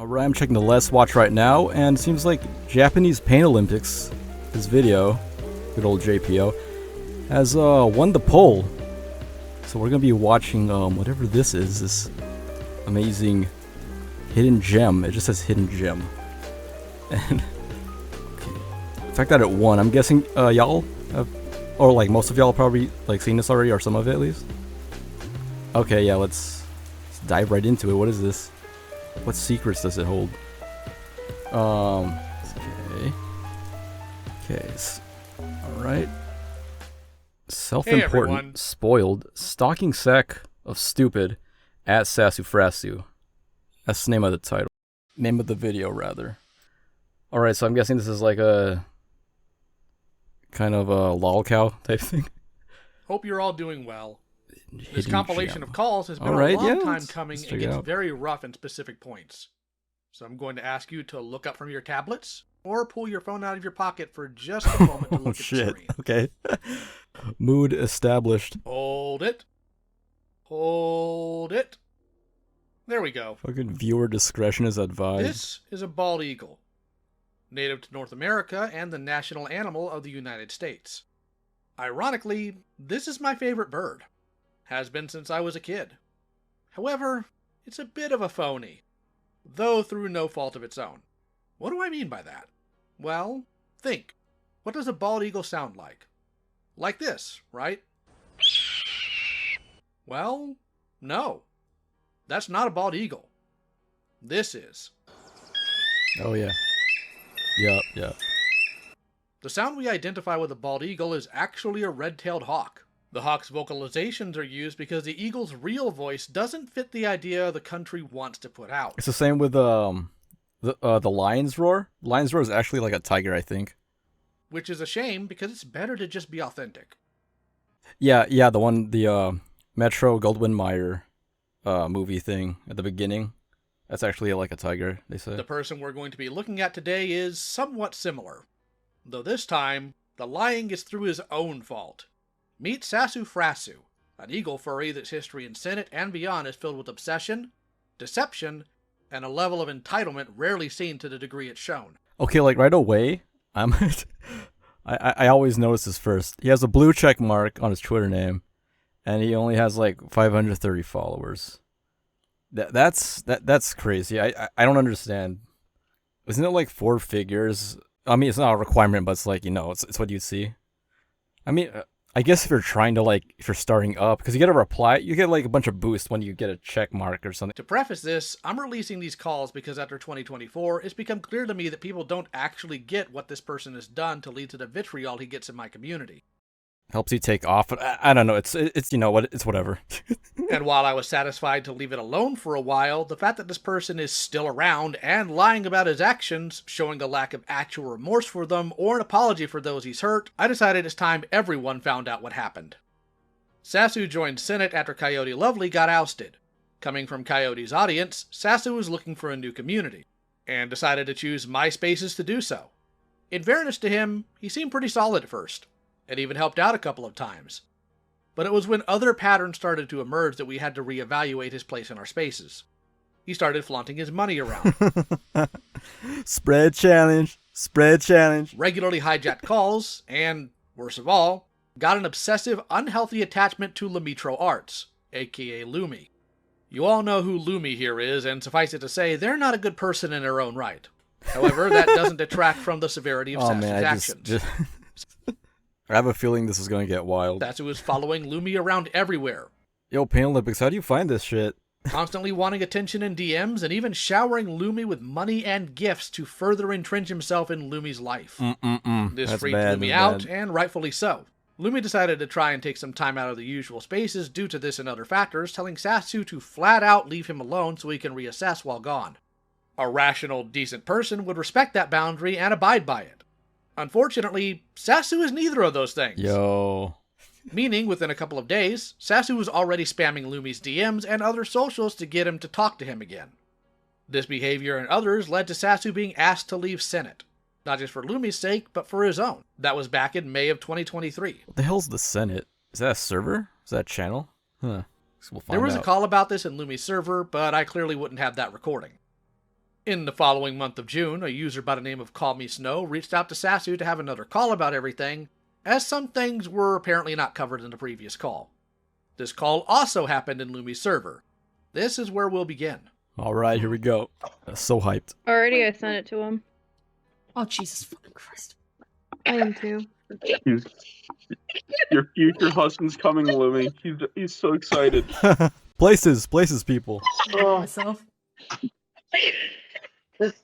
Alright, I'm checking the letswatch right now, and it seems like Japanese Pain Olympics, this video, good old JPO, has won the poll. So we're gonna be watching whatever this is, this amazing hidden gem. It just says hidden gem. And okay. The fact that it won, I'm guessing y'all have, or like most of y'all probably like seen this already, or some of it at least. Okay, yeah, let's dive right into it. What is this? What secrets does it hold? Okay. Okay. Alright. Self-important, spoiled, stalking sack of stupid at SasuFrasu. That's the name of the title. Name of the video, rather. Alright, so I'm guessing this is like a kind of a lolcow type thing. Hope you're all doing well. This Hidden compilation gem. of calls has been a long time coming and gets very rough in specific points. So I'm going to ask you to look up from your tablets or pull your phone out of your pocket for just a moment to look at the screen. Okay. Mood established. Hold it. Hold it. There we go. Fucking viewer discretion is advised. This is a bald eagle, native to North America and the national animal of the United States. Ironically, this is my favorite bird. Has been since I was a kid. However, it's a bit of a phony, though through no fault of its own. What do I mean by that? Well, think. What does a bald eagle sound like? Like this, right? Well, no. That's not a bald eagle. This is. Oh yeah. Yep. The sound we identify with a bald eagle is actually a red-tailed hawk. The hawk's vocalizations are used because the eagle's real voice doesn't fit the idea the country wants to put out. It's the same with the lion's roar. Lion's roar is actually like a tiger, I think. Which is a shame because it's better to just be authentic. Yeah, the Metro Goldwyn Mayer movie thing at the beginning. That's actually like a tiger, they say. The person we're going to be looking at today is somewhat similar. Though this time, the lying is through his own fault. Meet SasuFrasu, an eagle furry that's history in Senate and beyond is filled with obsession, deception, and a level of entitlement rarely seen to the degree it's shown. Okay, like right away, I always notice this first. He has a blue check mark on his Twitter name, and he only has like 530 followers. That's crazy. I don't understand. Isn't it like 4 figures? I mean, it's not a requirement, but it's like, it's what you see. I mean, I guess if you're trying to if you're starting up, because you get a reply, you get like a bunch of boosts when you get a check mark or something. To preface this, I'm releasing these calls because after 2024, it's become clear to me that people don't actually get what this person has done to lead to the vitriol he gets in my community. Helps you take off. I don't know. It's it's whatever. And while I was satisfied to leave it alone for a while, the fact that this person is still around and lying about his actions, showing a lack of actual remorse for them or an apology for those he's hurt, I decided it's time everyone found out what happened. Sasu joined Senate after Coyote Lovely got ousted. Coming from Coyote's audience, Sasu was looking for a new community, and decided to choose MySpaces to do so. In fairness to him, he seemed pretty solid at first, and even helped out a couple of times. But it was when other patterns started to emerge that we had to reevaluate his place in our spaces. He started flaunting his money around. Spread challenge. Regularly hijacked calls, and, worst of all, got an obsessive, unhealthy attachment to Lemitro Arts, aka Lumi. You all know who Lumi here is, and suffice it to say, they're not a good person in their own right. However, that doesn't detract from the severity of Sasu's actions. I have a feeling this is going to get wild. Sasu is following Lumi around everywhere. Yo, Pain Olympics, how do you find this shit? Constantly wanting attention in DMs and even showering Lumi with money and gifts to further entrench himself in Lumi's life. This That's freaked bad, Lumi out, and rightfully so. Lumi decided to try and take some time out of the usual spaces due to this and other factors, telling Sasu to flat out leave him alone so he can reassess while gone. A rational, decent person would respect that boundary and abide by it. Unfortunately, Sasu is neither of those things. Yo. Meaning, within a couple of days, Sasu was already spamming Lumi's DMs and other socials to get him to talk to him again. This behavior and others led to Sasu being asked to leave Senate. Not just for Lumi's sake, but for his own. That was back in May of 2023. What the hell's the Senate? Is that a server? Is that a channel? Huh. We'll find there was out. a call about this in Lumi's server, but I clearly wouldn't have that recording. In the following month of June, a user by the name of Call Me Snow reached out to Sasu to have another call about everything, as some things were apparently not covered in the previous call. This call also happened in Lumi's server. This is where we'll begin. Alright, here we go. So hyped. Already, I sent it to him. Oh, Jesus fucking Christ. I am too. Your future husband's coming, Lumi. He's so excited. Places, people. Myself?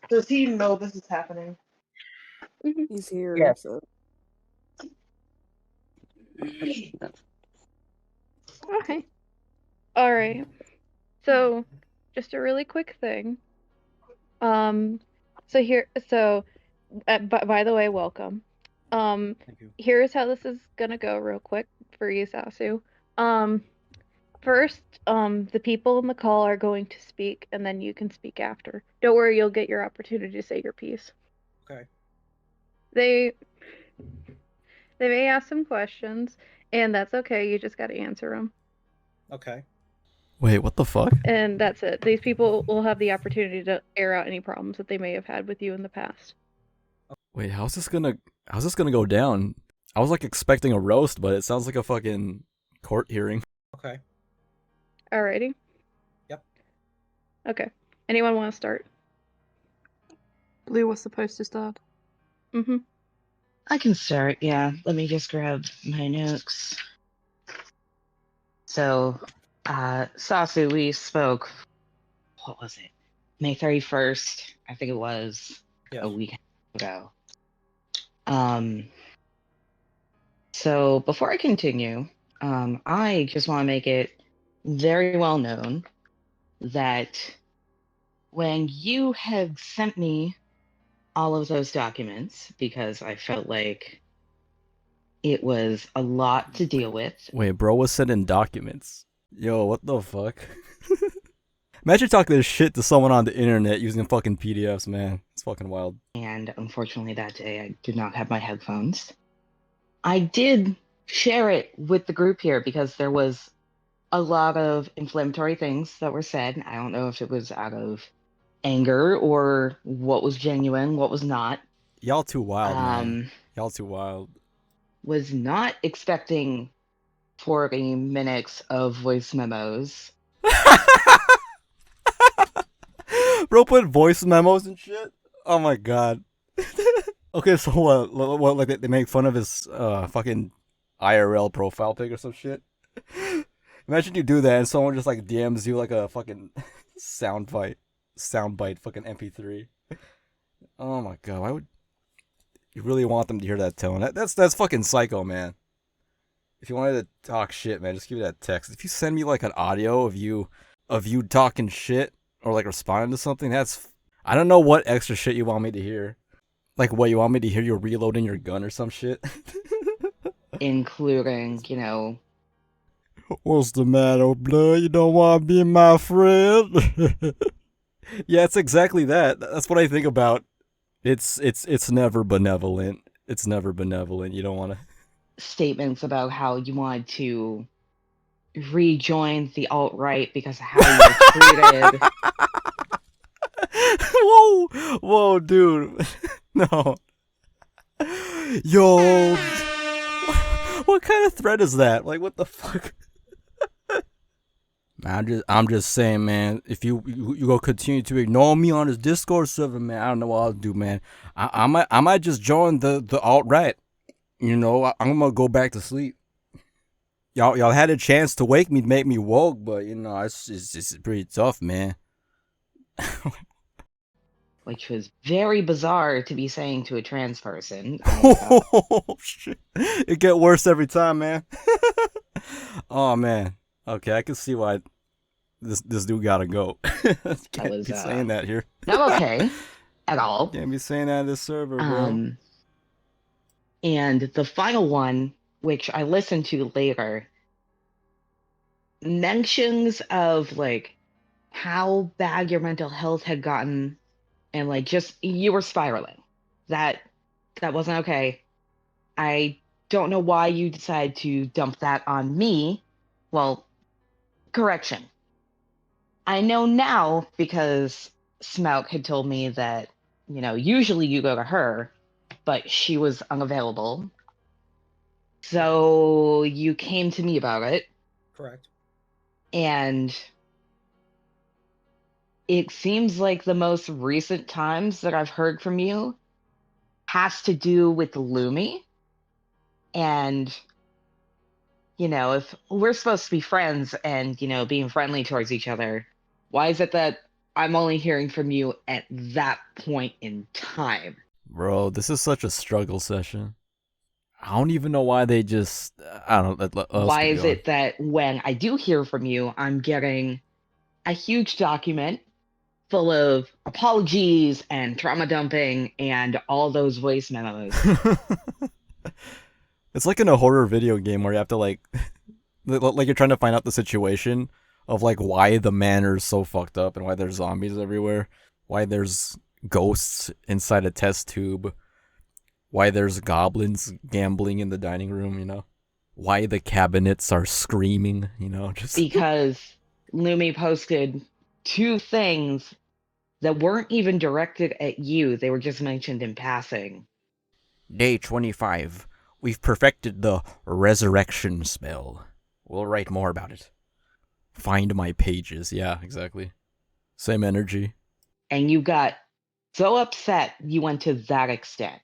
Does he know this is happening? He's here. Yeah. So. Okay. Alright. So, just a really quick thing. By the way, welcome. Thank you. Here's how this is gonna go real quick for you, Sasu. First, the people in the call are going to speak, and then you can speak after. Don't worry, you'll get your opportunity to say your piece. Okay. They may ask some questions, and that's okay, you just gotta answer them. Okay. Wait, what the fuck? And that's it. These people will have the opportunity to air out any problems that they may have had with you in the past. Wait, how's this gonna go down? I was like expecting a roast, but it sounds like a fucking court hearing. Okay. Alrighty? Yep. Okay. Anyone want to start? Blue was supposed to start. Mm-hmm. I can start, yeah. Let me just grab my notes. So, Sasu, we spoke, what was it? May 31st, I think it was, Yes. a week ago. So before I continue, I just want to make it very well known that when you had sent me all of those documents, because I felt like it was a lot to deal with. Wait, bro was sending documents. Yo, what the fuck? Imagine talking this shit to someone on the internet using fucking PDFs, man. It's fucking wild. And unfortunately that day I did not have my headphones. I did share it with the group here because there was a lot of inflammatory things that were said. I don't know if it was out of anger or what was genuine, what was not. Y'all too wild, man. Y'all too wild. Was not expecting 40 minutes of voice memos. Bro put voice memos and shit? Oh my god. Okay, so what, like they make fun of his fucking IRL profile pic or some shit? Imagine you do that and someone just like DMs you like a fucking soundbite fucking MP3. Oh my god, why would you really want them to hear that tone? That's fucking psycho, man. If you wanted to talk shit, man, just give me that text. If you send me like an audio of you talking shit or like responding to something, I don't know what extra shit you want me to hear. Like what, you want me to hear you reloading your gun or some shit? Including, you know, what's the matter, blood? You don't want to be my friend? Yeah, it's exactly that. That's what I think about. It's never benevolent. It's never benevolent. You don't want to. statements about how you wanted to rejoin the alt-right because of how you were treated. Whoa, dude. No. Yo. What kind of threat is that? Like, what the fuck? I'm just saying, man. If you go continue to ignore me on this Discord server, man, I don't know what I'll do, man. I might just join the alt right. You know, I'm gonna go back to sleep. Y'all had a chance to wake me, make me woke, but you know, it's pretty tough, man. Which was very bizarre to be saying to a trans person. Oh shit! It get worse every time, man. Oh man. Okay, I can see why this dude gotta go. Can't be saying that here. Not okay at all. Can't be saying that on this server, bro. And the final one, which I listened to later, mentions of like how bad your mental health had gotten and like just you were spiraling. That wasn't okay. I don't know why you decided to dump that on me. Well, correction. I know now because Smaug had told me that, usually you go to her, but she was unavailable. So you came to me about it, Correct. and it seems like the most recent times that I've heard from you has to do with Lumi. And, if we're supposed to be friends and, being friendly towards each other, why is it that I'm only hearing from you at that point in time? Bro, this is such a struggle session. I don't even know why they just. I don't know. Why is it that when I do hear from you, I'm getting a huge document full of apologies and trauma dumping and all those voice memos? It's like in a horror video game where you have to like you're trying to find out the situation of like why the manor is so fucked up and why there's zombies everywhere, why there's ghosts inside a test tube, why there's goblins gambling in the dining room, why the cabinets are screaming, just Because Lumi posted 2 things that weren't even directed at you. They were just mentioned in passing. Day 25. We've perfected the resurrection spell. We'll write more about it. Find my pages. Yeah, exactly. Same energy. And you got so upset you went to that extent.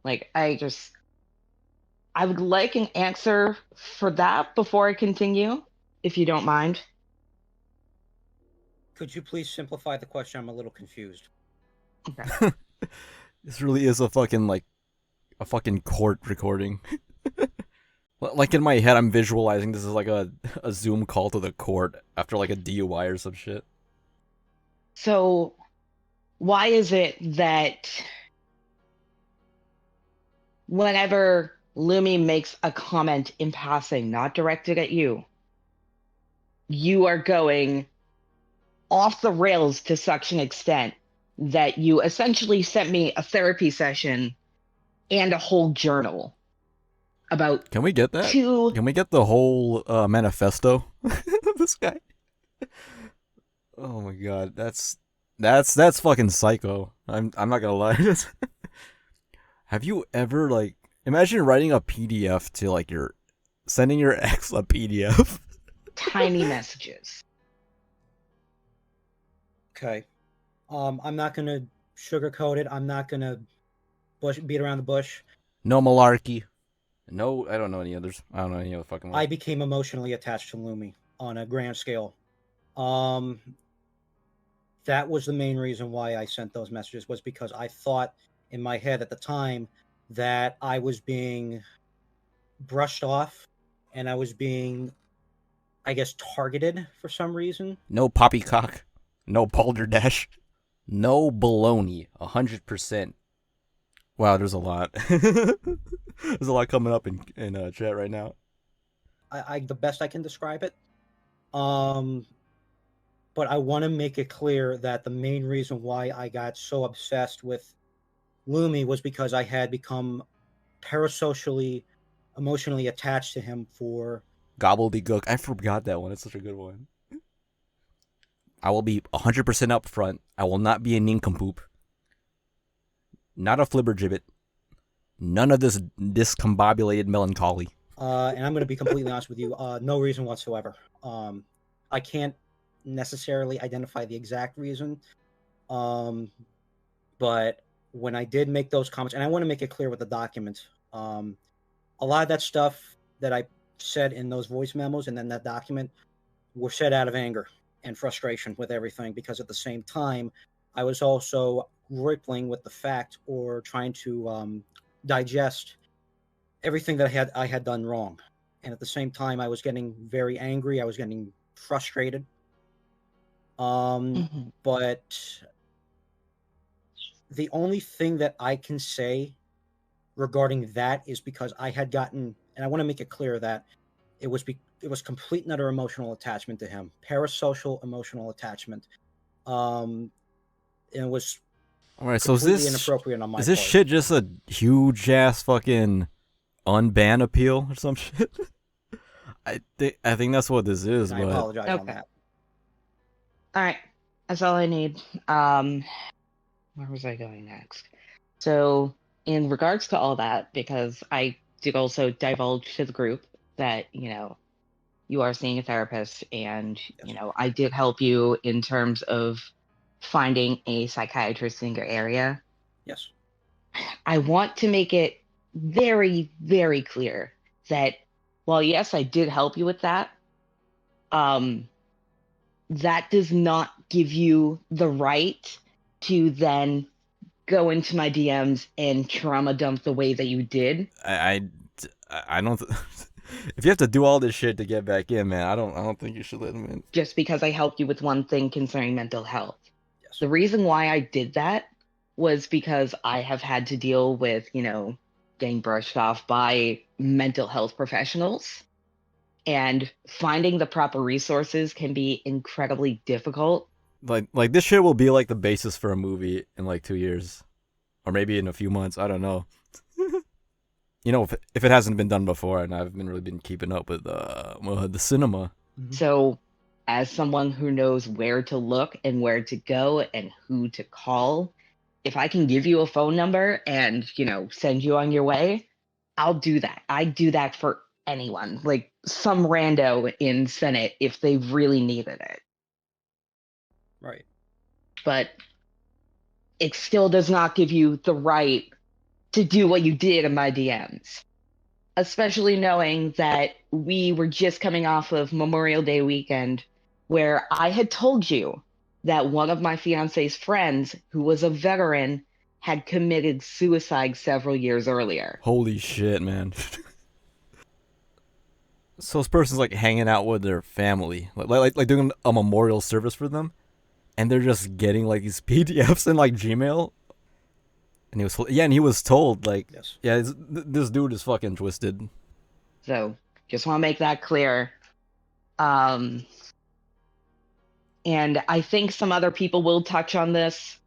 Like, I would like an answer for that before I continue, if you don't mind. Could you please simplify the question? I'm a little confused. Okay. This really is a fucking court recording. Like in my head, I'm visualizing this is like a Zoom call to the court after like a DUI or some shit. So, why is it that whenever Lumi makes a comment in passing, not directed at you, you are going off the rails to such an extent that you essentially sent me a therapy session and a whole journal about Can we get that? 2 Can we get the whole manifesto of this guy? Oh my god, that's fucking psycho. I'm not gonna lie. Have you ever imagine writing a PDF to sending your ex a PDF? tiny messages. Okay. I'm not gonna sugarcoat it. I'm not gonna beat around the bush. No malarkey. No, I don't know any others. I don't know any other fucking ones. I became emotionally attached to Lumi on a grand scale. That was the main reason why I sent those messages, was because I thought in my head at the time that I was being brushed off and I was being, I guess, targeted for some reason. No poppycock. No balderdash. No baloney. 100%. Wow, there's a lot. There's a lot coming up in chat right now. I the best I can describe it. But I want to make it clear that the main reason why I got so obsessed with Lumi was because I had become parasocially, emotionally attached to him for... Gobbledygook. I forgot that one. It's such a good one. I will be 100% upfront. I will not be a nincompoop. Not a flibbergibbet. None of this discombobulated melancholy. And I'm going to be completely honest with you. No reason whatsoever. I can't necessarily identify the exact reason. But when I did make those comments, and I want to make it clear with the document, a lot of that stuff that I said in those voice memos and then that document were said out of anger and frustration with everything, because at the same time, I was also grappling with the fact, or trying to digest everything that I had done wrong. And at the same time, I was getting very angry. I was getting frustrated. But the only thing that I can say regarding that is because I had gotten, and I want to make it clear that it was complete and utter emotional attachment to him, parasocial emotional attachment. And it was all right. So is inappropriate on my is this part. shit just a huge ass fucking unban appeal or some shit? I think that's what this is. And I apologize on that. All right. That's all I need. Where was I going next? So, in regards to all that, because I did also divulge to the group that, you are seeing a therapist, and, I did help you in terms of finding a psychiatrist in your area. Yes. I want to make it very, very clear that while, yes, I did help you with that, that does not give you the right to then go into my DMs and trauma dump the way that you did. I don't. If you have to do all this shit to get back in, man, I don't think you should let him in. Just because I helped you with one thing concerning mental health. Yes. The reason why I did that was because I have had to deal with, getting brushed off by mental health professionals. And finding the proper resources can be incredibly difficult. Like this shit will be like the basis for a movie in like 2 years, or maybe in a few months. I don't know. If it hasn't been done before, and I've really been keeping up with the cinema. Mm-hmm. So, as someone who knows where to look and where to go and who to call, if I can give you a phone number and send you on your way, I'll do that. I do that for anyone, like some rando in Senate if they really needed it. Right. But it still does not give you the right to do what you did in my DMs, especially knowing that we were just coming off of Memorial Day weekend, where I had told you that one of my fiance's friends, who was a veteran, had committed suicide several years earlier. Holy shit, man. So this person's like hanging out with their family, like doing a memorial service for them, and they're just getting like these PDFs in like Gmail. And he was told like, Yes. yeah, this dude is fucking twisted. So just want to make that clear. And I think some other people will touch on this,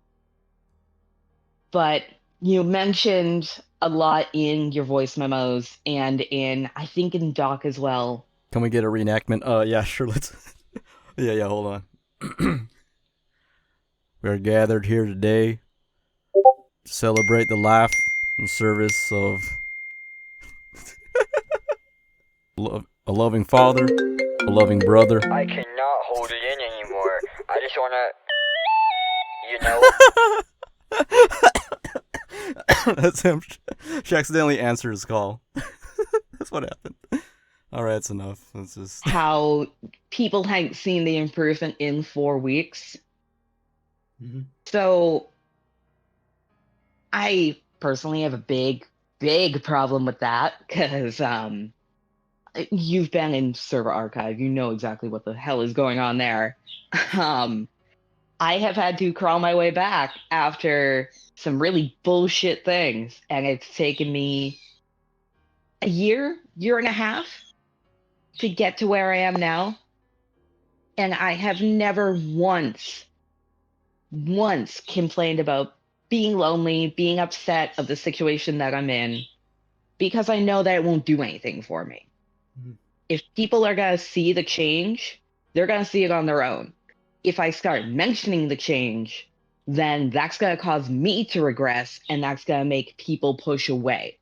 but you mentioned a lot in your voice memos and I think in Doc as well. Can we get a reenactment? Yeah, sure, let's... yeah, hold on. We're gathered here today to celebrate the life and service of a loving father, a loving brother. I cannot hold it in anymore. I just wanna, That's him. She accidentally answered his call. That's what happened. Alright, it's enough. It's just... How people hadn't seen the improvement in 4 weeks. Mm-hmm. So I personally have a big problem with that, because you've been in server archive, you know exactly what the hell is going on there. I have had to crawl my way back after some really bullshit things, and it's taken me a year and a half to get to where I am now. And I have never once complained about being lonely, being upset of the situation that I'm in, because I know that it won't do anything for me. Mm-hmm. If people are going to see the change, they're going to see it on their own. If I start mentioning the change, then that's going to cause me to regress, and that's going to make people push away.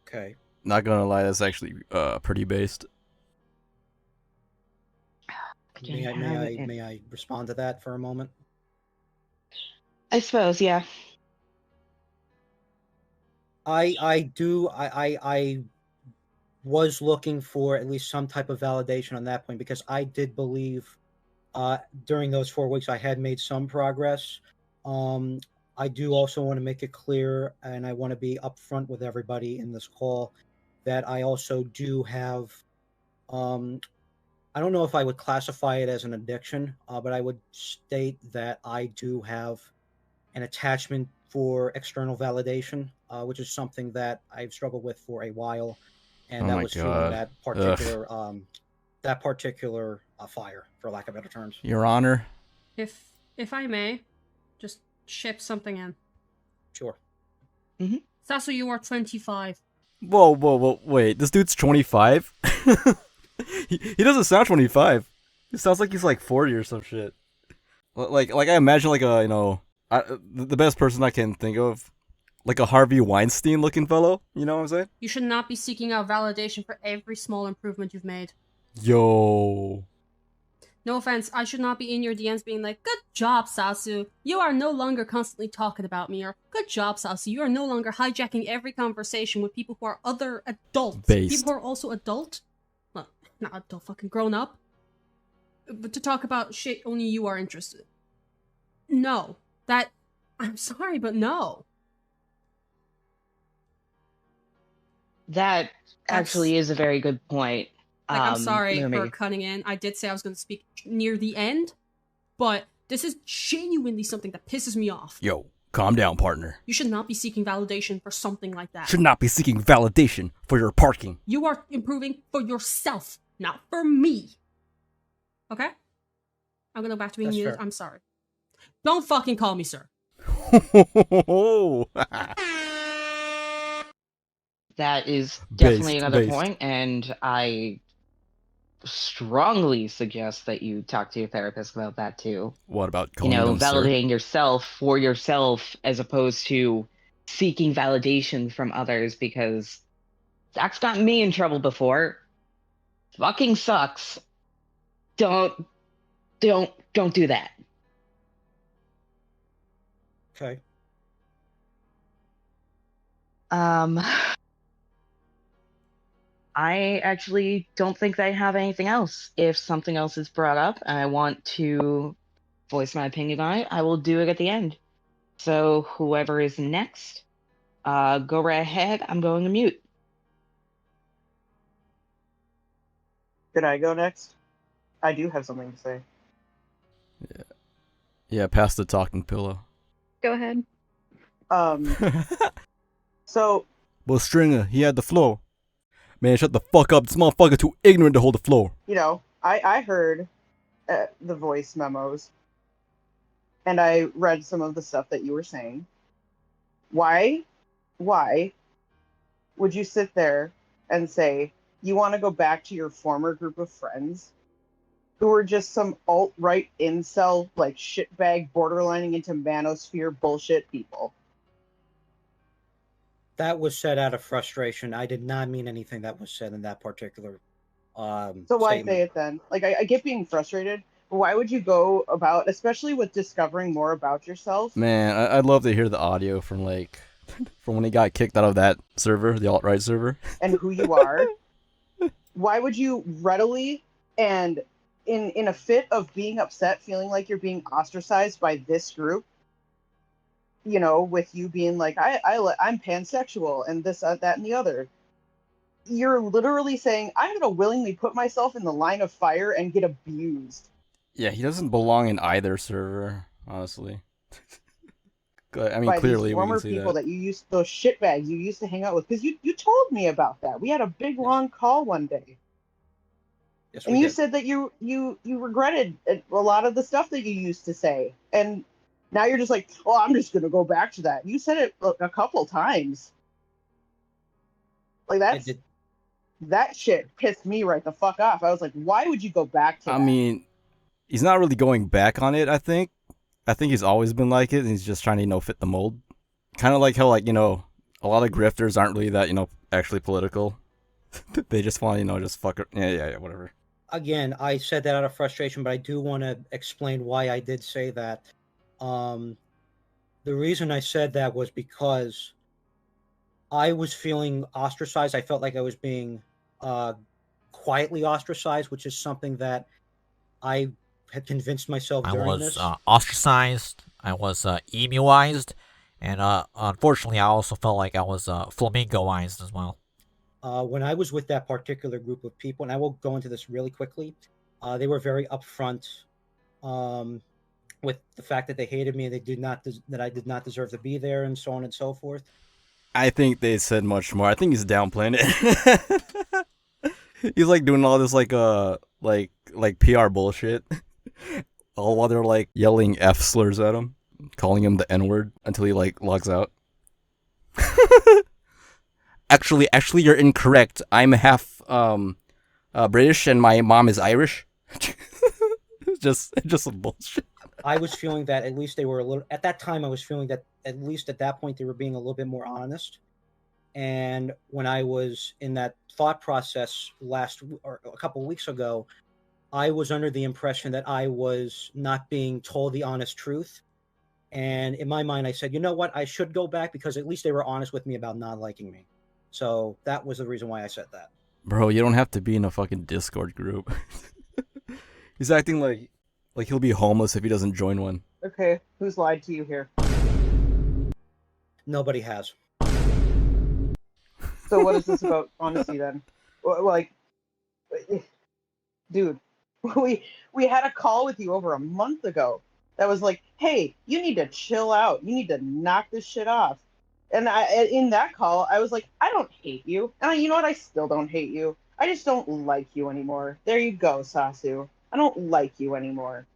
Okay. Not gonna lie, that's actually pretty based. May I respond to that for a moment? I suppose, yeah. I was looking for at least some type of validation on that point, because I did believe during those 4 weeks I had made some progress. I do also want to make it clear, and I want to be upfront with everybody in this call, that I also do have, I don't know if I would classify it as an addiction, but I would state that I do have an attachment for external validation, which is something that I've struggled with for a while, and that was fueling that particular fire, for lack of better terms. Your Honor. If I may, just ship something in. Sure. Mm-hmm. Sasu, you are 25. Whoa, wait, this dude's 25? he doesn't sound 25. He sounds like he's like 40 or some shit. Like I imagine like a the best person I can think of, like a Harvey Weinstein looking fellow. You know what I'm saying? You should not be seeking out validation for every small improvement you've made. Yo. No offense, I should not be in your DMs being like, good job, Sasu. You are no longer constantly talking about me, or good job, Sasu. You are no longer hijacking every conversation with people who are other adults. Based. People who are also adult. Well, not adult, fucking grown up. But to talk about shit only you are interested. No. I'm sorry, but no. That actually is a very good point. Like, I'm sorry Lumi. for cutting in. I did say I was going to speak near the end, but this is genuinely something that pisses me off. Yo, calm down, partner. You should not be seeking validation for something like that. Should not be seeking validation for your parking. You are improving for yourself, not for me. Okay? I'm going to go back to being That's muted. fair. I'm sorry. Don't fucking call me sir. That is definitely Based, another based. point, and I strongly suggest that you talk to your therapist about that too. What about calling them sir? Validating yourself for yourself as opposed to seeking validation from others, because that's gotten me in trouble before. Fucking sucks. Don't do that. Okay. I actually don't think they have anything else. If something else is brought up and I want to voice my opinion on it, I will do it at the end. So whoever is next, go right ahead. I'm going to mute. Could I go next? I do have something to say. Yeah, pass the talking pillow. Go ahead. So, Well, Stringer, he had the floor. Man, shut the fuck up. This motherfucker too ignorant to hold the floor. I heard the voice memos, and I read some of the stuff that you were saying. Why would you sit there and say you want to go back to your former group of friends who were just some alt-right incel, like shitbag borderlining into manosphere bullshit people? That was said out of frustration. I did not mean anything that was said in that particular So why statement. say it then? Like, I get being frustrated, but why would you go about, especially with discovering more about yourself? Man, I'd love to hear the audio from from when he got kicked out of that server, the alt-right server. And who you are. Why would you readily and in a fit of being upset, feeling like you're being ostracized by this group, with you being like, I'm pansexual and this, that, and the other. You're literally saying, I'm going to willingly put myself in the line of fire and get abused. Yeah, he doesn't belong in either server, honestly. I mean, By clearly these we former can see people that. that you used, those shitbags you used to hang out with, because you told me about that. We had a big long call one day. Yes, And we you did. said that you regretted a lot of the stuff that you used to say. And now you're just like, oh, I'm just going to go back to that. You said it a couple times. Like, that shit pissed me right the fuck off. I was like, why would you go back to that? I mean, he's not really going back on it, I think. I think he's always been like it, and he's just trying to, fit the mold. Kind of like how, a lot of grifters aren't really that, actually political. They just want to, just fuck it. Yeah, whatever. Again, I said that out of frustration, but I do want to explain why I did say that. The reason I said that was because I was feeling ostracized. I felt like I was being quietly ostracized, which is something that I had convinced myself I during was this. ostracized, I was emuized, and unfortunately I also felt like I was flamingoized as well. When I was with that particular group of people, and I will go into this really quickly, they were very upfront with the fact that they hated me and that I did not deserve to be there, and so on and so forth. I think they said much more. I think he's downplaying it. He's doing all this like PR bullshit. All while they're yelling F slurs at him, calling him the N-word until he logs out. Actually, you're incorrect. I'm half British and my mom is Irish. It's just some bullshit. I was feeling that at least they were a little. At that time, I was feeling that at least at that point they were being a little bit more honest. And when I was in that thought process or a couple of weeks ago, I was under the impression that I was not being told the honest truth. And in my mind, I said, you know what? I should go back because at least they were honest with me about not liking me. So that was the reason why I said that. Bro, you don't have to be in a fucking Discord group. He's acting like he'll be homeless if he doesn't join one. Okay, who's lied to you here? Nobody has. So what is this about honesty then? Like, dude, we had a call with you over a month ago that was like, hey, you need to chill out. You need to knock this shit off. And in that call, I was like, I don't hate you. And you know what? I still don't hate you. I just don't like you anymore. There you go, Sasu. I don't like you anymore.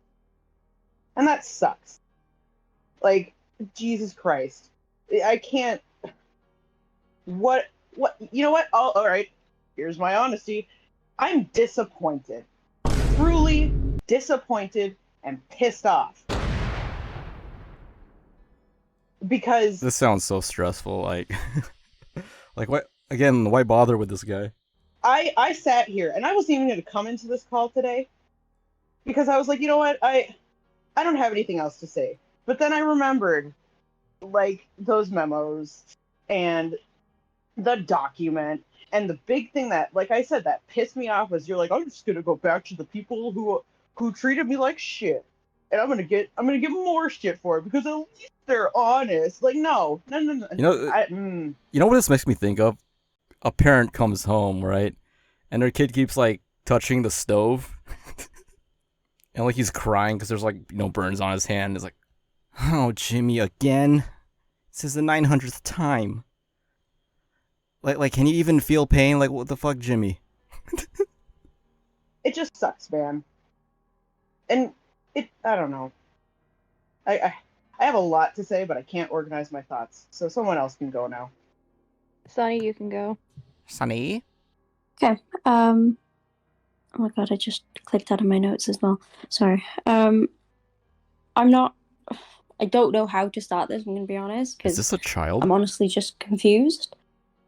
And that sucks. Like, Jesus Christ. I can't... What? You know what? All right. Here's my honesty. I'm disappointed. Truly disappointed and pissed off. Because... This sounds so stressful, like... like, what? Again, why bother with this guy? I sat here, and I wasn't even going to come into this call today. Because I was like, you know what? I don't have anything else to say. But then I remembered, like, those memos, and the document, and the big thing that, like I said, that pissed me off was you're like, I'm just gonna go back to the people who treated me like shit, and I'm gonna get more shit for it because at least they're honest. Like, no. You know, you know what this makes me think of? A parent comes home, right, and their kid keeps like touching the stove, and like he's crying because there's like burns on his hand. It's like, oh, Jimmy, again? This is the 900th time. Like, can you even feel pain? Like, what the fuck, Jimmy? It just sucks, man. And I don't know. I have a lot to say, but I can't organize my thoughts. So someone else can go now. Sonny, you can go. Sonny? Okay. Oh my god, I just clicked out of my notes as well. Sorry. I don't know how to start this, I'm going to be honest. Is this a child? I'm honestly just confused.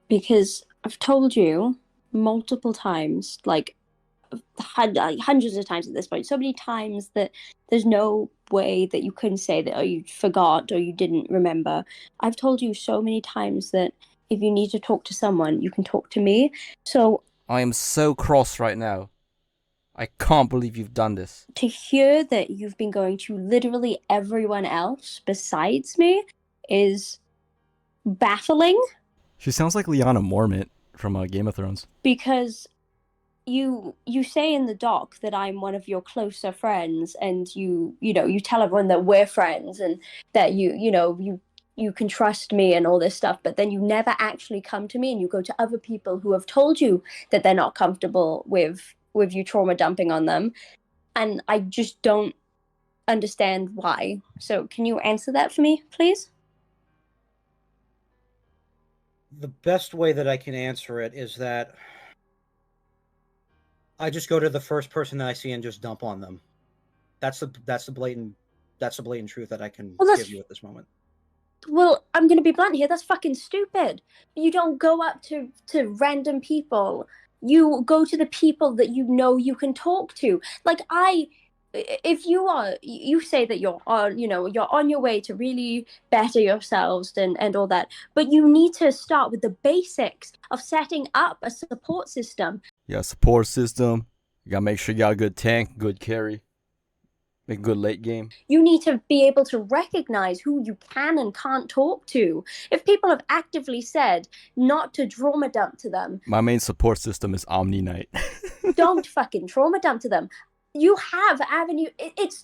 Because I've told you multiple times, like hundreds of times at this point, so many times that there's no way that you couldn't say that, or you forgot, or you didn't remember. I've told you so many times that if you need to talk to someone, you can talk to me. So I am so cross right now. I can't believe you've done this. To hear that you've been going to literally everyone else besides me is baffling. She sounds like Lyanna Mormont from Game of Thrones. Because you say in the doc that I'm one of your closer friends, and you tell everyone that we're friends and that you can trust me and all this stuff, but then you never actually come to me, and you go to other people who have told you that they're not comfortable with you trauma dumping on them, and I just don't understand why. So can you answer that for me, please? The best way that I can answer it is that I just go to the first person that I see and just dump on them. That's the blatant truth that I can give you at this moment. Well, I'm going to be blunt here. That's fucking stupid. You don't go up to random people. You go to the people that you know you can talk to. Like, if you say that you're on your way to really better yourselves and all that, but you need to start with the basics of setting up a support system. Yeah, support system. You gotta make sure you got a good tank, good carry, make a good late game. You need to be able to recognize who you can and can't talk to. If people have actively said not to trauma dump to them, my main support system is Omni Knight. Don't fucking trauma dump to them. You have avenue.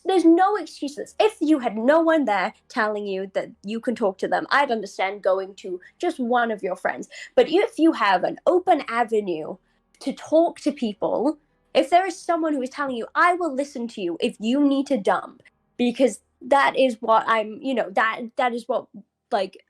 There's no excuses. If you had no one there telling you that you can talk to them, I'd understand going to just one of your friends. But if you have an open avenue to talk to people, if there is someone who is telling you, I will listen to you if you need to dump, because that is what I'm, that is what, like,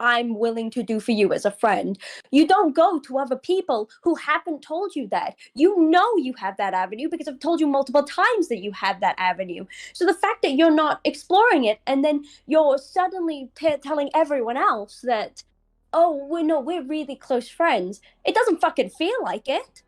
I'm willing to do for you as a friend. You don't go to other people who haven't told you that. You know you have that avenue because I've told you multiple times that you have that avenue. So the fact that you're not exploring it and then you're suddenly telling everyone else that, oh, we're really close friends, it doesn't fucking feel like it.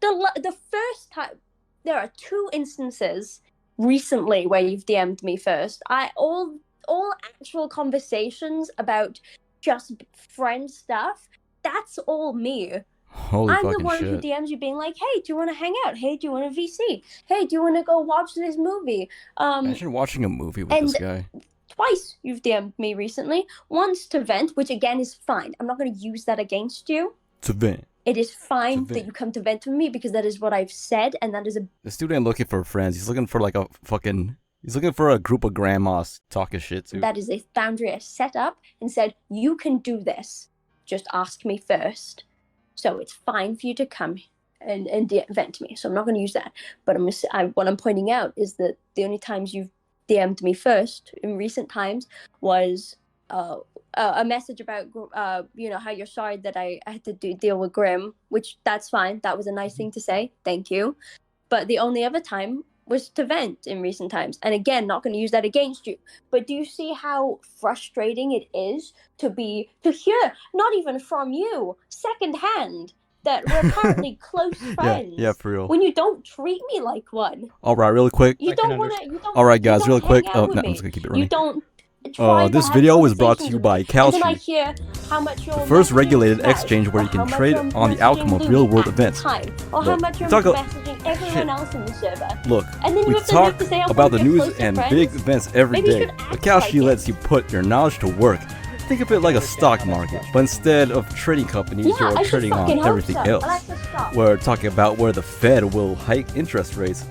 The first time, there are 2 instances recently where you've DM'd me first. All actual conversations about just friend stuff, that's all me. Holy I'm the fucking one who shit. DMs you being like, hey, do you want to hang out? Hey, do you want a VC? Hey, do you want to go watch this movie? Imagine watching a movie with this guy. Twice you've DM'd me recently. Once to vent, which again is fine. I'm not going to use that against you. To vent. It is fine that you come to vent with me because that is what I've said, and that is a... This dude ain't looking for friends. He's looking for like a fucking... He's looking for a group of grandmas talking shit too. That is a boundary I set up and said, you can do this. Just ask me first. So it's fine for you to come and vent me. So I'm not going to use that. But what I'm pointing out is that the only times you've DM'd me first in recent times was a message about, how you're sorry that I had to deal with Grim, which that's fine. That was a nice thing to say. Thank you. But the only other time was to vent in recent times. And again, not going to use that against you. But do you see how frustrating it is to hear, not even from you, secondhand, that we're apparently close friends? Yeah, for real. When you don't treat me like one. All right, really quick. You don't want to. All right, guys, really quick. Oh, no, I'm just gonna keep it running. You don't. This video was brought to you by Kalshi, the first regulated exchange where you can trade on the outcome of real-world events. Or how much you're messaging everyone else in the server. Look, And then you we have to talk say how about the you're news close to and friends. big events every Maybe you day, should but act Kalshi like lets you put your knowledge to work. Think of it like a stock market, but instead of trading companies, Yeah, you're I should trading on fucking hope everything so. else. Alexa, stop. We're talking about where the Fed will hike interest rates,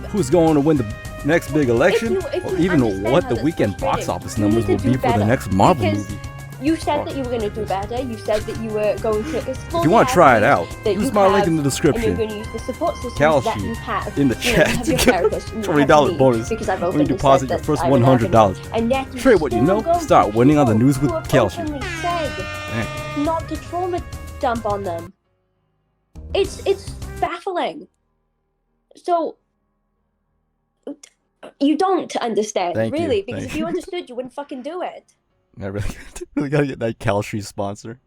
who's going to win the next big election, if or you even understand what how the that's weekend box frustrating, office you numbers need will to be do for the better, next Marvel because movie. You said that you were going to do better. You said that you were going to explore. If you want to try it out, that use you my link have, in the and description. you're going to use the support systems that you Kalshi have. in the You know, chat you have to your get therapist and you have $20 me, bonus because I've when you openly deposit said your that first I would have $100. it. And yet you Trade what you still know, go start to winning on the people news with who have Kalshi. openly said not to trauma dump on them. It's baffling. So you don't understand, Thank you, really, because thank if you you. understood, you wouldn't fucking do it. I really gotta get that Kalshi sponsor.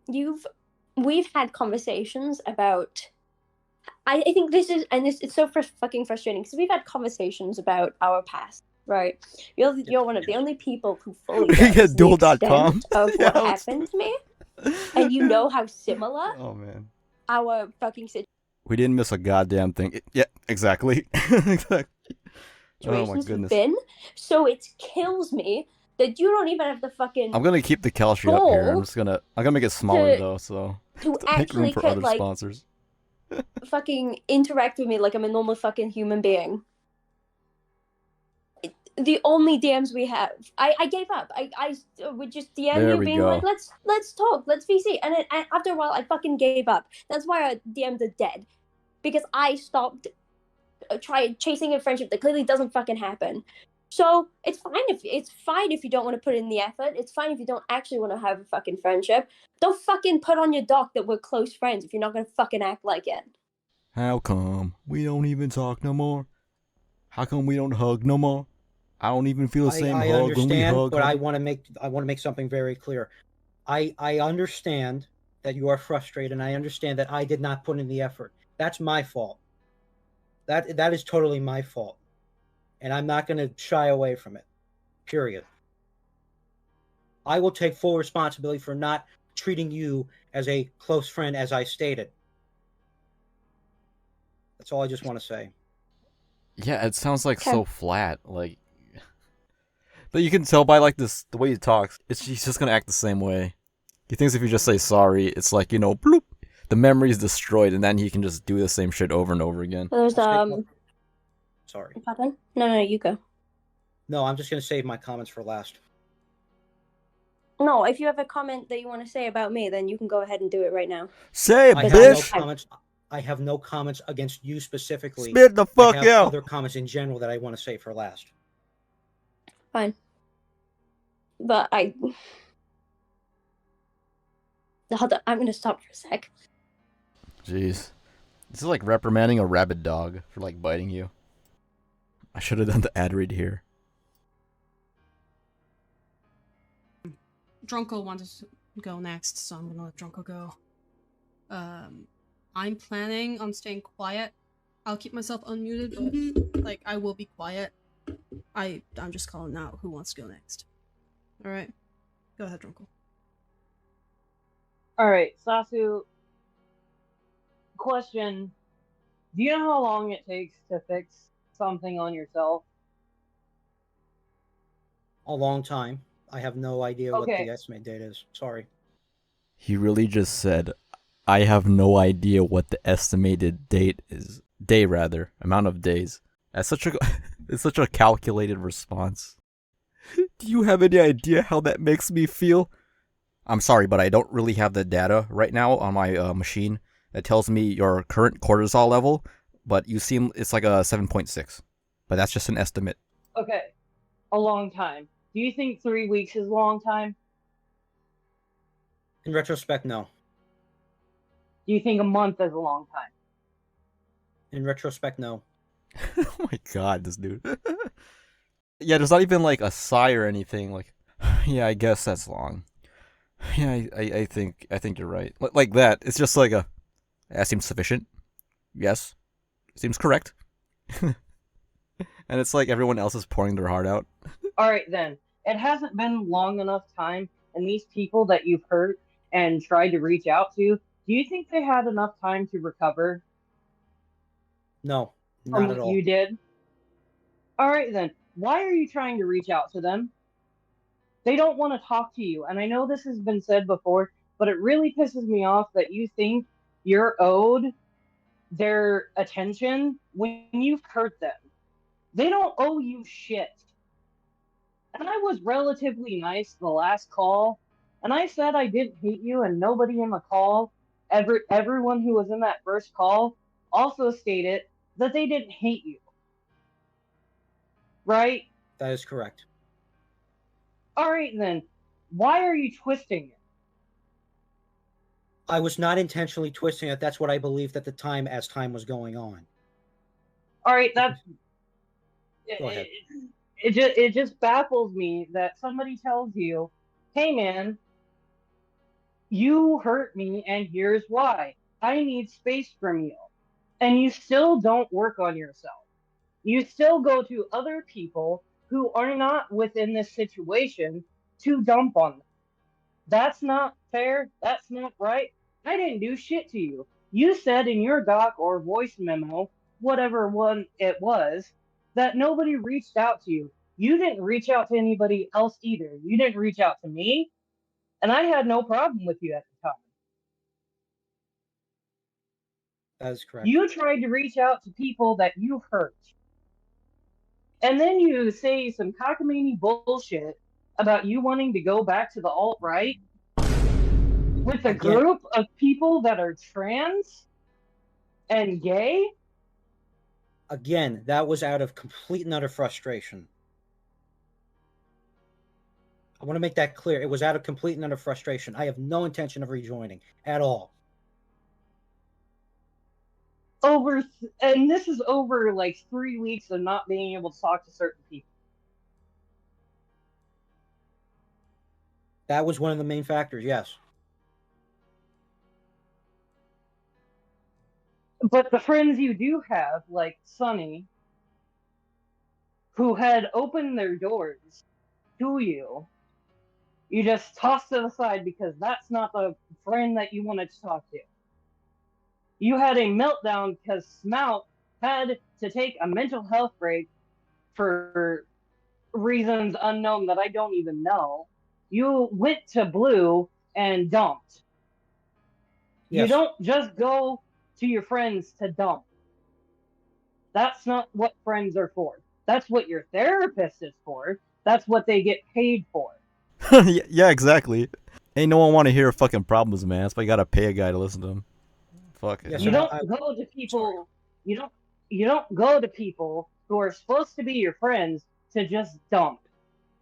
We've had conversations about. I think this is, and it's so fucking frustrating because we've had conversations about our past, right? You're one of the only people who fully Yeah, gets the duel.com. extent of what happened to me, and you know how similar Oh man, our fucking we didn't miss a goddamn thing. Yeah, exactly. Exactly. Oh my situations have goodness. been. So it kills me that you don't even have the fucking I'm gonna keep the Kalshi up here. goal I'm gonna make it smaller to- though, so to make room actually for get, other like, sponsors. fucking interact with me like I'm a normal fucking human being. The only DMs we have, I gave up. I would just DM There you we being go. like, let's talk, let's VC, and then after a while I fucking gave up. That's why I DM'd the dead, because I stopped chasing a friendship that clearly doesn't fucking happen. So it's fine if you don't want to put in the effort. It's fine if you don't actually want to have a fucking friendship. Don't fucking put on your doc that we're close friends if you're not gonna fucking act like it. How come we don't even talk no more? How come we don't hug no more? I don't even feel the same I hug when we understand, hug. but I want to make something very clear. I understand that you are frustrated, and I understand that I did not put in the effort. That's my fault. That is totally my fault, and I'm not going to shy away from it. Period. I will take full responsibility for not treating you as a close friend, as I stated. That's all I just want to say. Yeah, it sounds like so flat, like. But you can tell by like the way he talks, he's just gonna act the same way. He thinks if you just say sorry, it's like, bloop, the memory is destroyed, and then he can just do the same shit over and over again. There's Sorry. Pardon? No, you go. No, I'm just going to save my comments for last. No, if you have a comment that you want to say about me, then you can go ahead and do it right now. Say it, I bitch! have no comments against you specifically. Spit the fuck I have out! other comments in general that I want to say for last. Fine. But hold on, I'm gonna stop for a sec. Jeez. This is like reprimanding a rabid dog for like biting you. I should have done the ad read here. Drunko wanted to go next, so I'm gonna let Drunko go. I'm planning on staying quiet. I'll keep myself unmuted, but like I will be quiet. I'm just calling out who wants to go next. Alright. Go ahead, Drunko. Alright, Sasu. Question. Do you know how long it takes to fix something on yourself? A long time. I have no idea what Okay. the estimate date is. Sorry. He really just said, I have no idea what the estimated date is. Day, rather. Amount of days. That's such a... it's such a calculated response. Do you have any idea how that makes me feel? I'm sorry, but I don't really have the data right now on my machine. It tells me your current cortisol level, but you seem... it's like a 7.6. But that's just an estimate. Okay. A long time. Do you think 3 weeks is a long time? In retrospect, no. Do you think a month is a long time? In retrospect, no. Oh my god, this dude. Yeah, there's not even like a sigh or anything. Like, yeah, I guess that's long. Yeah, I think you're right. Like that. It's just like a... that seems sufficient. Yes. Seems correct. And it's like everyone else is pouring their heart out. Alright then. It hasn't been long enough time, and these people that you've hurt and tried to reach out to, do you think they had enough time to recover? No, From not at what all. you did? Alright then. Why are you trying to reach out to them? They don't want to talk to you, and I know this has been said before, but it really pisses me off that you think you're owed their attention when you've hurt them. They don't owe you shit. And I was relatively nice the last call, and I said I didn't hate you, and nobody in the call, everyone who was in that first call, also stated that they didn't hate you. Right? That is correct. Alright then, why are you twisting it? I was not intentionally twisting it. That's what I believed at the time as time was going on. Alright, that's... Go ahead. It just baffles me that somebody tells you, hey man, you hurt me and here's why. I need space from you. And you still don't work on yourself. You still go to other people who are not within this situation to dump on them. That's not fair. That's not right. I didn't do shit to you. You said in your doc or voice memo, whatever one it was, that nobody reached out to you. You didn't reach out to anybody else either. You didn't reach out to me, and I had no problem with you at the time. That is correct. You tried to reach out to people that you hurt. And then you say some cockamamie bullshit about you wanting to go back to the alt-right with a group of people that are trans and gay? Again, that was out of complete and utter frustration. I want to make that clear. It was out of complete and utter frustration. I have no intention of rejoining at all. And this is over like 3 weeks of not being able to talk to certain people. That was one of the main factors, yes. But the friends you do have, like Sunny, who had opened their doors to you, you just tossed to the side because that's not the friend that you wanted to talk to. You had a meltdown because Smout had to take a mental health break for reasons unknown that I don't even know. You went to Blue and dumped. Yes. You don't just go to your friends to dump. That's not what friends are for. That's what your therapist is for. That's what they get paid for. Yeah, exactly. Ain't no one want to hear fucking problems, man. That's why you gotta pay a guy to listen to them. Fuck it. You don't go to people. You don't go to people who are supposed to be your friends to just dump.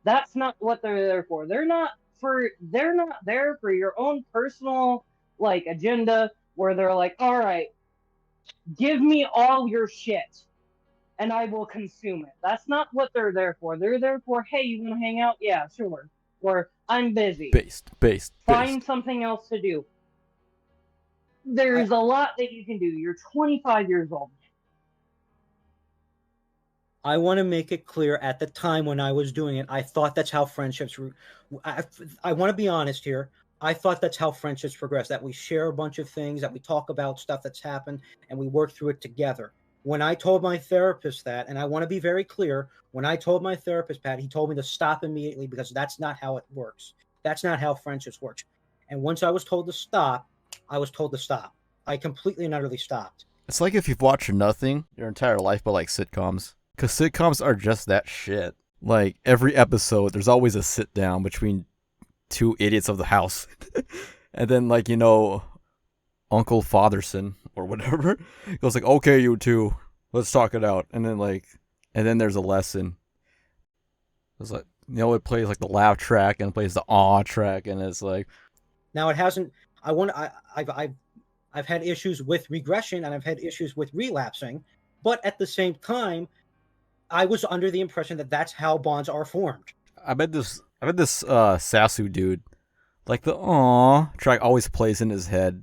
That's not what they're there for. They're not there for your own personal like agenda where they're like, all right, give me all your shit and I will consume it. That's not what they're there for. They're there for, hey, you want to hang out? Yeah, sure. Or I'm busy. Based. Find something else to do. There's a lot that you can do. You're 25 years old. I want to make it clear, at the time when I was doing it, I thought that's how friendships were. I want to be honest here. I thought that's how friendships progress, that we share a bunch of things, that we talk about stuff that's happened, and we work through it together. When I told my therapist that, and I want to be very clear, when I told my therapist, Pat, he told me to stop immediately because that's not how it works. That's not how friendships work. And once I was told to stop, I was told to stop. I completely and utterly stopped. It's like if you've watched nothing your entire life but like sitcoms. Because sitcoms are just that shit. Like, every episode, there's always a sit down between two idiots of the house. And then, like, you know, Uncle Fatherson or whatever goes like, okay, you two, let's talk it out. And then there's a lesson. It's like, you know, it plays like the laugh track and it plays the awe track, and it's like. Now it hasn't. I've had issues with regression and I've had issues with relapsing, but at the same time, I was under the impression that that's how bonds are formed. I bet this Sasu dude, like the "aw" track always plays in his head,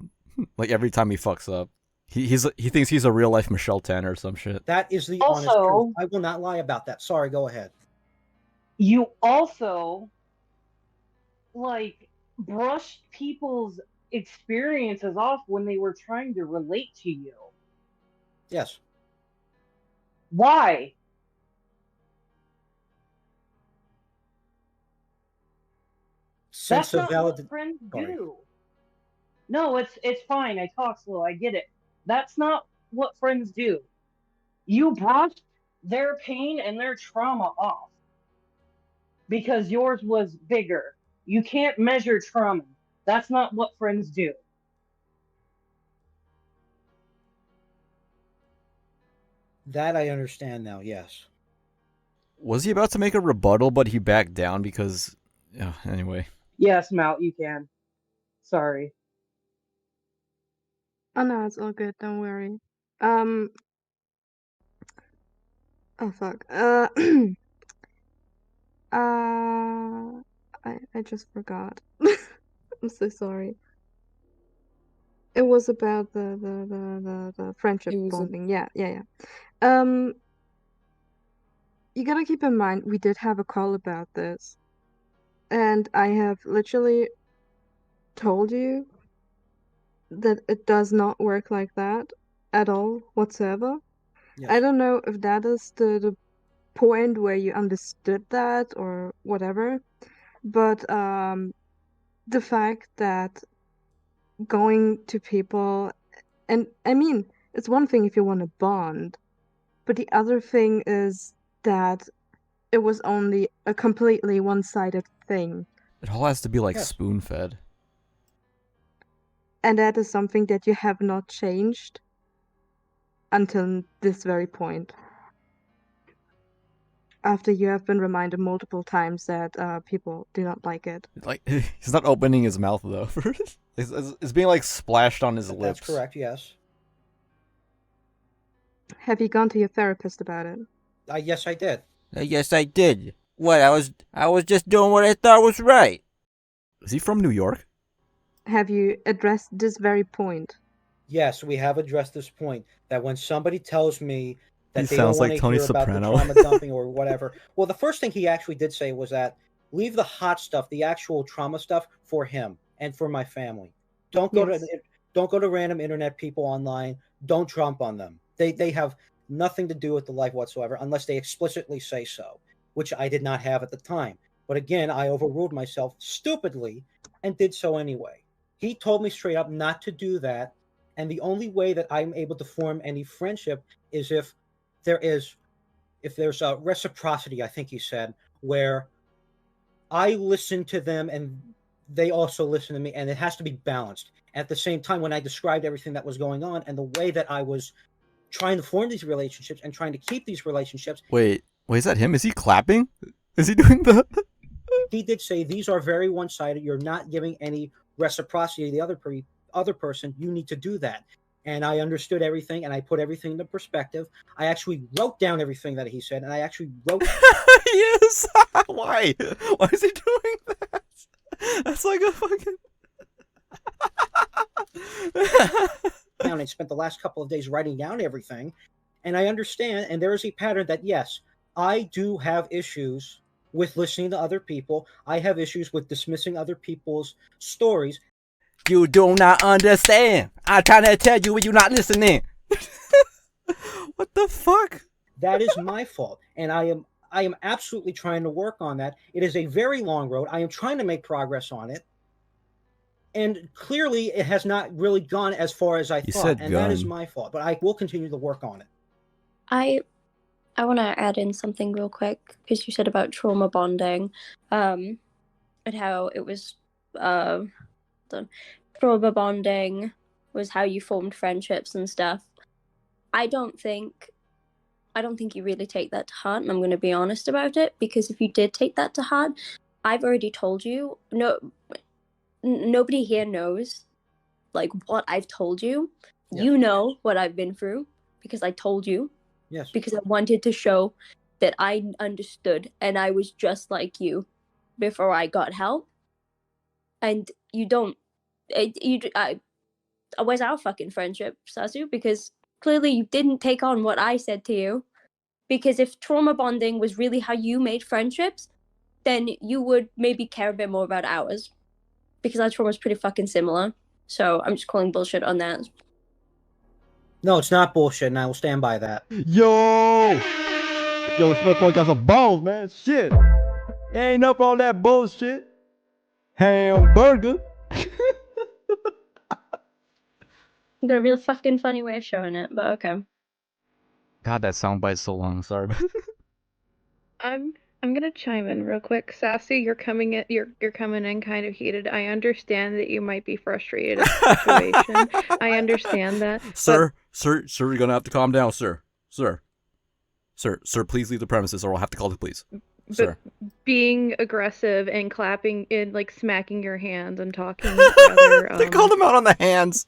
like every time he fucks up. He thinks he's a real life Michelle Tanner or some shit. That is the honest truth. I will not lie about that. Sorry, go ahead. You also like brushed people's experiences off when they were trying to relate to you. Yes. Why? That's not what friends do. No, it's fine. I talk slow. I get it. That's not what friends do. You brushed their pain and their trauma off because yours was bigger. You can't measure trauma. That's not what friends do. That I understand now, yes. Was he about to make a rebuttal, but he backed down because... anyway. Yes, Mal, you can. Sorry. Oh no, it's all good, don't worry. Oh fuck. I just forgot. I'm so sorry. It was about the friendship bonding. Yeah. You gotta keep in mind we did have a call about this. And I have literally told you that it does not work like that at all whatsoever. Yes. I don't know if that is the point where you understood that or whatever, but the fact that going to people, and I mean, it's one thing if you want to bond, but the other thing is that it was only a completely one-sided thing. It all has to be like spoon-fed. And that is something that you have not changed until this very point. After you have been reminded multiple times that people do not like it. Like, he's not opening his mouth, though. It's being, like, splashed on his lips. That's correct, yes. Have you gone to your therapist about it? Yes, I did. Yes, I did. What, I was just doing what I thought was right. Is he from New York? Have you addressed this very point? Yes, we have addressed this point, that when somebody tells me that he they don't sounds want like to Tony hear Soprano. about the trauma dumping or whatever. Well, the first thing he actually did say was that leave the hot stuff, the actual trauma stuff, for him and for my family. Don't go to random internet people online. Don't trump on them. They have nothing to do with the life whatsoever unless they explicitly say so, which I did not have at the time. But again, I overruled myself stupidly and did so anyway. He told me straight up not to do that, and the only way that I'm able to form any friendship is if there's a reciprocity, I think he said, where I listen to them and they also listen to me, and it has to be balanced. At the same time, when I described everything that was going on and the way that I was trying to form these relationships and trying to keep these relationships. Wait, is that him? Is he clapping? Is he doing the... he did say these are very one-sided. You're not giving any reciprocity to the other person. You need to do that. And I understood everything, and I put everything into perspective. I actually wrote down everything that he said, and I actually wrote. Yes. Why? Why is he doing that? That's like a fucking. Down and spent the last couple of days writing down everything, and I understand. And there is a pattern that yes, I do have issues with listening to other people. I have issues with dismissing other people's stories. You do not understand. I'm trying to tell you when you're not listening. What the fuck? That is my fault, and I am absolutely trying to work on that. It is a very long road. I am trying to make progress on it, and clearly it has not really gone as far as I thought, and that is my fault. But I will continue to work on it. I want to add in something real quick because you said about trauma bonding, and how it was trauma bonding was how you formed friendships and stuff. I don't think you really take that to heart, and I'm going to be honest about it, because if you did take that to heart, I've already told you. Nobody here knows like what I've told you. Yes. You know what I've been through because I told you. Yes. Because I wanted to show that I understood and I was just like you before I got help. And you don't. Where's our fucking friendship, Sasu? Because clearly you didn't take on what I said to you. Because if trauma bonding was really how you made friendships, then you would maybe care a bit more about ours. Because our trauma is pretty fucking similar. So I'm just calling bullshit on that. No, it's not bullshit, and I will stand by that. Yo, this motherfucker got some balls, man. Shit. Ain't up on that bullshit. Hamburger. Got a real fucking funny way of showing it, but okay. God, that soundbite's so long. Sorry. I'm gonna chime in real quick. Sassy, you're coming in kind of heated. I understand that you might be frustrated at the situation. I understand that. Sir, you're gonna have to calm down, sir, please leave the premises or I'll have to call the police. Sir. Being aggressive and clapping and like smacking your hands and talking rather, they called him out on the hands.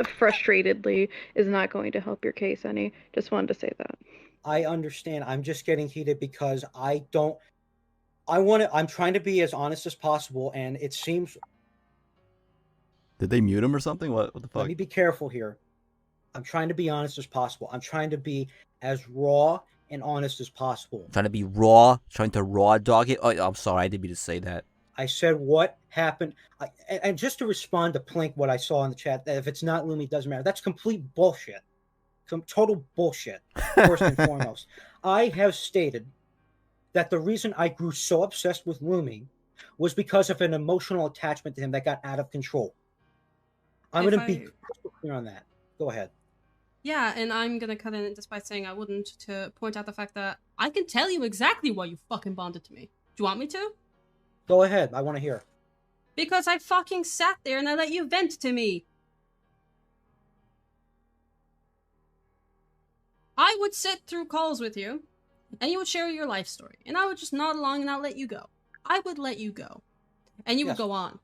frustratedly is not going to help your case any. Just wanted to say that. I understand. I'm just getting heated because I'm trying to be as honest as possible, and it seems. Did they mute him or something? What the fuck? Let me be careful here. I'm trying to be honest as possible. I'm trying to be as raw and honest as possible. Trying to be raw, trying to raw dog it. Oh, I'm sorry, I didn't mean to say that. I said what happened, and just to respond to Plink, what I saw in the chat, that if it's not Lumi, it doesn't matter. That's complete bullshit. Total bullshit. First and foremost, I have stated that the reason I grew so obsessed with Lumi was because of an emotional attachment to him that got out of control. I'm going to be crystal clear on that. Go ahead. Yeah, and I'm going to cut in despite saying I wouldn't, to point out the fact that I can tell you exactly why you fucking bonded to me. Do you want me to? Go ahead. I want to hear. Because I fucking sat there and I let you vent to me. I would sit through calls with you, and you would share your life story, and I would just nod along and I'll let you go. I would let you go, and you would go on.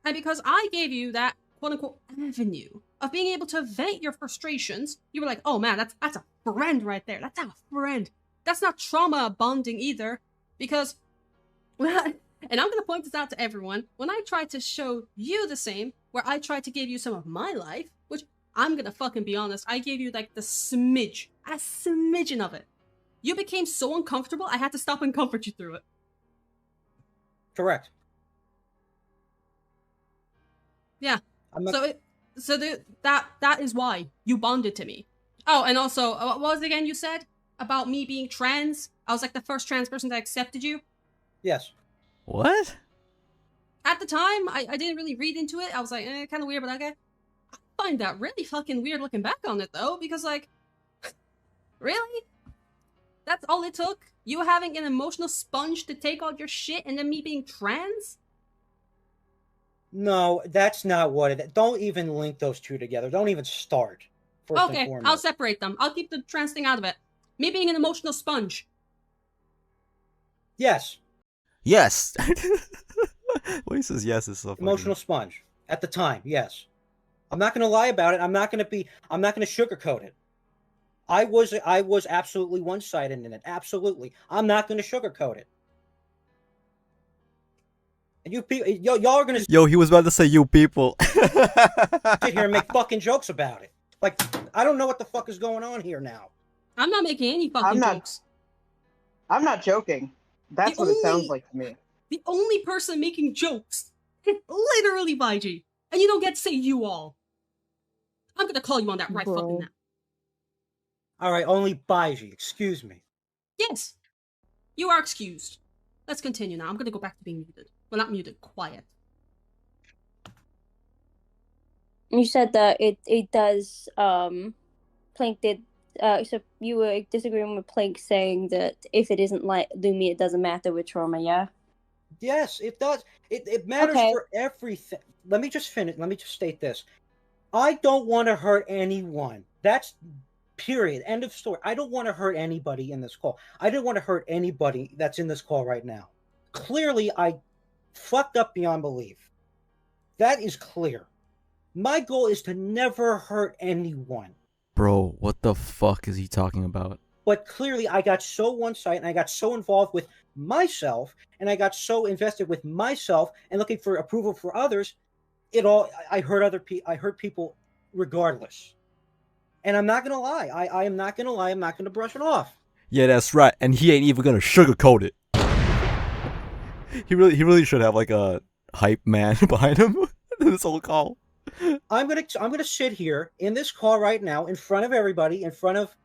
And because I gave you that quote-unquote avenue of being able to vent your frustrations, you were like, oh man, that's a friend right there. That's a friend. That's not trauma bonding either, because, and I'm going to point this out to everyone, when I tried to show you the same, where I tried to give you some of my life, which I'm gonna fucking be honest, I gave you like a smidgen of it. You became so uncomfortable, I had to stop and comfort you through it. Correct. Yeah. That is why you bonded to me. Oh, and also, what was it again you said about me being trans? I was like the first trans person that accepted you. Yes. What? At the time, I didn't really read into it. I was like, kind of weird, but okay. I find that really fucking weird looking back on it, though, because, like, really? That's all it took? You having an emotional sponge to take all your shit and then me being trans? No, that's not what it... Don't even link those two together. Don't even start. Okay, I'll separate them. I'll keep the trans thing out of it. Me being an emotional sponge. Yes. Yes. When he says yes, it's so fucking... Emotional sponge. At the time, yes. I'm not gonna lie about it. I'm not gonna sugarcoat it. I was absolutely one-sided in it. Absolutely. I'm not gonna sugarcoat it. And you people, y'all are gonna Yo, he was about to say you people. sit here and make fucking jokes about it. Like, I don't know what the fuck is going on here now. I'm not making any fucking jokes. I'm not joking. That's what it sounds like to me. The only person making jokes is literally Baiji. And you don't get to say you all. I'm gonna call you on that right fucking now. Alright, only Baiji. Excuse me. Yes. You are excused. Let's continue now. I'm gonna go back to being muted. Well, not muted, quiet. You said that it does, Plank did, so you were disagreeing with Plank saying that if it isn't like Lumi, it doesn't matter with trauma, yeah? Yes, it does. It matters for everything. Let me just finish. Let me just state this. I don't want to hurt anyone. That's period. End of story. I don't want to hurt anybody in this call. I don't want to hurt anybody that's in this call right now. Clearly, I fucked up beyond belief. That is clear. My goal is to never hurt anyone. Bro, what the fuck is he talking about? But clearly, I got so one-sided, and I got so involved with myself, and I got so invested with myself and looking for approval for others. I hurt people regardless. And I'm not gonna lie. I am not gonna lie. I'm not gonna brush it off. Yeah, that's right. And he ain't even gonna sugarcoat it. He really should have like a hype man behind him in this whole call. I'm gonna sit here in this call right now in front of everybody, in front of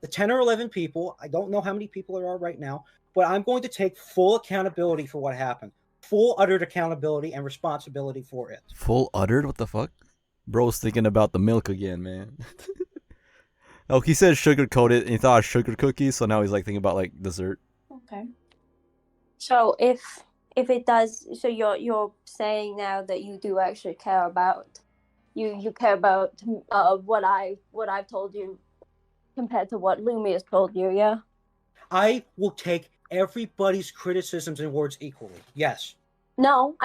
the 10 or 11 people. I don't know how many people there are right now, but I'm going to take full accountability for what happened. Full uttered accountability and responsibility for it. Full uttered? What the fuck? Bro's thinking about the milk again, man. Oh, he said sugarcoat it and he thought it was sugar cookies, so now he's like thinking about like dessert. Okay. So if it does, so you're saying now that you do actually care about you care about what I've told you compared to what Lumi has told you, yeah? I will take everybody's criticisms and words equally. Yes. No,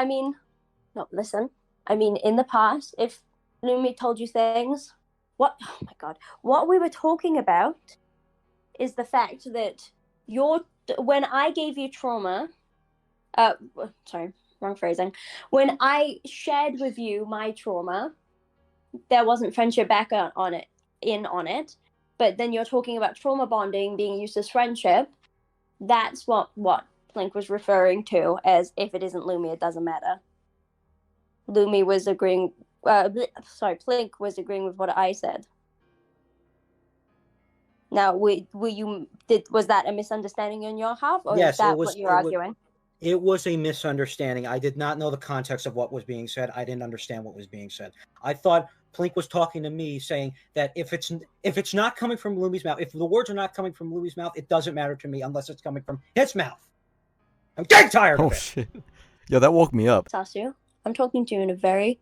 listen. I mean, in the past, if Lumi told you things, oh my god, what we were talking about is the fact that when I gave you trauma, sorry, wrong phrasing. When I shared with you my trauma, there wasn't friendship back on it. But then you're talking about trauma bonding being used as friendship. That's what Plink was referring to as if it isn't Lumi, it doesn't matter. Lumi was agreeing. Plink was agreeing with what I said. Now, was that a misunderstanding on your half, or yes, is that what you're arguing? It was a misunderstanding. I did not know the context of what was being said. I didn't understand what was being said. I thought Plink was talking to me, saying that if it's not coming from Lumi's mouth, if the words are not coming from Lumi's mouth, it doesn't matter to me unless it's coming from his mouth. I'm getting tired of it. Oh shit. Yo, that woke me up. Sasu, I'm talking to you in a very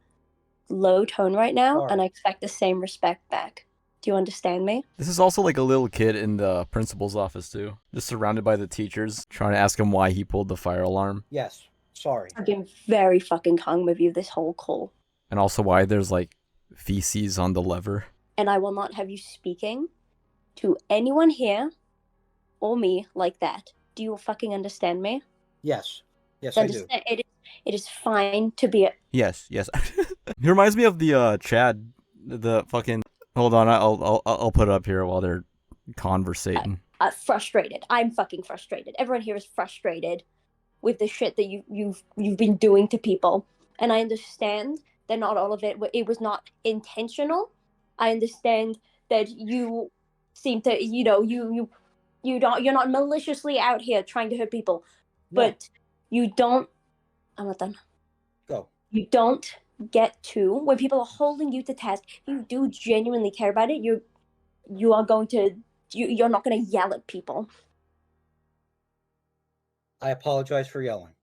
low tone right now, and I expect the same respect back. Do you understand me? This is also like a little kid in the principal's office too. Just surrounded by the teachers, trying to ask him why he pulled the fire alarm. Yes. Sorry. I've been very fucking calm with you this whole call. And also why there's like feces on the lever. And I will not have you speaking to anyone here or me like that. Do you fucking understand me? Yes. Yes, I do. It is fine to be Yes. He reminds me of the Chad, the fucking... Hold on, I'll put it up here while they're conversating. Frustrated. I'm fucking frustrated. Everyone here is frustrated with the shit that you've been doing to people. And I understand that not all of it was not intentional. I understand that you seem to, you're not maliciously out here trying to hurt people. No. But you don't... I'm not done. Go. You don't get to, when people are holding you to task, if you do genuinely care about it, you're not going to yell at people. I apologize for yelling.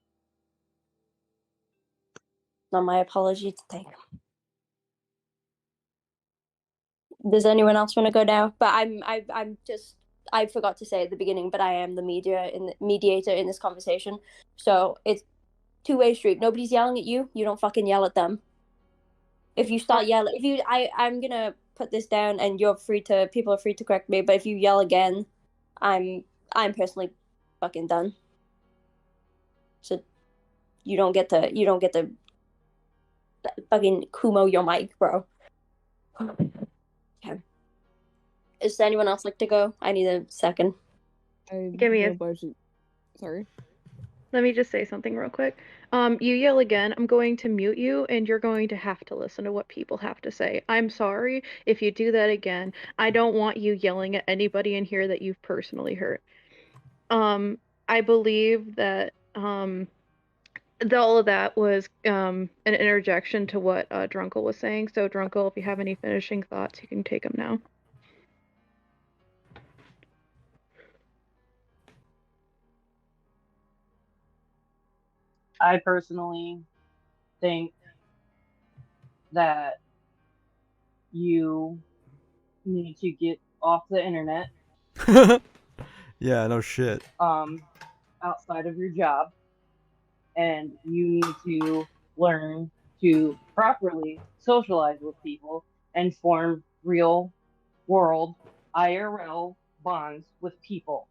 Not my apology to take. Does anyone else want to go now? But I forgot to say at the beginning, but I am the mediator in this conversation. So it's two-way street. Nobody's yelling at you. You don't fucking yell at them. If you start yelling, I'm gonna put this down, and people are free to correct me. But if you yell again, I'm personally fucking done. So you don't get to fucking Kumo your mic, bro. Okay. Is anyone else like to go? I need a second. Give me a Sorry. Let me just say something real quick. You yell again, I'm going to mute you, and you're going to have to listen to what people have to say. I'm sorry if you do that again. I don't want you yelling at anybody in here that you've personally hurt. I believe that all of that was an interjection to what Drunkle was saying. So Drunkle, if you have any finishing thoughts, you can take them now. I personally think that you need to get off the internet. Yeah, no shit. Outside of your job, and you need to learn to properly socialize with people and form real world IRL bonds with people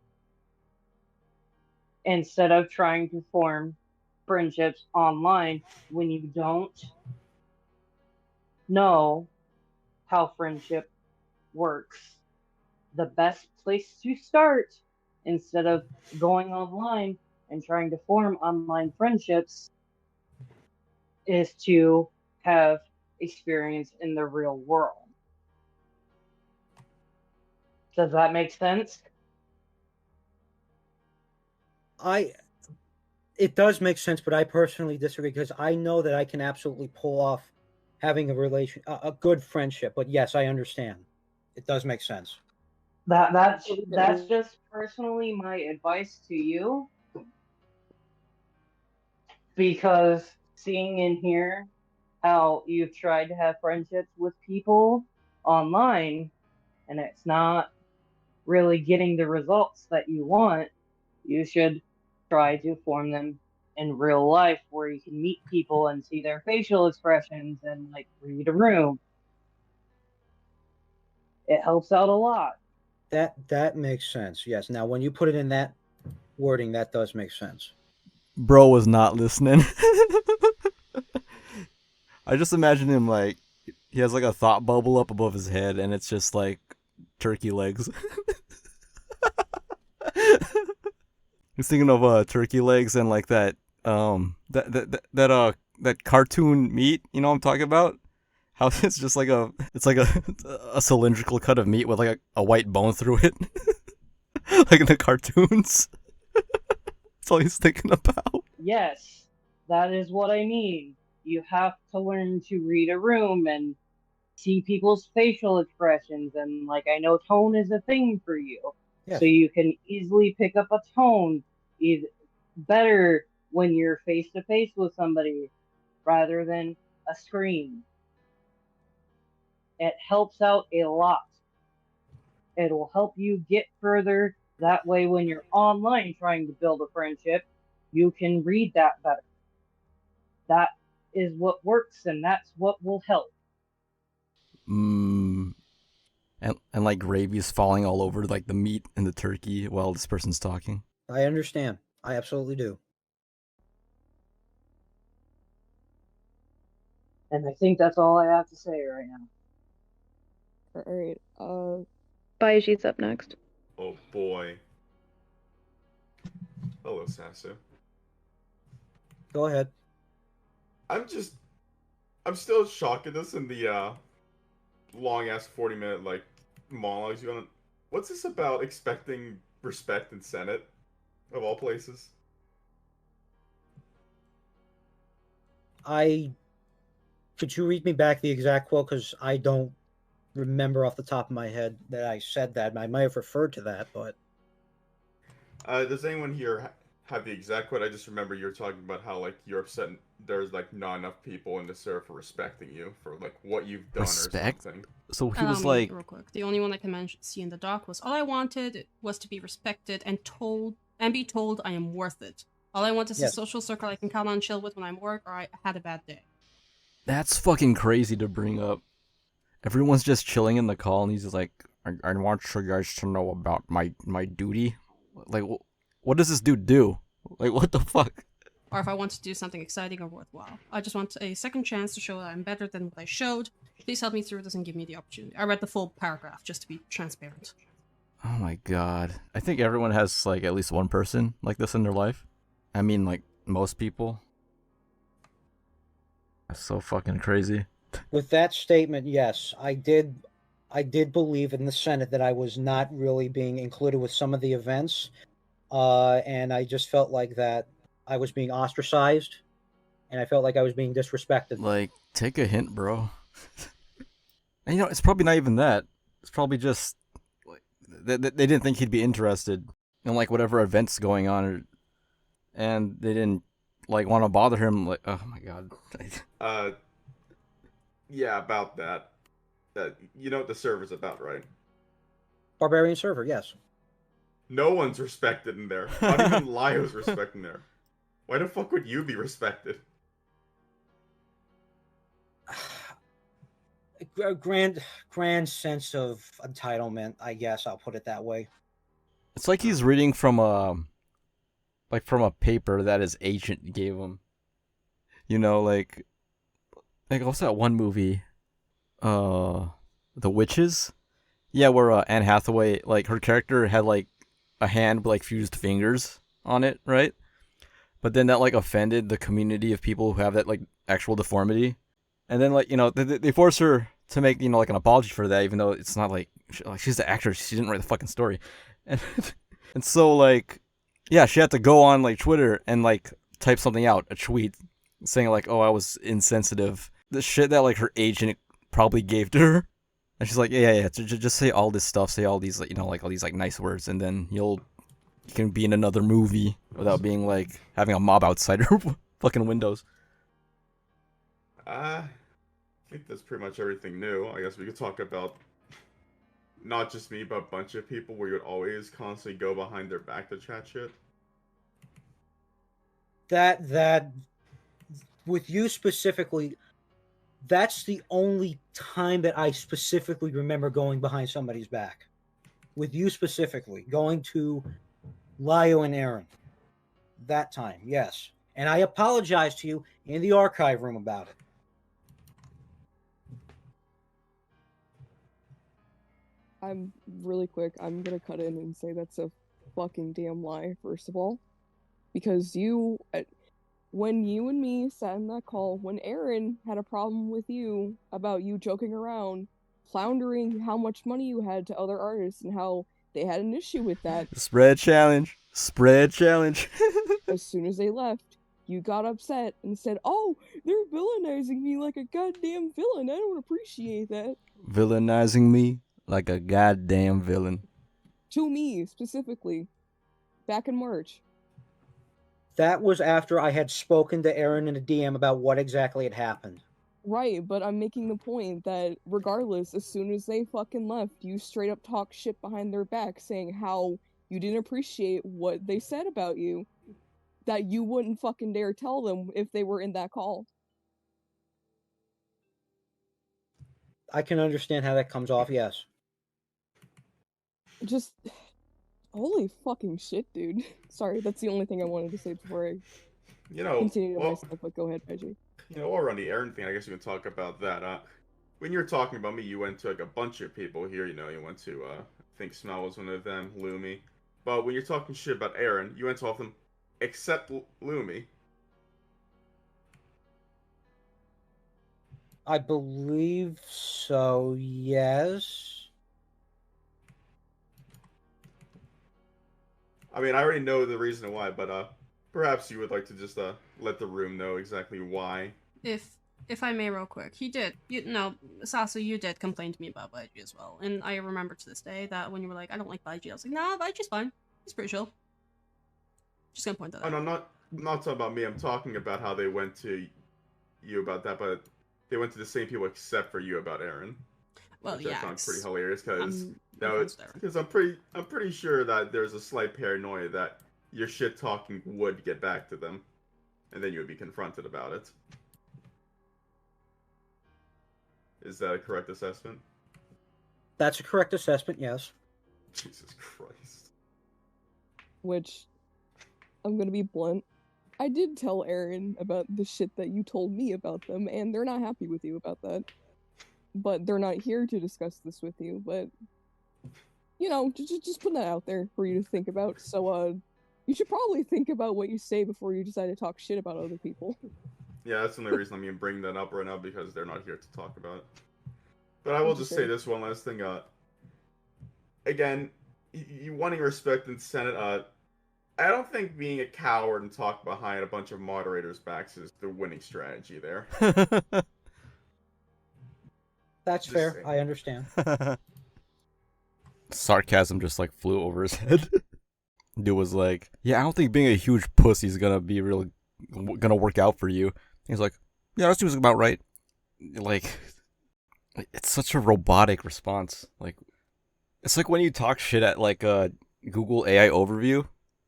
instead of trying to form friendships online when you don't know how friendship works. The best place to start, instead of going online and trying to form online friendships, is to have experience in the real world. Does that make sense? It does make sense, but I personally disagree, because I know that I can absolutely pull off having a good friendship. But yes, I understand. It does make sense. That's just personally my advice to you, because seeing and hear how you've tried to have friendships with people online and it's not really getting the results that you want, you should try to form them in real life, where you can meet people and see their facial expressions and like read a room. It helps out a lot. That makes sense. Yes. Now, when you put it in that wording, that does make sense. Bro was not listening. I just imagine him like he has like a thought bubble up above his head, and it's just like turkey legs. He's thinking of turkey legs and like that cartoon meat. You know what I'm talking about? How it's just like a cylindrical cut of meat with like a white bone through it, like in the cartoons. That's all he's thinking about. Yes, that is what I mean. You have to learn to read a room and see people's facial expressions, and like I know tone is a thing for you. Yes. So you can easily pick up a tone better when you're face to face with somebody rather than a screen. It helps out a lot. It will help you get further. That way, when you're online trying to build a friendship, you can read that better. That is what works, and that's what will help. And like gravy's falling all over like the meat and the turkey while this person's talking. I understand. I absolutely do. And I think that's all I have to say right now. Alright, Baiji's up next. Oh boy. Hello, Sasu. Go ahead. I'm still shocked at this in the long ass 40-minute like monologues you on. What's this about expecting respect in Senate of all places? Could you read me back the exact quote, because I don't remember off the top of my head that I said that. I might have referred to that, but Does anyone here have the exact quote. I just remember you were talking about how like you're upset there's like not enough people in the server for respecting you for like what you've done Respect? or something. So he Allow was me like, real quick. The only one I can see in the doc was all I wanted was to be respected and be told I am worth it. All I want is a Yes. social circle I can count on, chill with when I'm at work or I had a bad day. that's fucking crazy to bring up. Everyone's just chilling in the call, and he's just like, I want you guys to know about my duty. Like, what does this dude do? Like, what the fuck? Or if I want to do something exciting or worthwhile. I just want a second chance to show that I'm better than what I showed. Please help me through this and give me the opportunity. I read the full paragraph just to be transparent. Oh my god. I think everyone has, like, at least one person like this in their life. I mean, like, most people. That's so fucking crazy. With that statement, yes, I did believe in the Senate that I was not really being included with some of the events, and I just felt like that I was being ostracized, and I felt like I was being disrespected. Like, take a hint, bro. And you know, it's probably not even that. It's probably just like they didn't think he'd be interested in like whatever events going on, and they didn't like want to bother him. Like, oh my god. Yeah, about that. You know what the server's about, right? Barbarian server, yes. No one's respected in there. Not even Lio's respected in there. Why the fuck would you be respected? A grand sense of entitlement, I guess I'll put it that way. It's like he's reading from a paper that his agent gave him. You know, like what's that one movie? The Witches? Yeah, where Anne Hathaway, like her character had like a hand with like fused fingers on it, right? But then that like offended the community of people who have that like actual deformity. And then like, you know, they force her to make, you know, like an apology for that, even though it's not like she's the actress, she didn't write the fucking story. And and so like, yeah, she had to go on like Twitter and like type something out, a tweet saying like, oh, I was insensitive. The shit that like her agent probably gave to her. And she's like, yeah. Just say all this stuff, say all these, like, you know, like all these like nice words, and then you can be in another movie without being like having a mob outside her fucking windows. I think that's pretty much everything new. I guess we could talk about not just me, but a bunch of people where you would always constantly go behind their back to chat shit. That with you specifically, that's the only time that I specifically remember going behind somebody's back. With you specifically, going to Lio and Aaron. That time, yes. And I apologize to you in the archive room about it. I'm really quick. I'm gonna cut in and say that's a fucking damn lie, first of all. Because when you and me sat in that call, when Aaron had a problem with you about you joking around, floundering how much money you had to other artists and how they had an issue with that. Spread challenge. As soon as they left, you got upset and said, oh, they're villainizing me like a goddamn villain. I don't appreciate that. Villainizing me like a goddamn villain. To me, specifically. Back in March. That was after I had spoken to Aaron in a DM about what exactly had happened. Right, but I'm making the point that regardless, as soon as they fucking left, you straight up talk shit behind their back saying how you didn't appreciate what they said about you, that you wouldn't fucking dare tell them if they were in that call. I can understand how that comes off, yes. Just, holy fucking shit, dude. Sorry, that's the only thing I wanted to say before I continue to myself, but go ahead, Reggie. You know, or on the Aaron thing, I guess we can talk about that. When you were talking about me, you went to like a bunch of people here. You know, you went to I think Smell was one of them, Lumi. But when you're talking shit about Aaron, you went to all of them except Lumi. I believe so, yes. I mean, I already know the reason why, but perhaps you would like to just let the room know exactly why. If I may, real quick, he did. Sasu, you did complain to me about Baiji as well, and I remember to this day that when you were like, "I don't like Baiji," I was like, "Nah, Baiji's fine. He's pretty chill." Just gonna point that out. And I'm not talking about me. I'm talking about how they went to you about that, but they went to the same people except for you about Aaron. Well, which I yeah, found it's- pretty hilarious because I'm friends with Aaron. I'm pretty sure that there's a slight paranoia that your shit talking would get back to them, and then you would be confronted about it. Is that a correct assessment? That's a correct assessment, yes. Jesus Christ. Which, I'm gonna be blunt. I did tell Aaron about the shit that you told me about them, and they're not happy with you about that. But they're not here to discuss this with you, but, you know, just put that out there for you to think about. So, you should probably think about what you say before you decide to talk shit about other people. Yeah, that's the only reason I'm even bringing that up right now, because they're not here to talk about it. But I will just say this one last thing. Again, you wanting respect in Senate, I don't think being a coward and talk behind a bunch of moderators' backs is the winning strategy there. That's fair. I understand. Sarcasm just like flew over his head. Dude was like, "Yeah, I don't think being a huge pussy is gonna work out for you." He's like, "Yeah, that seems about right." Like, it's such a robotic response. Like, it's like when you talk shit at like Google AI overview.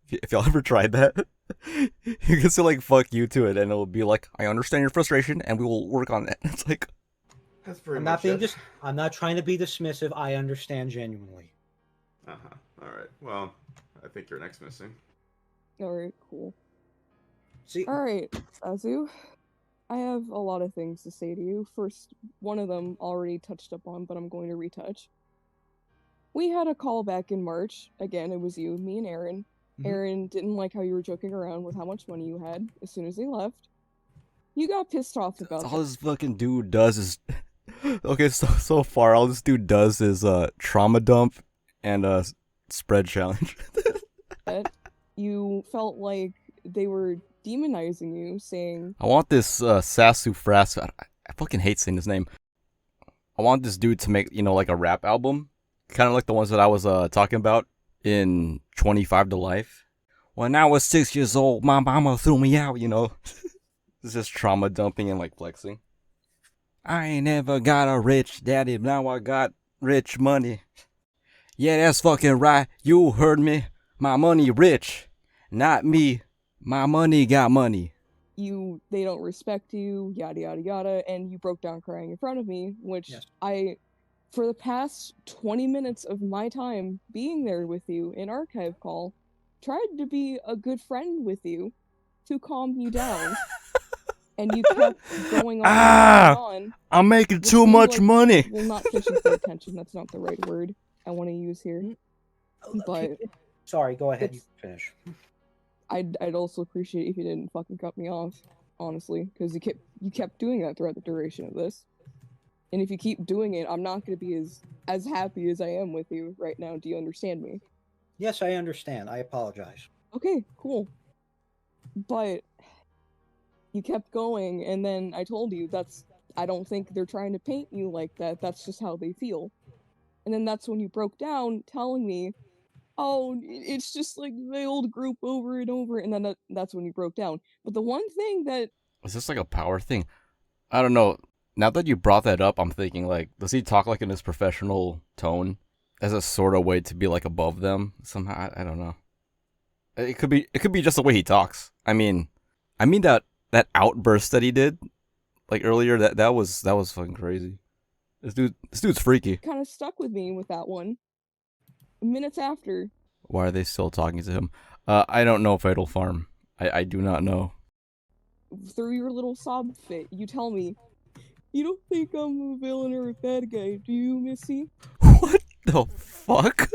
If y'all ever tried that, you can say like "fuck you" to it, and it'll be like, "I understand your frustration, and we will work on it." It's like, that's pretty I'm much not being it. I'm not trying to be dismissive. I understand genuinely. All right. Well, I think you're next missing. Alright, cool. See. Alright, Sasu. I have a lot of things to say to you. First, one of them already touched up on, but I'm going to retouch. We had a call back in March. Again, it was you, me, and Aaron. Aaron didn't like how you were joking around with how much money you had as soon as they left. You got pissed off about all this fucking dude does is okay. So far, all this dude does is trauma dump and spread challenge. that. You felt like they were demonizing you, saying, I want this SasuFrasu. I fucking hate saying his name. I want this dude to make, like a rap album, kind of like the ones that I was talking about in 25 to Life. When I was 6 years old, my mama threw me out. It's just trauma dumping and like flexing. I ain't never got a rich daddy, now I got rich money. Yeah, that's fucking right. You heard me. My money rich, not me. My money got money. They don't respect you, yada yada yada, and you broke down crying in front of me, which for the past 20 minutes of my time being there with you in archive call, tried to be a good friend with you to calm you down. And you kept going on and on. I'm making too much money. Well, not fishing for attention. That's not the right word I want to use here. But sorry, go ahead. You finish. I'd also appreciate if you didn't fucking cut me off, honestly, because you kept doing that throughout the duration of this. And if you keep doing it, I'm not going to be as happy as I am with you right now. Do you understand me? Yes, I understand. I apologize. Okay, cool. But you kept going, and then I told you I don't think they're trying to paint you like that. That's just how they feel. And then that's when you broke down, telling me, "Oh, it's just like the old group over and over." And then that's when you broke down. But the one thing that is this like a power thing? I don't know. Now that you brought that up, I'm thinking like, does he talk like in his professional tone as a sort of way to be like above them somehow? I don't know. It could be just the way he talks. I mean that outburst that he did like earlier, that was fucking crazy. This dude's freaky. kind of stuck with me with that one. Minutes after. Why are they still talking to him? I don't know, Fatal Farm. I do not know. Through your little sob fit, you tell me, "You don't think I'm a villain or a bad guy, do you, Missy?" What the fuck?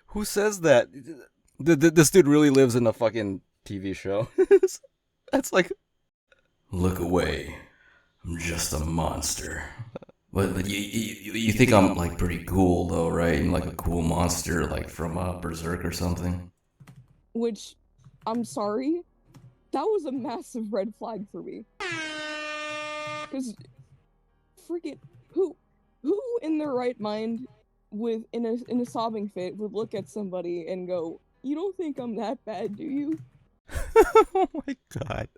Who says that? This dude really lives in a fucking TV show. That's like, look away. I'm just a monster. But you think I'm like pretty cool though, right? I'm like a cool monster, like from Berserk or something. Which, I'm sorry, that was a massive red flag for me. Because, freaking, who in their right mind, in a sobbing fit, would look at somebody and go, You don't think I'm that bad, do you? Oh my god.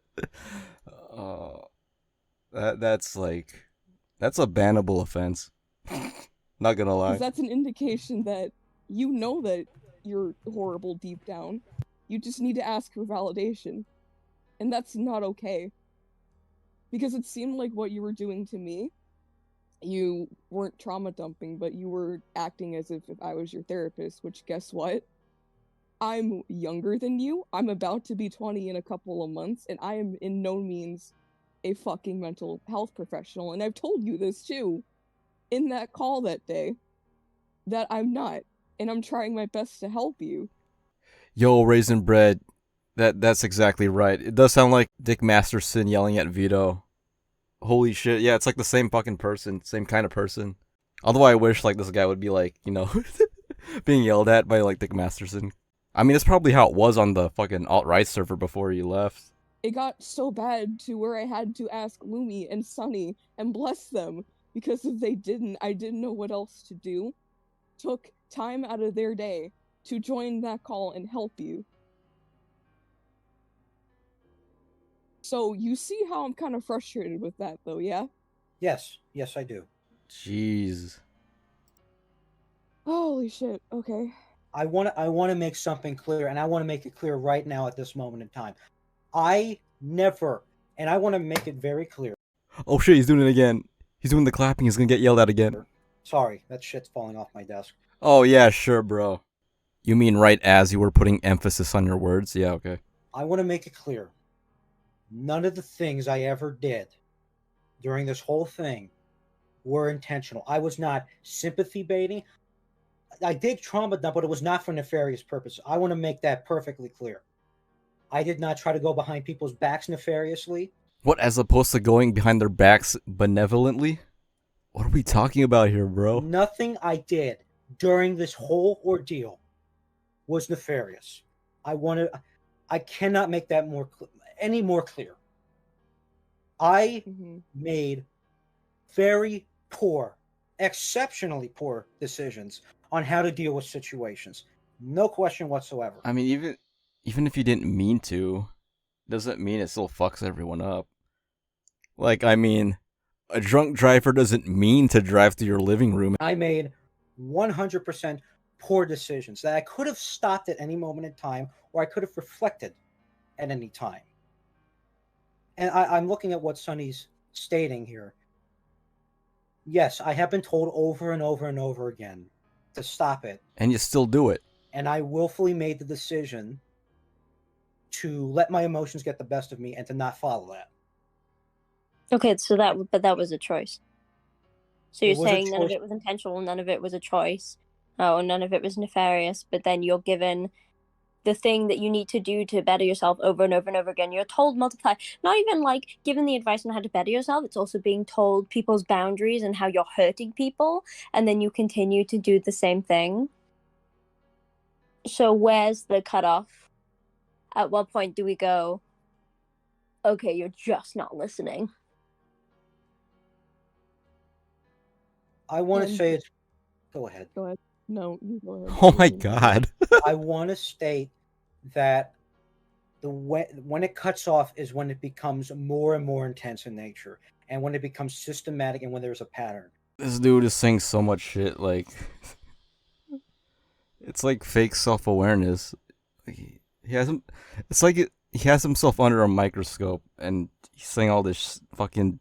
That's that's a bannable offense. Not gonna lie. Because that's an indication that you know that you're horrible deep down. You just need to ask for validation. And that's not okay. Because it seemed like what you were doing to me, you weren't trauma dumping, but you were acting as if I was your therapist, which guess what? I'm younger than you. I'm about to be 20 in a couple of months, and I am in no means a fucking mental health professional. And I've told you this too in that call that day that I'm not, and I'm trying my best to help you. Yo, Raisin Bread. That's exactly right. It does sound like Dick Masterson yelling at Vito. Holy shit. Yeah, it's like the same fucking person, same kind of person. Although I wish like this guy would be like, you know, being yelled at by like Dick Masterson. I mean, it's probably how it was on the fucking alt-right server before you left. It got so bad to where I had to ask Lumi and Sunny and bless them, because if they didn't, I didn't know what else to do. Took time out of their day to join that call and help you. So you see how I'm kind of frustrated with that, though, yeah? Yes, I do. Jeez. Holy shit, okay. I want to make something clear, and I want to make it clear right now at this moment in time. I never, and I want to make it very clear. Oh shit, he's doing it again. He's doing the clapping, he's gonna get yelled at again. Sorry, that shit's falling off my desk. Oh yeah, sure, bro. You mean right as you were putting emphasis on your words? Yeah, okay. I want to make it clear. None of the things I ever did during this whole thing were intentional. I was not sympathy baiting. I did trauma dump, but it was not for nefarious purposes. I want to make that perfectly clear. I did not try to go behind people's backs nefariously. What, as opposed to going behind their backs benevolently? What are we talking about here, bro? Nothing I did during this whole ordeal was nefarious. I cannot make that any more clear. I made very poor, exceptionally poor decisions on how to deal with situations. No question whatsoever. I mean, even if you didn't mean to, doesn't mean it still fucks everyone up. Like, I mean, a drunk driver doesn't mean to drive to your living room. I made 100% poor decisions that I could have stopped at any moment in time, or I could have reflected at any time. And I'm looking at what Sonny's stating here. Yes, I have been told over and over and over again to stop it. And you still do it. And I willfully made the decision to let my emotions get the best of me and to not follow that. Okay, so that was a choice. So you're It was a saying none of choice. it was intentional, none of it was a choice, or none of it was nefarious, but then you're given the thing that you need to do to better yourself over and over and over again. You're told multiply, not even like given the advice on how to better yourself, it's also being told people's boundaries and how you're hurting people, and then you continue to do the same thing. So where's the cutoff? At what point do we go, okay, you're just not listening? I want to say it's... Go ahead. Go ahead. No, you go ahead. Oh my god. I want to state that when it cuts off is when it becomes more and more intense in nature, and when it becomes systematic, and when there's a pattern. This dude is saying so much shit, like... It's like fake self-awareness. He has him... It's like he has himself under a microscope, and he's saying all this fucking...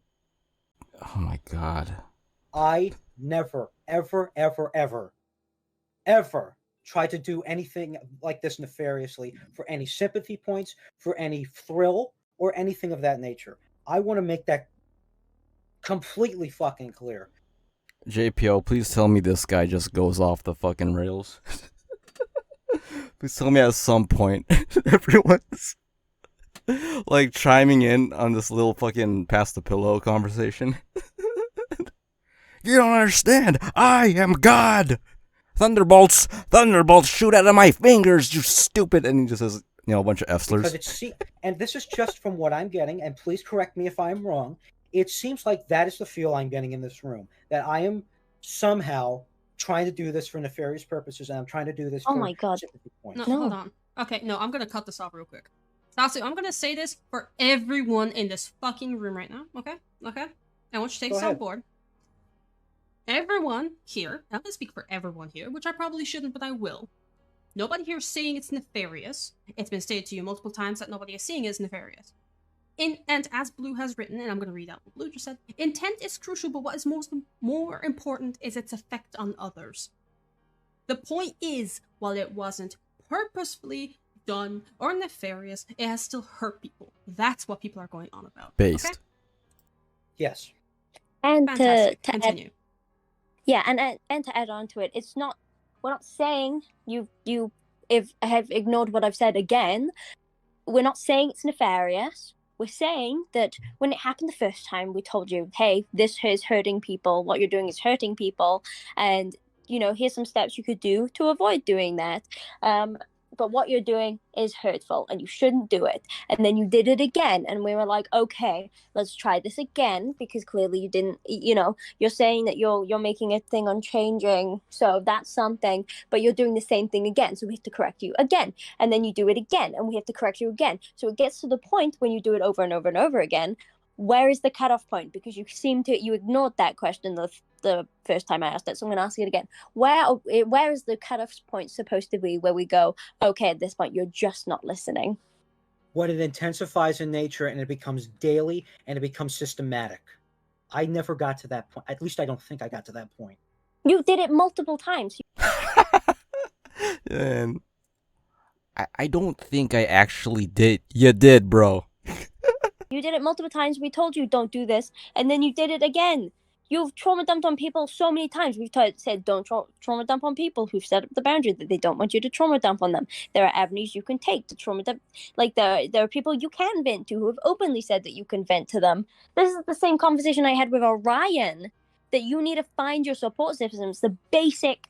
Oh my god. I never, ever, ever, ever, ever try to do anything like this nefariously for any sympathy points, for any thrill, or anything of that nature. I want to make that completely fucking clear. JPO, please tell me this guy just goes off the fucking rails. Please tell me at some point everyone's like chiming in on this little fucking pass the pillow conversation. You don't understand. I am God. Thunderbolts shoot out of my fingers, you stupid. And he just says, you know, a bunch of F-slurs. And this is just from what I'm getting, and please correct me if I'm wrong. It seems like that is the feel I'm getting in this room. That I am somehow trying to do this for nefarious purposes, and I'm trying to do this Oh for my God. sympathy points. No, hold on. Okay, no, I'm gonna cut this off real quick. Sasu, I'm gonna say this for everyone in this fucking room right now, okay? Okay? I want you to take Go this on ahead. board. Everyone here, I'm gonna speak for everyone here, which I probably shouldn't, but I will. Nobody here is saying it's nefarious. It's been stated to you multiple times that nobody is saying it's nefarious. And as Blue has written, and I'm going to read out what Blue just said, intent is crucial, but what is more important is its effect on others. The point is, while it wasn't purposefully done or nefarious, it has still hurt people. That's what people are going on about. Based. Okay? Yes. And Fantastic. to Continue. and to add on to it, it's not. We're not saying you have ignored what I've said again. We're not saying it's nefarious. We're saying that when it happened the first time, we told you, hey, this is hurting people. What you're doing is hurting people. And, here's some steps you could do to avoid doing that. But what you're doing is hurtful and you shouldn't do it. And then you did it again. And we were like, okay, let's try this again, because clearly you didn't, you're saying that you're making a thing on changing. So that's something, but you're doing the same thing again. So we have to correct you again. And then you do it again and we have to correct you again. So it gets to the point when you do it over and over and over again. Where is the cutoff point? Because you ignored that question the first time I asked it, so I'm going to ask it again. Where is the cutoff point supposed to be where we go, okay, at this point you're just not listening? When it intensifies in nature and it becomes daily and it becomes systematic. I never got to that point. At least I don't think I got to that point. You did it multiple times. And I don't think I actually did. You did, bro. You did it multiple times. We told you don't do this, and then you did it again. You've trauma dumped on people so many times. We've said don't trauma dump on people who've set up the boundary that they don't want you to trauma dump on them. There are avenues you can take to trauma dump. Like there are people you can vent to who have openly said that you can vent to them. This is the same conversation I had with Orion, that you need to find your support systems, the basic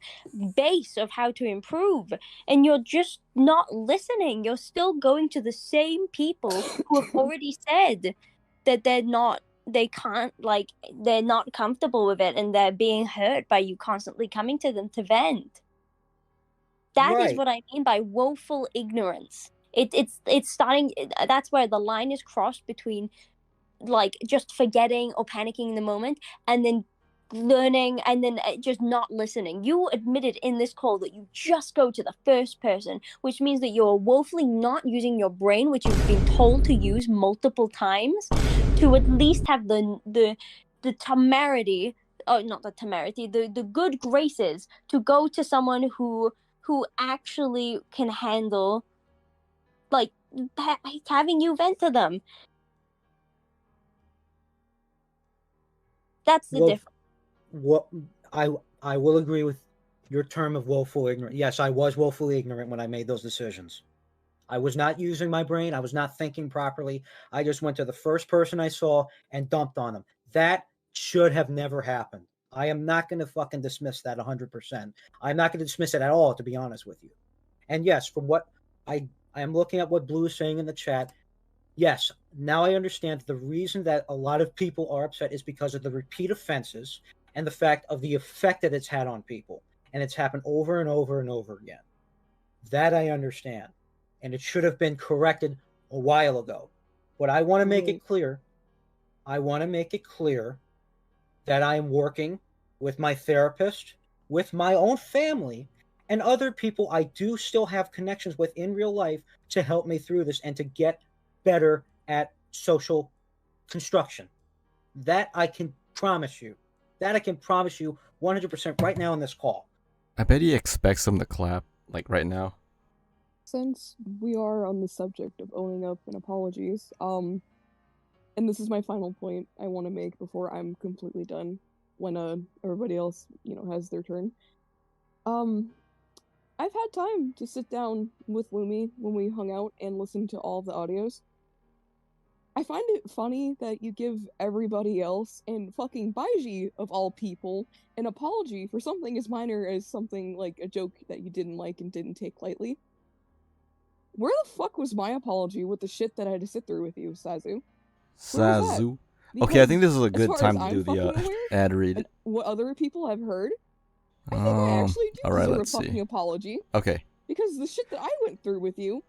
base of how to improve. And you're just not listening. You're still going to the same people who have already said that they're not comfortable with it and they're being hurt by you constantly coming to them to vent. That is what I mean by woeful ignorance. It's starting. That's where the line is crossed between just forgetting or panicking in the moment and then learning and then just not listening. You admitted in this call that you just go to the first person, which means that you're woefully not using your brain, which you've been told to use multiple times, to at least have the temerity, not the temerity, the good graces to go to someone who actually can handle having you vent to them. That's the difference. What I will agree with your term of woeful ignorant. Yes, I was woefully ignorant when I made those decisions. I was not using my brain. I was not thinking properly. I just went to the first person I saw and dumped on them. That should have never happened. I am not going to fucking dismiss that 100%. I'm not going to dismiss it at all, to be honest with you. And yes, from what I am looking at what Blue is saying in the chat, yes, now I understand the reason that a lot of people are upset is because of the repeat offenses and the fact of the effect that it's had on people. And it's happened over and over and over again. That I understand. And it should have been corrected a while ago. But I want to make it clear. I want to make it clear that I am working with my therapist, with my own family, and other people I do still have connections with in real life to help me through this and to get better at social construction. That I can promise you. That I can promise you 100% right now on this call. I bet he expects him to clap, right now. Since we are on the subject of owning up and apologies, and this is my final point I want to make before I'm completely done, when everybody else, has their turn. I've had time to sit down with Lumi when we hung out and listen to all the audios. I find it funny that you give everybody else, and fucking Baiji, of all people, an apology for something as minor as something like a joke that you didn't like and didn't take lightly. Where the fuck was my apology with the shit that I had to sit through with you, Sasu? Sasu? Okay, I think this is a good time to do the ad read. What other people have heard? I actually do Alright, deserve a let's fucking see. apology. Okay. Because the shit that I went through with you,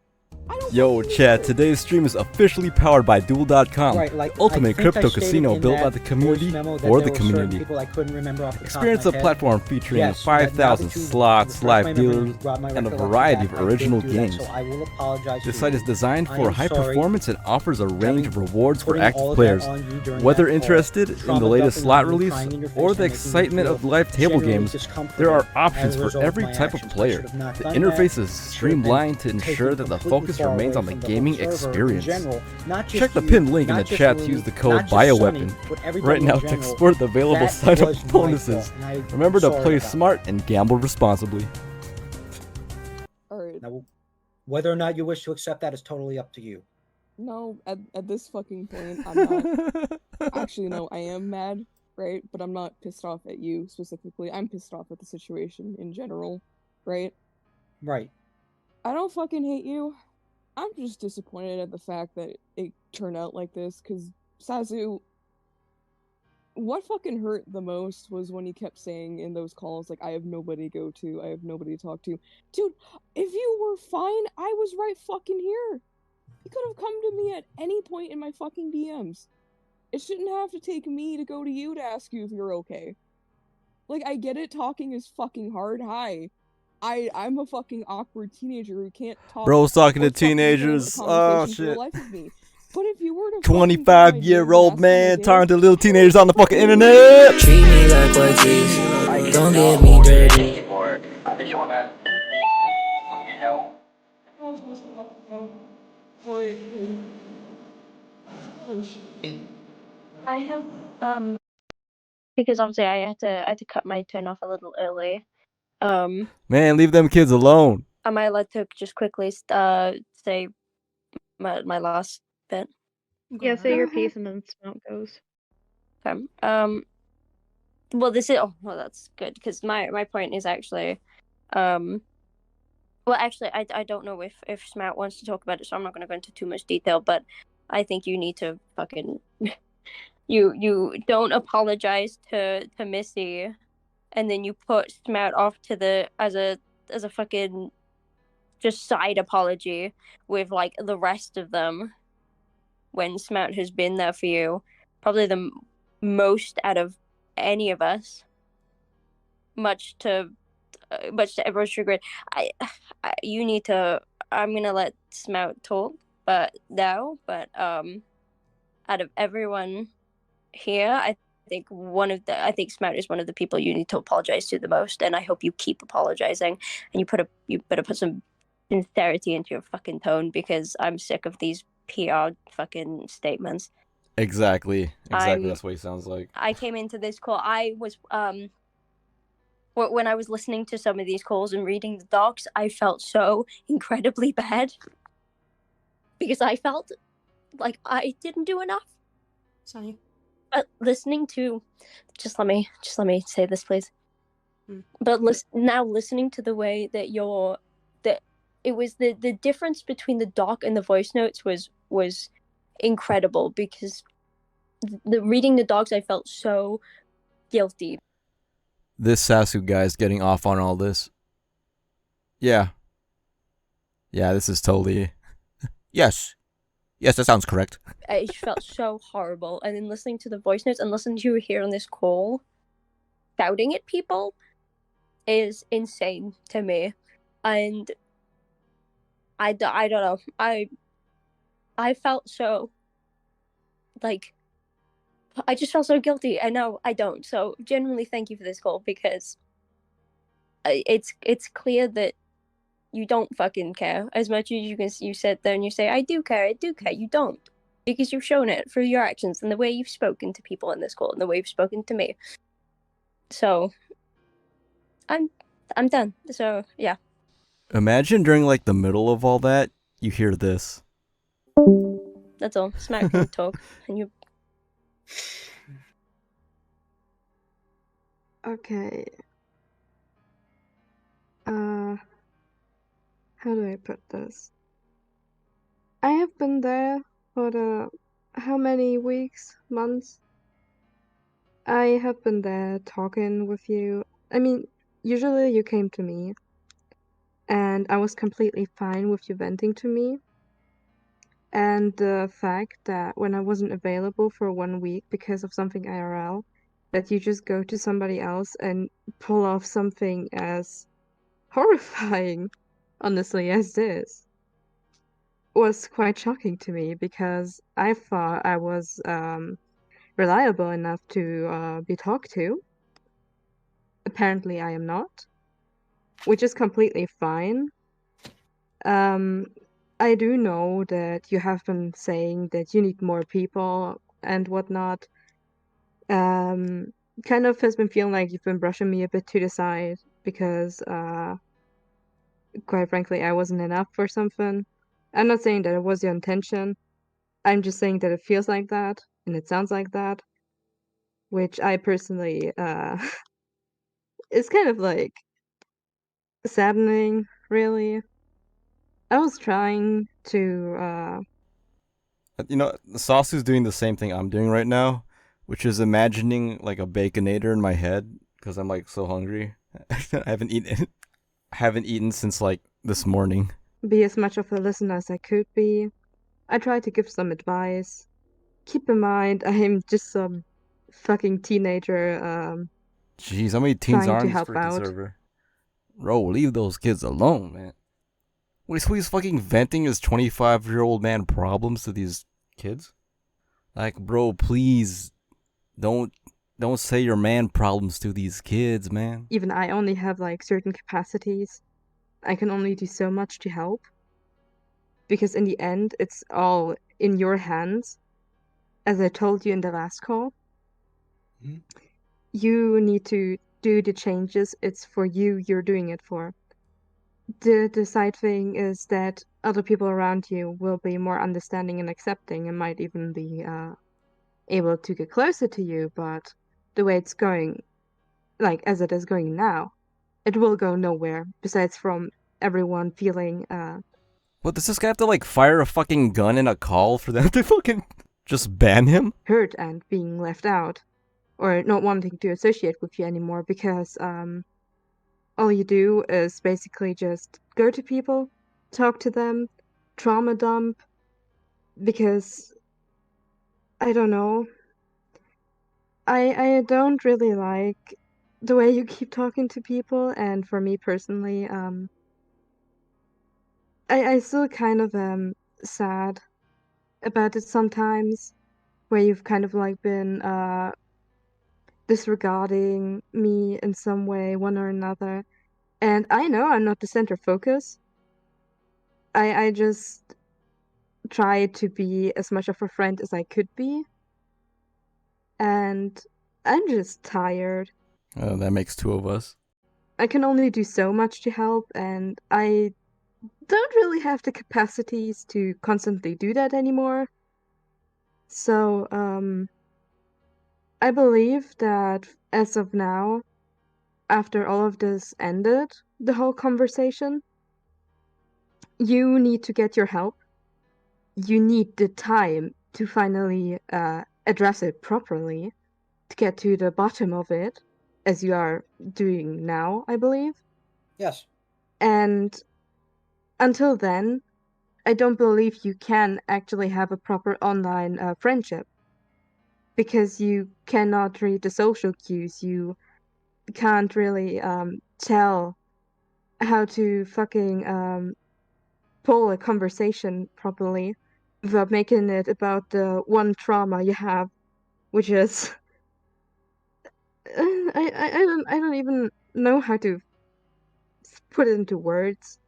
I don't Yo, fucking chat, deserve. today's stream is officially powered by Duel.com, Right, like, the ultimate I think I crypto stated casino in built by that the community voice memo that for the there were certain community. people I couldn't remember off the top of Experience my a head. platform featuring Yes, but now that 5,000 you slots, refreshed my live memory and dealers, brought my and a recollection variety back, of I did original do that, games. so I will apologize This to site you. is designed I for am high sorry performance and offers a range of rewards for putting active all of players. that on you during Whether that call, interested in the trauma latest dumping slot on you, release crying in your or face the and making you excitement feel of live table genuinely games, discomforted there are as options a for result of every my type of actions. I player. should have not The done interface that. is Should have been streamlined to ensure taken that the completely focus far remains away on the from the whole gaming server in experience. general, not just Check the you, pinned link in not the just chat to Ruby, use the code not just Sunny, BioWeapon but everybody right now in to general. export the available That sign-up was my bonuses. fault, and I'm Remember to sorry play about it. smart and gamble responsibly. Alright. Now, whether or not you wish to accept that is totally up to you. No, at this fucking point, I'm not. Actually, no, I am mad, right? But I'm not pissed off at you specifically. I'm pissed off at the situation in general, right? Right. I don't fucking hate you. I'm just disappointed at the fact that it turned out like this, because Sasu, what fucking hurt the most was when he kept saying in those calls, like, I have nobody to go to, I have nobody to talk to. Dude, if you were fine, I was right fucking here. You could have come to me at any point in my fucking DMs. It shouldn't have to take me to go to you to ask you if you're okay. Like, I get it, talking is fucking hard. Hi. I'm a fucking awkward teenager who can't talk. Bro's talking or to fucking hold a teenagers. Oh, conversation for the shit. life of me. But if you were to fucking come to my DMs and 25-year-old ask how I man did, talking to little teenagers on the fucking internet. Treat me like what is. Don't get me dirty. I have because obviously I had to cut my turn off a little early. Man, leave them kids alone. Am I allowed to just quickly say my last bit? Yeah, say your piece and then Smout goes. Okay. Well, well, that's good because my point is actually, well, actually, I don't know if Smout wants to talk about it, so I'm not going to go into too much detail. But I think you need to fucking you don't apologize to Missy, and then you put Smout off to the as a fucking just side apology with like the rest of them when Smout has been there for you, probably the most out of any of us, much to everyone's chagrin. You need to. I'm gonna let Smout talk, but out of everyone here, I think Smout is one of the people you need to apologize to the most, and I hope you keep apologizing, and you better put some sincerity into your fucking tone because I'm sick of these PR fucking statements. Exactly. That's what he sounds like. I came into this call. I was when I was listening to some of these calls and reading the docs, I felt so incredibly bad because I felt like I didn't do enough. Sorry. Listening to, just let me say this, please. But listening to the way that it was the difference between the doc and the voice notes was incredible because reading the docs, I felt so guilty. This Sasu guy's getting off on all this. Yeah. Yeah, this is totally... Yes, that sounds correct. It felt so horrible. And then listening to the voice notes and listening to you here on this call, shouting at people is insane to me. And I don't know. I felt so, like, I just felt so guilty. I know I don't. So genuinely thank you for this call because it's clear that you don't fucking care as much as you sit there and you say, I do care. You don't. Because you've shown it through your actions and the way you've spoken to people in this call and the way you've spoken to me. So I'm done. So yeah. Imagine during like the middle of all that, you hear this. That's all. Smack can talk and you. Okay. How do I put this? I have been there for how many weeks, months? I have been there talking with you. I mean, usually you came to me, and I was completely fine with you venting to me. And the fact that when I wasn't available for 1 week because of something IRL, that you just go to somebody else and pull off something as horrifying, honestly, as this, was quite shocking to me because I thought I was reliable enough to be talked to. Apparently, I am not, which is completely fine. I do know that you have been saying that you need more people and whatnot. Kind of has been feeling like you've been brushing me a bit to the side because, quite frankly, I wasn't enough or something. I'm not saying that it was your intention. I'm just saying that it feels like that and it sounds like that, which I personally, is kind of like saddening, really. I was trying to, You know, Sasu's doing the same thing I'm doing right now, which is imagining like a baconator in my head because I'm like so hungry. I haven't eaten since like this morning. be as much of a listener as I could be. I tried to give some advice. Keep in mind, I'm just some fucking teenager, Jeez, how many teens trying are to on this help freaking out. server? Bro, leave those kids alone, man. Wait, so he's fucking venting his 25-year-old man problems to these kids? Like, bro, please don't say your man problems to these kids, man. Even I only have like certain capacities. I can only do so much to help. Because in the end, it's all in your hands. As I told you in the last call, you need to do the changes. It's for you, you're doing it for. The side thing is that other people around you will be more understanding and accepting and might even be able to get closer to you, but the way it's going, like as it is going now, it will go nowhere besides from everyone feeling What, does this guy have to like fire a fucking gun in a call for them to fucking just ban him? hurt and being left out or not wanting to associate with you anymore because all you do is basically just go to people, talk to them, trauma dump, because I don't know. I don't really like the way you keep talking to people, and for me personally, I still kind of am sad about it sometimes, where you've kind of like been disregarding me in some way, one or another. And I know I'm not the center focus. I just try to be as much of a friend as I could be. And I'm just tired. That makes two of us. I can only do so much to help, and I don't really have the capacities to constantly do that anymore. So, I believe that as of now, after all of this ended, the whole conversation, you need to get your help. You need the time to finally address it properly, to get to the bottom of it, as you are doing now, I believe. Yes. And until then, I don't believe you can actually have a proper online friendship because you cannot read the social cues. You can't really tell how to fucking pull a conversation properly without making it about the one trauma you have, which is I don't even know how to put it into words.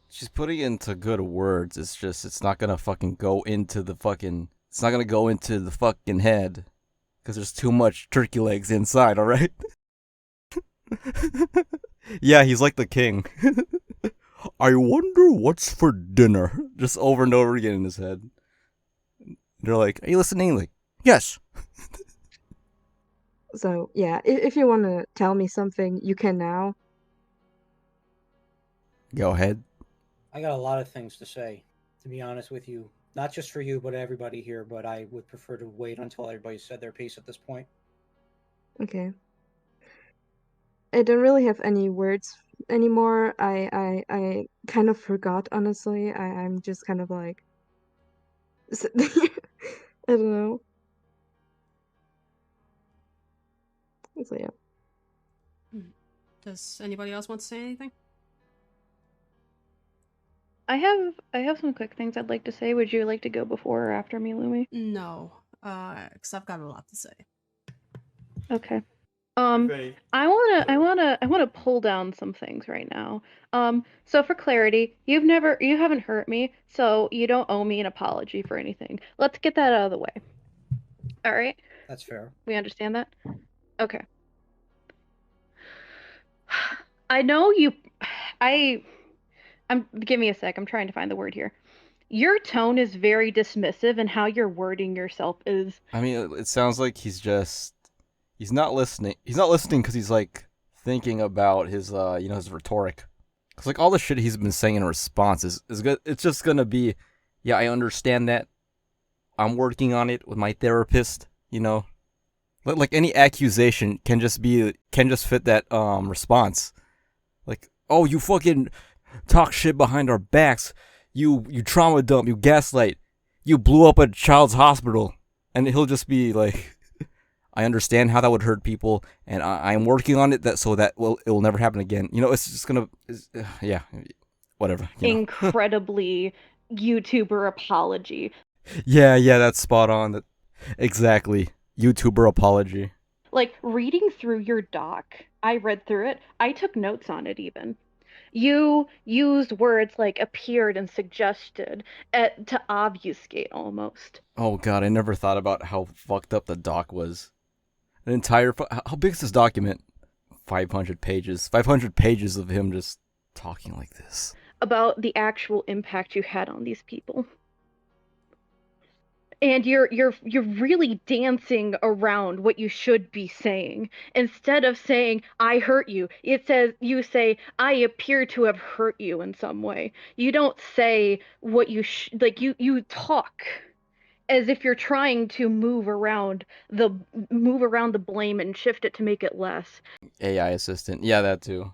She's putting it into good words. It's just, it's not gonna fucking go into the fucking. It's not gonna go into the fucking head. Because there's too much turkey legs inside, alright? Yeah, he's like the king. I wonder what's for dinner. Just over and over again in his head. They're like, are you listening? Like, yes. So yeah, if you want to tell me something, you can now. Go ahead. I got a lot of things to say, to be honest with you. Not just for you, but everybody here, but I would prefer to wait until everybody said their piece at this point. Okay. I don't really have any words anymore. I kind of forgot, honestly. I'm just kind of like I don't know. So yeah. Does anybody else want to say anything? I have some quick things I'd like to say. Would you like to go before or after me, Lumi? No, because I've got a lot to say. Okay. I wanna pull down some things right now. So for clarity, you haven't hurt me, so you don't owe me an apology for anything. Let's get that out of the way. All right? That's fair. We understand that? Okay. I know you. Give me a sec. I'm trying to find the word here. Your tone is very dismissive, and how you're wording yourself is. I mean, it sounds like he's not listening. He's not listening because he's like thinking about his his rhetoric. Because like all the shit he's been saying in response is good. It's just gonna be, yeah, I understand that. I'm working on it with my therapist. Like any accusation can just fit that response. Like, oh, you fucking talk shit behind our backs. You trauma dump. You gaslight. You blew up a child's hospital. And he'll just be like, I understand how that would hurt people, and I'm working on it so that it will never happen again. It's just gonna, yeah, whatever. Incredibly YouTuber apology. Yeah, that's spot on. Exactly. YouTuber apology. Like, reading through your doc, I read through it. I took notes on it even. You used words like appeared and suggested to obfuscate almost. Oh god, I never thought about how fucked up the doc was. An entire... How big is this document? 500 pages. 500 pages of him just talking like this. About the actual impact you had on these people. And you're really dancing around what you should be saying. Instead of saying, I hurt you, you say, I appear to have hurt you in some way. You don't say what you you talk as if you're trying to move around the blame and shift it to make it less. AI assistant. Yeah, that too.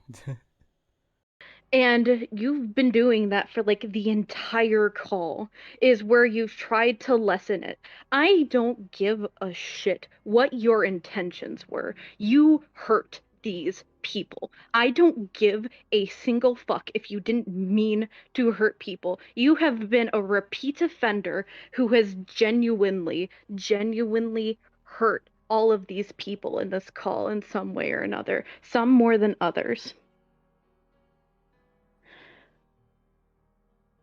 And you've been doing that for like the entire call, is where you've tried to lessen it. I don't give a shit what your intentions were. You hurt these people. I don't give a single fuck if you didn't mean to hurt people. You have been a repeat offender who has genuinely hurt all of these people in this call in some way or another, some more than others.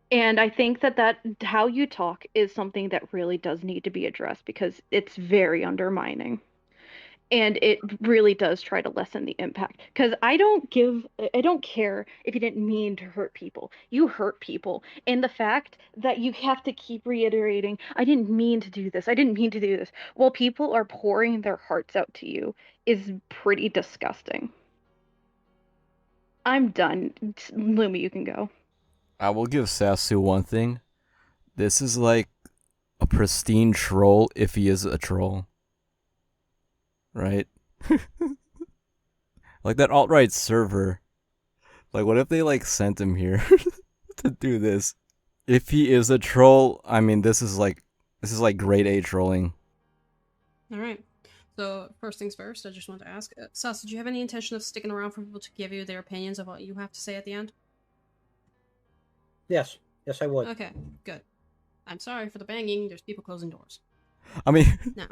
And I think that how you talk is something that really does need to be addressed, because it's very undermining. And it really does try to lessen the impact. Because I don't care if you didn't mean to hurt people. You hurt people. And the fact that you have to keep reiterating, I didn't mean to do this, I didn't mean to do this, while people are pouring their hearts out to you, is pretty disgusting. I'm done. Lumi, you can go. I will give Sasu one thing. This is like a pristine troll if he is a troll. Right? Like that alt-right server. Like what if they like sent him here to do this? If he is a troll, I mean this is like grade A trolling. Alright. So first things first, I just want to ask, Sasu, do you have any intention of sticking around for people to give you their opinions of what you have to say at the end? Yes, I would. Okay, good. I'm sorry for the banging. There's people closing doors. I mean, no.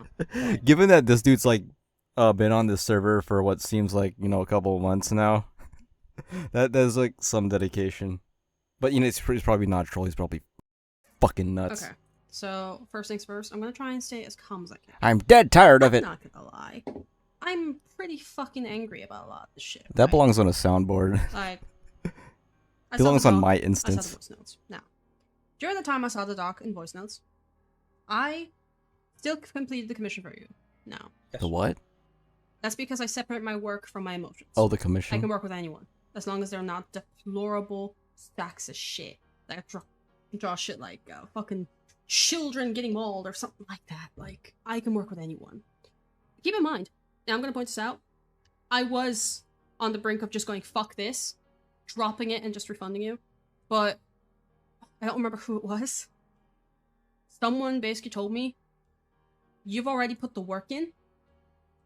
Given that this dude's like been on this server for what seems like a couple of months now, that's like some dedication. But he's probably not a troll. He's probably fucking nuts. Okay. So first things first, I'm gonna try and stay as calm as I can. I'm dead tired of it. I'm not gonna lie. I'm pretty fucking angry about a lot of this shit. That belongs on a soundboard. Like. Belongs on my I saw instance. the voice notes. Now, during the time I saw the doc and voice notes, I still completed the commission for you. Now. The what? That's because I separate my work from my emotions. Oh, the commission. I can work with anyone, as long as they're not deplorable stacks of shit. Like, draw shit like fucking children getting mauled or something like that. Like, I can work with anyone. Keep in mind, now I'm going to point this out, I was on the brink of just going, fuck this, dropping it and just refunding you. But I don't remember who it was. Someone basically told me, you've already put the work in.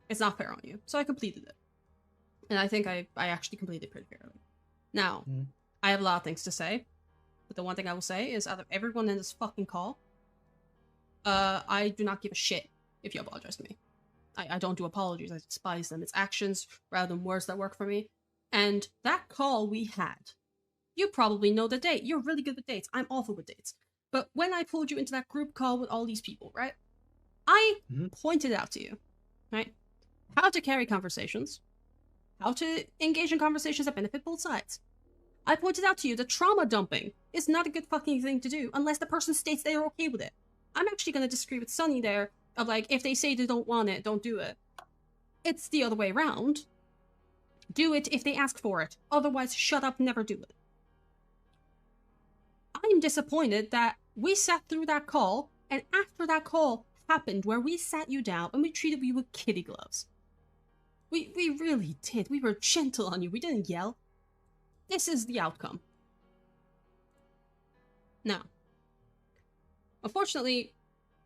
It's not fair on you. So I completed it. And I think I actually completed it pretty fairly. Now, I have a lot of things to say. But the one thing I will say is, out of everyone in this fucking call, I do not give a shit if you apologize to me. I don't do apologies. I despise them. It's actions rather than words that work for me. And that call we had, you probably know the date. You're really good with dates. I'm awful with dates. But when I pulled you into that group call with all these people, right? I pointed out to you, right? How to carry conversations. How to engage in conversations that benefit both sides. I pointed out to you that trauma dumping is not a good fucking thing to do unless the person states they are okay with it. I'm actually going to disagree with Sunny there, of like, if they say they don't want it, don't do it. It's the other way around. Do it if they ask for it. Otherwise, shut up, never do it. I'm disappointed that we sat through that call, and after that call happened, where we sat you down and we treated you with kitty gloves. We really did. We were gentle on you. We didn't yell. This is the outcome. Now, unfortunately,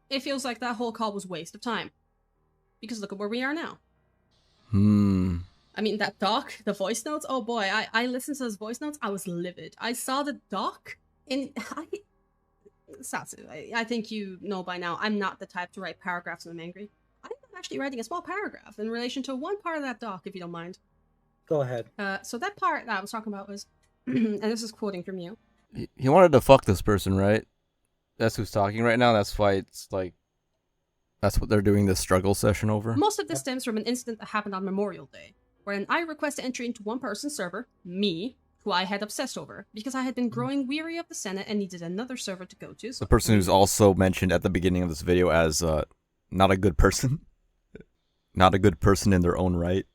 it feels like that whole call was a waste of time. Because look at where we are now. I mean, that doc, the voice notes, oh boy, I listened to those voice notes, I was livid. I saw the doc, and Satsu, I think you know by now, I'm not the type to write paragraphs when I'm angry. I'm actually writing a small paragraph in relation to one part of that doc, if you don't mind. Go ahead. So that part that I was talking about was, and this is quoting from you. He wanted to fuck this person, right? That's who's talking right now. That's why it's like, that's what they're doing this struggle session over. Most of this stems from an incident that happened on Memorial Day, wherein I requested entry into one person's server, me, who I had obsessed over, because I had been growing weary of the Senate and needed another server to go to. So The person who's also mentioned at the beginning of this video as not a good person. Not a good person in their own right.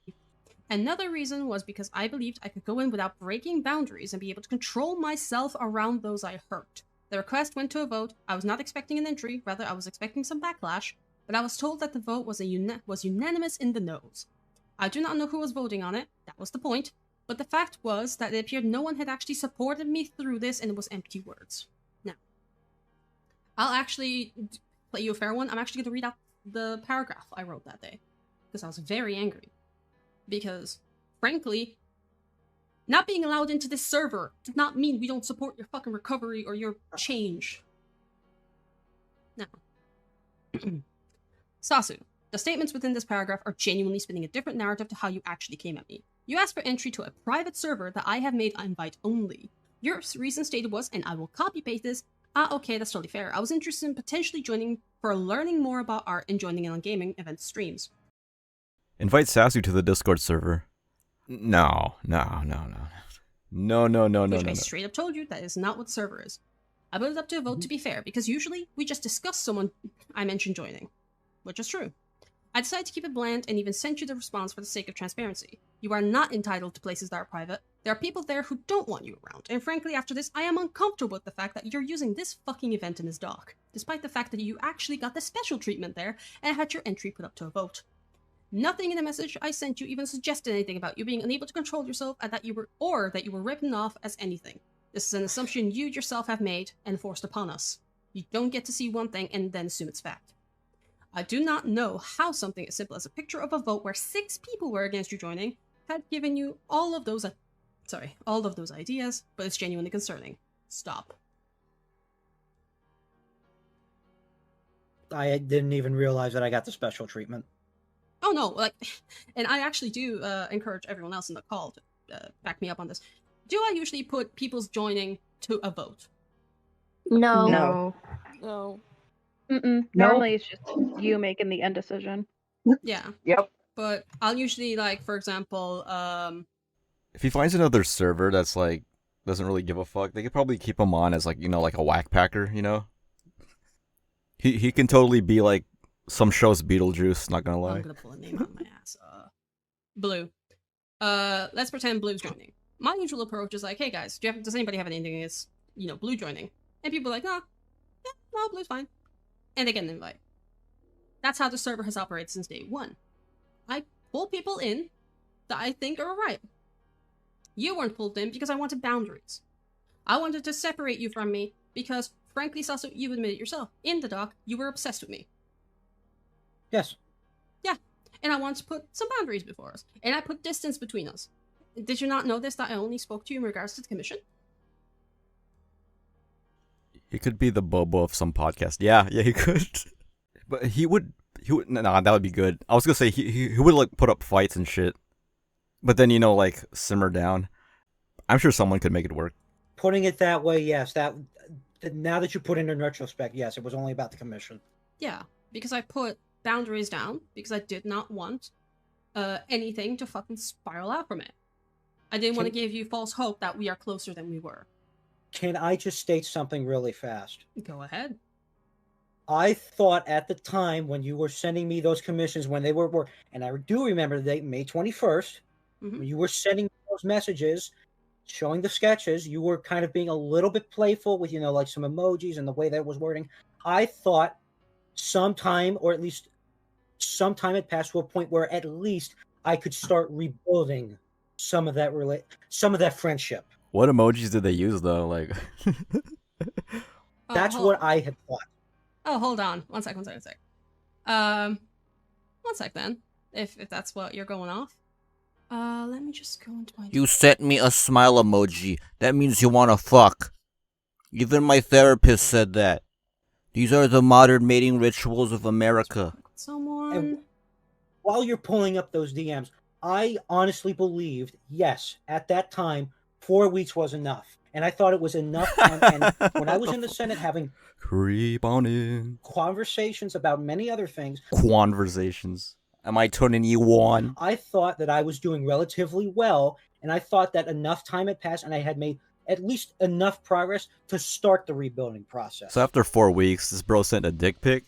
Another reason was because I believed I could go in without breaking boundaries and be able to control myself around those I hurt. The request went to a vote. I was not expecting an entry, rather I was expecting some backlash, but I was told that the vote was unanimous in the noes. I do not know who was voting on it, that was the point, but the fact was that it appeared no one had actually supported me through this and it was empty words. Now, I'll actually play you a fair one. I'm actually going to read out the paragraph I wrote that day, because I was very angry. Because, frankly, not being allowed into this server does not mean we don't support your fucking recovery or your change. Now, Sasu, the statements within this paragraph are genuinely spinning a different narrative to how you actually came at me. You asked for entry to a private server that I have made invite only. Your reason stated was, and I will copy paste this, okay, that's totally fair. I was interested in potentially joining for learning more about art and joining in on gaming event streams. Invite Sasu to the Discord server. No. Which I straight up told you that is not what the server is. I put it up to a vote to be fair, because usually we just discuss someone I mentioned joining. Which is true. I decided to keep it bland and even sent you the response for the sake of transparency. You are not entitled to places that are private. There are people there who don't want you around, and frankly after this I am uncomfortable with the fact that you're using this fucking event in this doc, despite the fact that you actually got the special treatment there and had your entry put up to a vote. Nothing in the message I sent you even suggested anything about you being unable to control yourself and that you were written off as anything. This is an assumption you yourself have made and forced upon us. You don't get to see one thing and then assume it's fact. I do not know how something as simple as a picture of a vote where 6 people were against you joining had given you all of those ideas, but it's genuinely concerning. Stop. I didn't even realize that I got the special treatment. Oh no, like, and I actually do encourage everyone else in the call to back me up on this. Do I usually put people's joining to a vote? No. Nope. Normally it's just you making the end decision. Yeah. Yep. But I'll usually, like, for example, If he finds another server that's like doesn't really give a fuck, they could probably keep him on as like, you know, like a whack packer, you know? He can totally be like some show's Beetlejuice, not gonna lie. I'm gonna pull a name out of my ass. Blue. Let's pretend Blue's joining. My usual approach is like, hey guys, does anybody have anything against, Blue joining? And people are like, no, Blue's fine. And they get an invite. That's how the server has operated since day one. I pull people in that I think are alright. You weren't pulled in because I wanted boundaries. I wanted to separate you from me because, frankly, Sasu, you admit it yourself. In the dock, you were obsessed with me. Yes. Yeah, and I wanted to put some boundaries before us, and I put distance between us. Did you not notice that I only spoke to you in regards to the commission? He could be the Bobo of some podcast. Yeah, he could. But he would, nah, that would be good. I was gonna say, he would, like, put up fights and shit. But then, like, simmer down. I'm sure someone could make it work. Putting it that way, yes. Now that you put it in retrospect, yes, it was only about the commission. Yeah, because I put boundaries down because I did not want anything to fucking spiral out from it. I didn't want to give you false hope that we are closer than we were. Can I just state something really fast? Go ahead. I thought at the time when you were sending me those commissions, when they were and I do remember the date, May 21st, when you were sending those messages, showing the sketches, you were kind of being a little bit playful with, like some emojis and the way that was wording. I thought sometime, or at least sometime had passed to a point where at least I could start rebuilding some of that friendship. What emojis did they use, though? Like, that's what I had thought. Oh, hold on. One sec. One sec then. If that's what you're going off. Let me just go into my... You sent me a smile emoji. That means you wanna fuck. Even my therapist said that. These are the modern mating rituals of America. Someone... And while you're pulling up those DMs, I honestly believed, yes, at that time, 4 weeks was enough. And I thought it was enough time. And when I was in the Senate having... Creep on in. Conversations about many other things. Conversations. Am I turning you on? I thought that I was doing relatively well, and I thought that enough time had passed, and I had made at least enough progress to start the rebuilding process. So after 4 weeks, this bro sent a dick pic?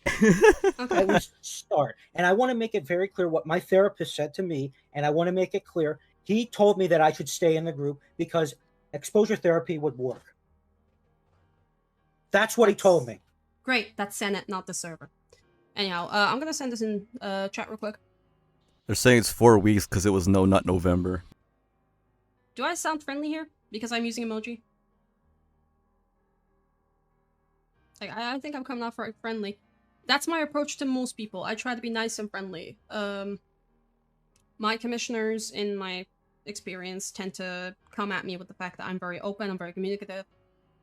At least start. And I want to make it very clear what my therapist said to me, and I want to make it clear. He told me that I should stay in the group because exposure therapy would work. That's what he told me. Great, that's Senate, not the server. Anyhow, I'm gonna send this in chat real quick. They're saying it's 4 weeks because it was No Nut November. Do I sound friendly here? Because I'm using emoji? Like, I think I'm coming off friendly. That's my approach to most people. I try to be nice and friendly. My commissioners, in my experience, tend to come at me with the fact that I'm very open, I'm very communicative,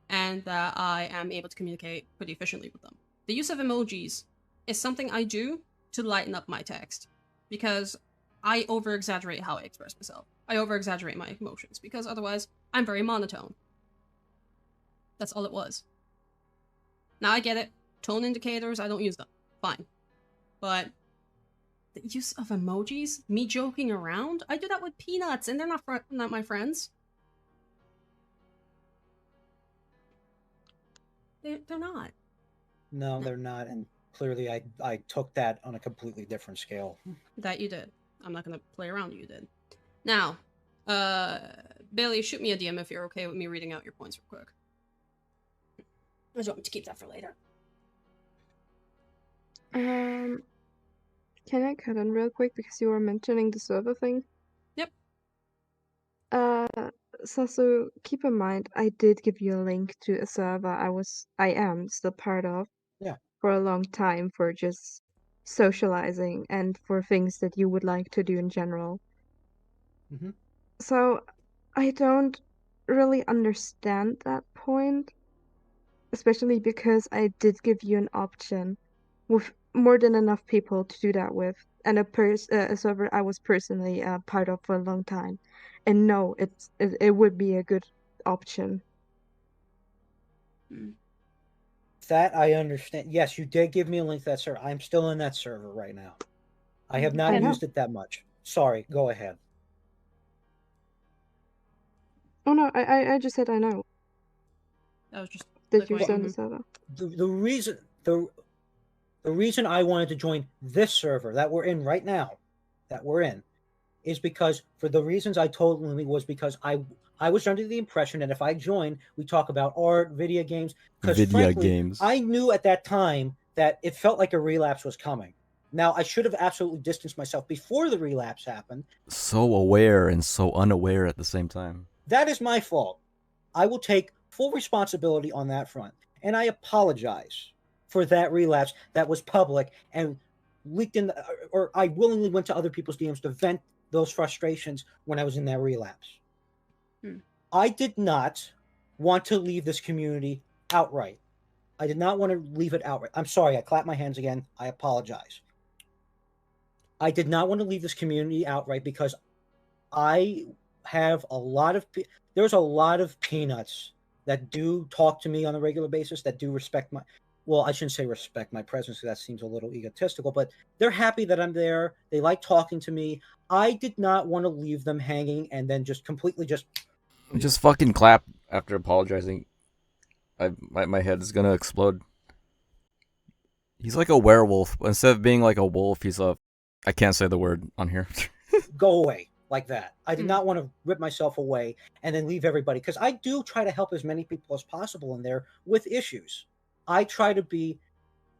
and that I am able to communicate pretty efficiently with them. The use of emojis is something I do to lighten up my text, because I over-exaggerate how I express myself. I over-exaggerate my emotions, because otherwise I'm very monotone. That's all it was. Now I get it. Tone indicators, I don't use them. Fine. But the use of emojis? Me joking around? I do that with peanuts, and they're not my friends. They're not. No, they're not, and clearly I took that on a completely different scale. That you did. I'm not gonna play around, you did. Now, Bailey, shoot me a DM if you're okay with me reading out your points real quick. I just want me to keep that for later. Can I cut in real quick because you were mentioning the server thing? Yep. So keep in mind, I did give you a link to a server I am still part of. Yeah. For a long time for just socializing and for things that you would like to do in general. Mm-hmm. So I don't really understand that point, especially because I did give you an option with more than enough people to do that with, and a server I was personally part of for a long time. And no, it would be a good option. That I understand. Yes, you did give me a link to that server. I'm still in that server right now. I have not used it that much. Sorry, go ahead. Oh no, I just said I know. That was just that you're on the server. The reason I wanted to join this server that we're in right now, is because for the reasons I told Lily was because I was under the impression that if I joined, we talk about art, video games. Because frankly, I knew at that time that it felt like a relapse was coming. Now, I should have absolutely distanced myself before the relapse happened. So aware and so unaware at the same time. That is my fault. I will take full responsibility on that front. And I apologize for that relapse that was public and leaked in, or I willingly went to other people's DMs to vent those frustrations when I was in that relapse. I did not want to leave this community outright. I did not want to leave it outright. I'm sorry, I clap my hands again. I apologize. I did not want to leave this community outright because I have a lot of, there's a lot of peanuts that do talk to me on a regular basis, that do respect my, well, I shouldn't say respect my presence, because that seems a little egotistical, but they're happy that I'm there. They like talking to me. I did not want to leave them hanging and then just completely just fucking clap after apologizing. My head is gonna explode. He's like a werewolf. Instead of being like a wolf, he's a... I can't say the word on here. go away like that. I did not want to rip myself away and then leave everybody, because I do try to help as many people as possible in there with issues. I try to be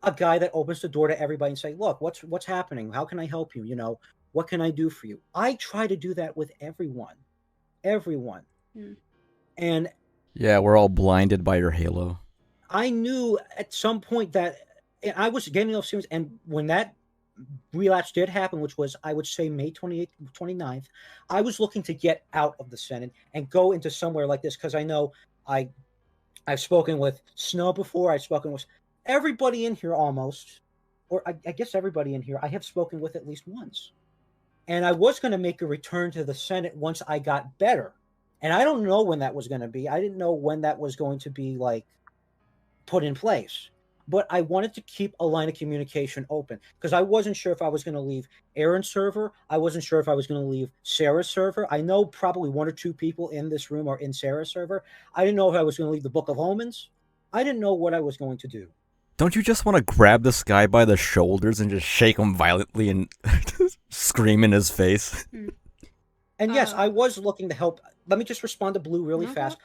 a guy that opens the door to everybody and say, look, what's happening? How can I help you? You know, what can I do for you? I try to do that with everyone. Everyone. And Yeah, we're all blinded by your halo. I knew at some point that I was getting off serious, and when that relapse did happen, which was, I would say, May 28th, 29th, I was looking to get out of the Senate and go into somewhere like this, because I know I've spoken with Snow before, I've spoken with everybody in here almost, or I guess everybody in here I have spoken with at least once. And I was going to make a return to the Senate once I got better. And I don't know when that was going to be. I didn't know when that was going to be, like, put in place. But I wanted to keep a line of communication open, because I wasn't sure if I was going to leave Aaron's server. I wasn't sure if I was going to leave Sarah's server. I know probably one or two people in this room are in Sarah's server. I didn't know if I was going to leave the Book of Omens. I didn't know what I was going to do. Don't you just want to grab this guy by the shoulders and just shake him violently and scream in his face? And yes, I was looking to help. Let me just respond to Blue really fast.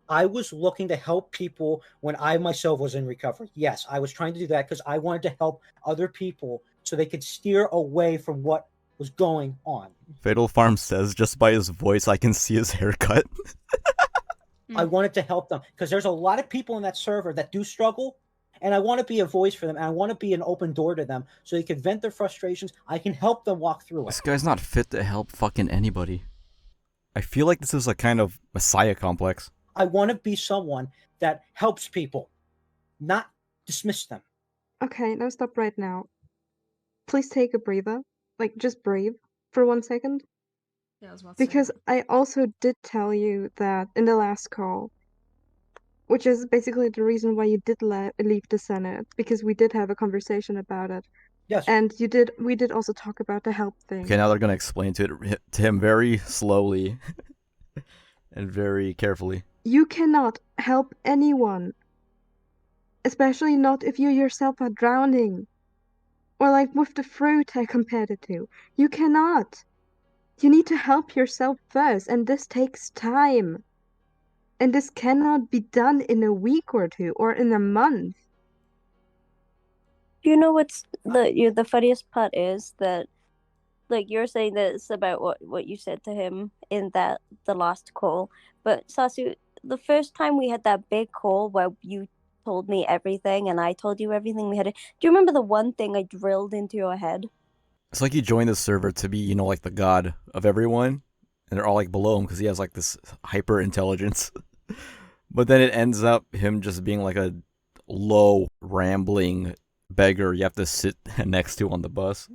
I was looking to help people when I myself was in recovery. Yes, I was trying to do that because I wanted to help other people so they could steer away from what was going on. Fatal Farm says, just by his voice, I can see his haircut. I wanted to help them because there's a lot of people in that server that do struggle, and I want to be a voice for them, and I want to be an open door to them so they can vent their frustrations. I can help them walk through it. This guy's not fit to help fucking anybody. I feel like this is a kind of messiah complex. I want to be someone that helps people, not dismiss them. Okay, now stop right now. Please take a breather. Like, just breathe for 1 second. Yeah, I was about to say Because I also did tell you that in the last call, which is basically the reason why you did leave the Senate, because we did have a conversation about it. Yes. And we did also talk about the help thing. Okay, now they're gonna explain to him very slowly and very carefully. You cannot help anyone. Especially not if you yourself are drowning. Or like with the fruit I compared it to. You cannot. You need to help yourself first, and this takes time. And this cannot be done in a week or two, or in a month. You know what's the funniest part is that, like, you're saying that it's about what you said to him in the last call, but Sasu, the first time we had that big call where you told me everything and I told you everything we had, do you remember the one thing I drilled into your head? It's like he joined the server to be, you know, like the god of everyone, and they're all like below him because he has like this hyper intelligence. But then it ends up him just being like a low, rambling beggar you have to sit next to on the bus.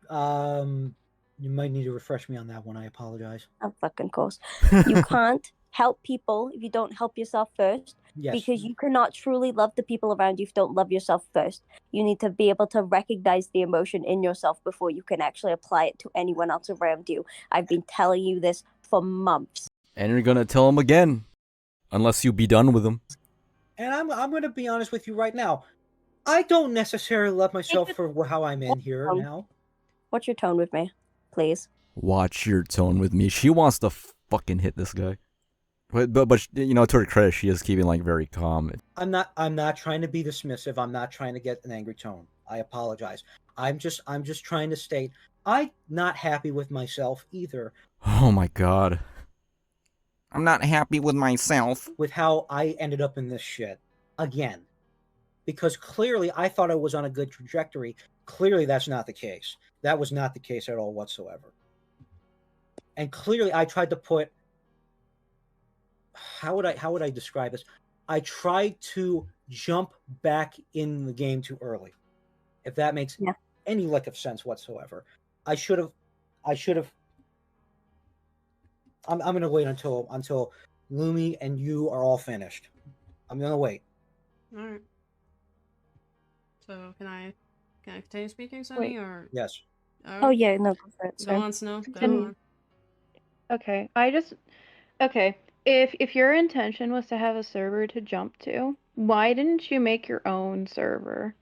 You might need to refresh me on that one. I apologize. Of fucking course. You can't help people if you don't help yourself first. Yes. Because you cannot truly love the people around you if you don't love yourself first. You need to be able to recognize the emotion in yourself before you can actually apply it to anyone else around you. I've been telling you this for months. And you're gonna tell him again, unless you be done with him. And I'm going to be honest with you right now. I don't necessarily love myself for how I'm in here now. What's your tone with me, please? Watch your tone with me. She wants to fucking hit this guy. But you know, to her credit, she is keeping like very calm. I'm not trying to be dismissive. I'm not trying to get an angry tone. I apologize. I'm just trying to state I'm not happy with myself either. Oh my god. I'm not happy with myself. With how I ended up in this shit. Again. Because clearly I thought I was on a good trajectory. Clearly that's not the case. That was not the case at all whatsoever. And clearly I tried to put... How would I describe this? I tried to jump back in the game too early. If that makes any lick of sense whatsoever. I should have... I'm going to wait until Lumi and you are all finished. I'm going to wait. All right. So can I continue speaking, Sunny, or yes? Oh yeah, no, go for it. Go Sorry. on, Snow. Go Continue. on. Okay, if your intention was to have a server to jump to, why didn't you make your own server?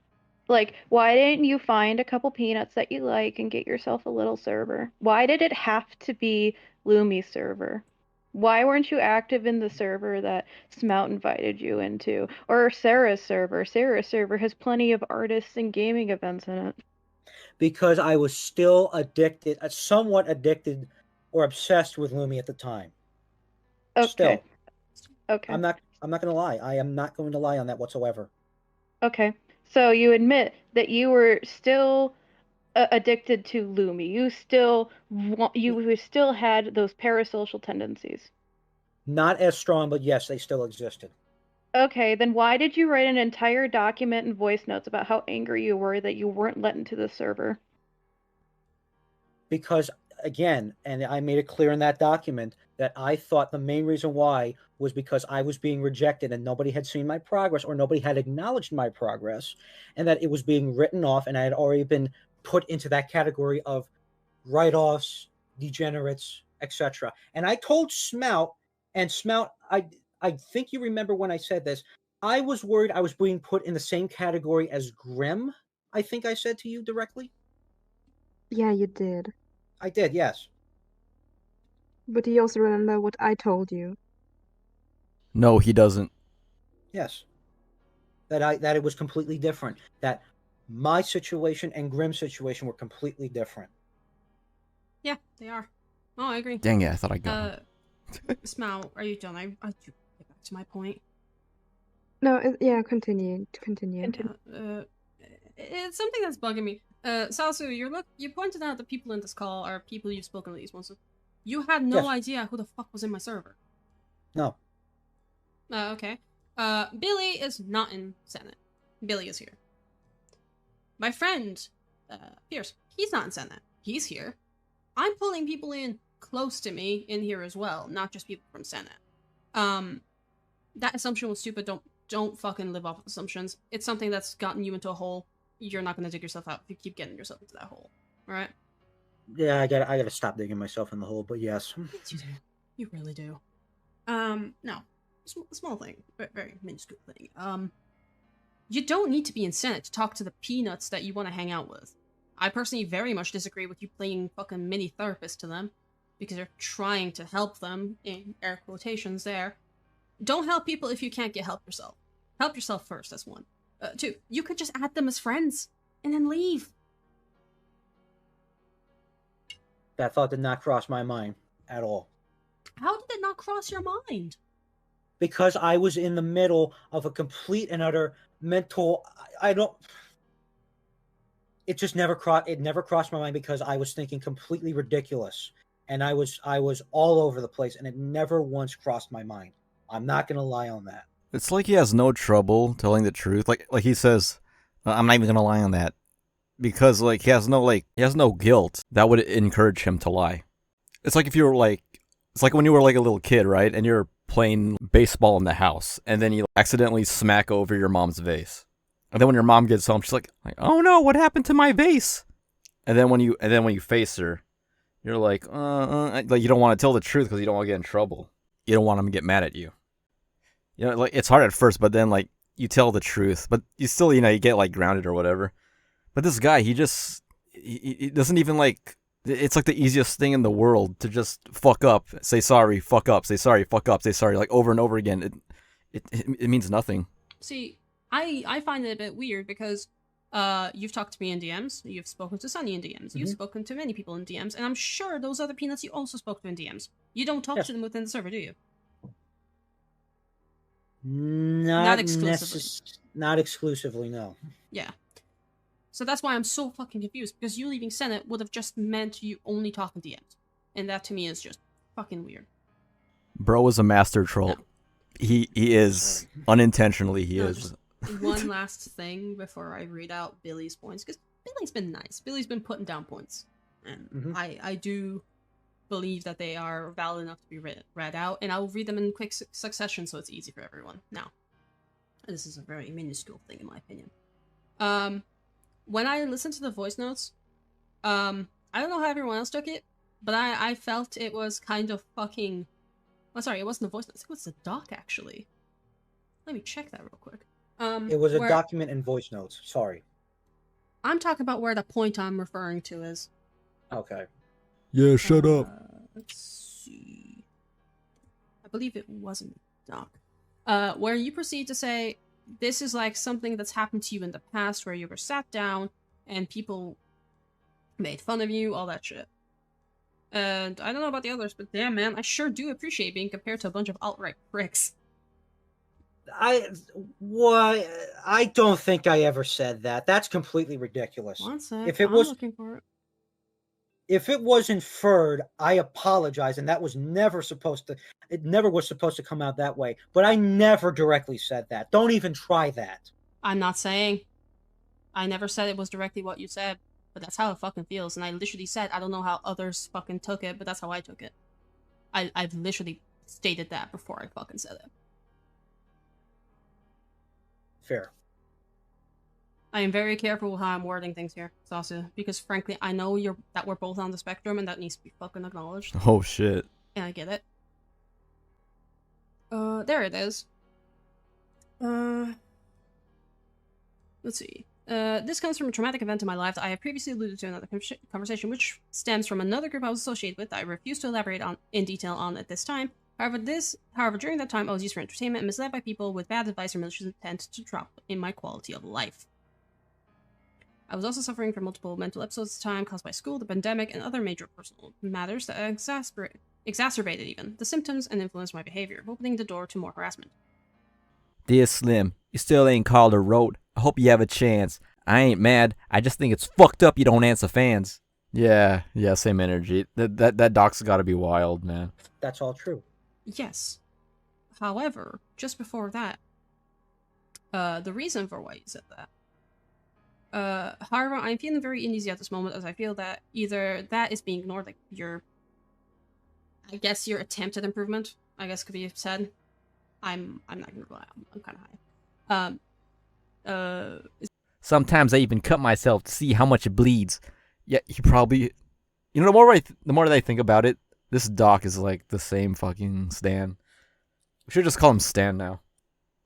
Like, why didn't you find a couple peanuts that you like and get yourself a little server? Why did it have to be Lumi's server? Why weren't you active in the server that Smout invited you into? Or Sarah's server? Sarah's server has plenty of artists and gaming events in it. Because I was still addicted, somewhat addicted or obsessed with Lumi at the time. Okay. Still. Okay. I'm not going to lie. I am not going to lie on that whatsoever. Okay. So you admit that you were still addicted to Lumi. You still had those parasocial tendencies. Not as strong, but yes, they still existed. Okay, then why did you write an entire document and voice notes about how angry you were that you weren't let into the server? Because, again, and I made it clear in that document, that I thought the main reason why was because I was being rejected and nobody had seen my progress or nobody had acknowledged my progress, and that it was being written off, and I had already been put into that category of write-offs, degenerates, etc. And I told Smout, and Smout, I think you remember when I said this, I was worried I was being put in the same category as Grim, I think I said to you directly. Yeah, you did. I did, yes. But do you also remember what I told you? No, he doesn't. Yes. That it was completely different. That my situation and Grim's situation were completely different. Yeah, they are. Oh, I agree. Dang it, I thought I got him. Smout, are you done? I do get back to my point. No, yeah, continue. It's something that's bugging me. Sasu, you pointed out the people in this call are people you've spoken to these ones. You had no idea who the fuck was in my server. No. Okay. Billy is not in Senate. Billy is here. My friend, Pierce, he's not in Senate. He's here. I'm pulling people in close to me in here as well, not just people from Senate. That assumption was stupid. Don't fucking live off of assumptions. It's something that's gotten you into a hole. You're not gonna dig yourself out if you keep getting yourself into that hole. Alright? Yeah, I gotta stop digging myself in the hole, but yes. Yes, you do. You really do. No. Small thing. Very minuscule thing. You don't need to be in Senate to talk to the peanuts that you want to hang out with. I personally very much disagree with you playing fucking mini therapist to them, because you're trying to help them, in air quotations there. Don't help people if you can't get help yourself. Help yourself first, that's one. Two, you could just add them as friends, and then leave. That thought did not cross my mind at all. How did it not cross your mind? Because I was in the middle of a complete and utter mental... It just never crossed my mind because I was thinking completely ridiculous. And I was all over the place, and it never once crossed my mind. I'm not going to lie on that. It's like he has no trouble telling the truth. Like he says, I'm not even going to lie on that. Because like he has no guilt that would encourage him to lie. It's like if you were it's like when you were like a little kid, right? And you're playing baseball in the house, and then you accidentally smack over your mom's vase. And then when your mom gets home, she's like, "Oh no, what happened to my vase?" And then when you face her, you're like you don't want to tell the truth because you don't want to get in trouble. You don't want them to get mad at you. You know, like it's hard at first, but then like you tell the truth, but you still, you get like grounded or whatever. But this guy, he doesn't even like. It's like the easiest thing in the world to just fuck up, say sorry, fuck up, say sorry, fuck up, say sorry, like over and over again. It means nothing. See, I find it a bit weird because You've talked to me in DMs. You've spoken to Sunny in DMs. You've spoken to many people in DMs, and I'm sure those other peanuts you also spoke to in DMs. You don't talk to them within the server, do you? Not exclusively. Not exclusively, no. Yeah. So that's why I'm so fucking confused, because you leaving Senate would have just meant you only talk in DMs. And that to me is just fucking weird. Bro is a master troll. He is. Unintentionally, he is. Just one last thing before I read out Billy's points, because Billy's been nice. Billy's been putting down points. And I do believe that they are valid enough to be read out, and I will read them in quick succession so it's easy for everyone. Now, this is a very minuscule thing in my opinion. When I listened to the voice notes, I don't know how everyone else took it, but I felt it was kind of fucking... Oh, sorry, it wasn't the voice notes. It was the doc, actually. Let me check that real quick. It was a document and voice notes. Sorry. I'm talking about where the point I'm referring to is. Okay. Yeah, shut up. Let's see. I believe it wasn't doc. Where you proceed to say, this is like something that's happened to you in the past where you were sat down and people made fun of you, all that shit. And I don't know about the others, but damn, man, I sure do appreciate being compared to a bunch of alt-right pricks. I don't think I ever said that. That's completely ridiculous. One sec, If it I'm was looking for it. If it was inferred, I apologize, and that was never supposed to. It never was supposed to come out that way. But I never directly said that. Don't even try that. I'm not saying. I never said it was directly what you said, but that's how it fucking feels. And I literally said, I don't know how others fucking took it, but that's how I took it. I've literally stated that before I fucking said it. Fair. I am very careful with how I'm wording things here, Sasu, because frankly, I know that we're both on the spectrum, and that needs to be fucking acknowledged. Oh shit. And I get it. There it is. Let's see. This comes from a traumatic event in my life that I have previously alluded to in another conversation, which stems from another group I was associated with that I refuse to elaborate on in detail on at this time. However, during that time, I was used for entertainment and misled by people with bad advice or malicious intent to drop in my quality of life. I was also suffering from multiple mental episodes at the time caused by school, the pandemic, and other major personal matters that exacerbated even the symptoms and influenced my behavior, opening the door to more harassment. Dear Slim, you still ain't called or wrote. I hope you have a chance. I ain't mad. I just think it's fucked up you don't answer fans. Yeah, same energy. That doc's gotta be wild, man. That's all true. Yes. However, just before that, the reason for why you said that. However, I'm feeling very uneasy at this moment as I feel that either that is being ignored, like your attempt at improvement, I guess could be said. I'm not gonna lie, I'm kind of high. Sometimes I even cut myself to see how much it bleeds. Yeah, he probably... You know, the more that I think about it, this doc is like the same fucking Stan. We should just call him Stan now.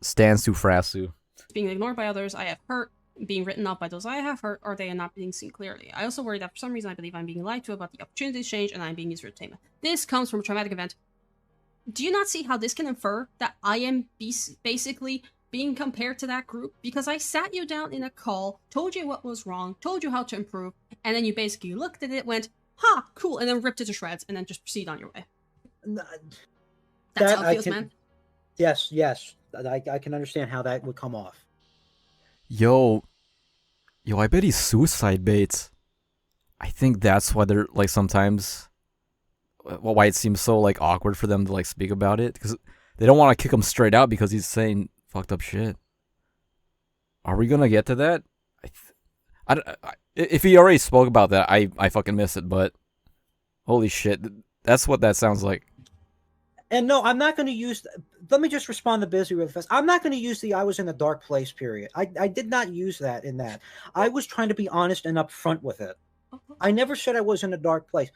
SasuFrasu. Being ignored by others I have hurt, being written off by those I have hurt, or they are not being seen clearly. I also worry that for some reason I believe I'm being lied to about the opportunities change and I'm being used for entertainment. This comes from a traumatic event. Do you not see how this can infer that I am basically being compared to that group? Because I sat you down in a call, told you what was wrong, told you how to improve, and then you basically looked at it, went, ha, cool, and then ripped it to shreds, and then just proceed on your way. That's how it feels, man. Yes. I can understand how that would come off. Yo, I bet he's suicide bait. I think that's why they're, like, sometimes... why it seems so, like, awkward for them to, like, speak about it. Because they don't want to kick him straight out because he's saying fucked up shit. Are we gonna get to that? If he already spoke about that, I fucking miss it, but... Holy shit, that's what that sounds like. And no, I'm not going to use... Let me just respond to Busy real fast. I'm not going to use the I was in a dark place period. I did not use that in that. I was trying to be honest and upfront with it. I never said I was in a dark place.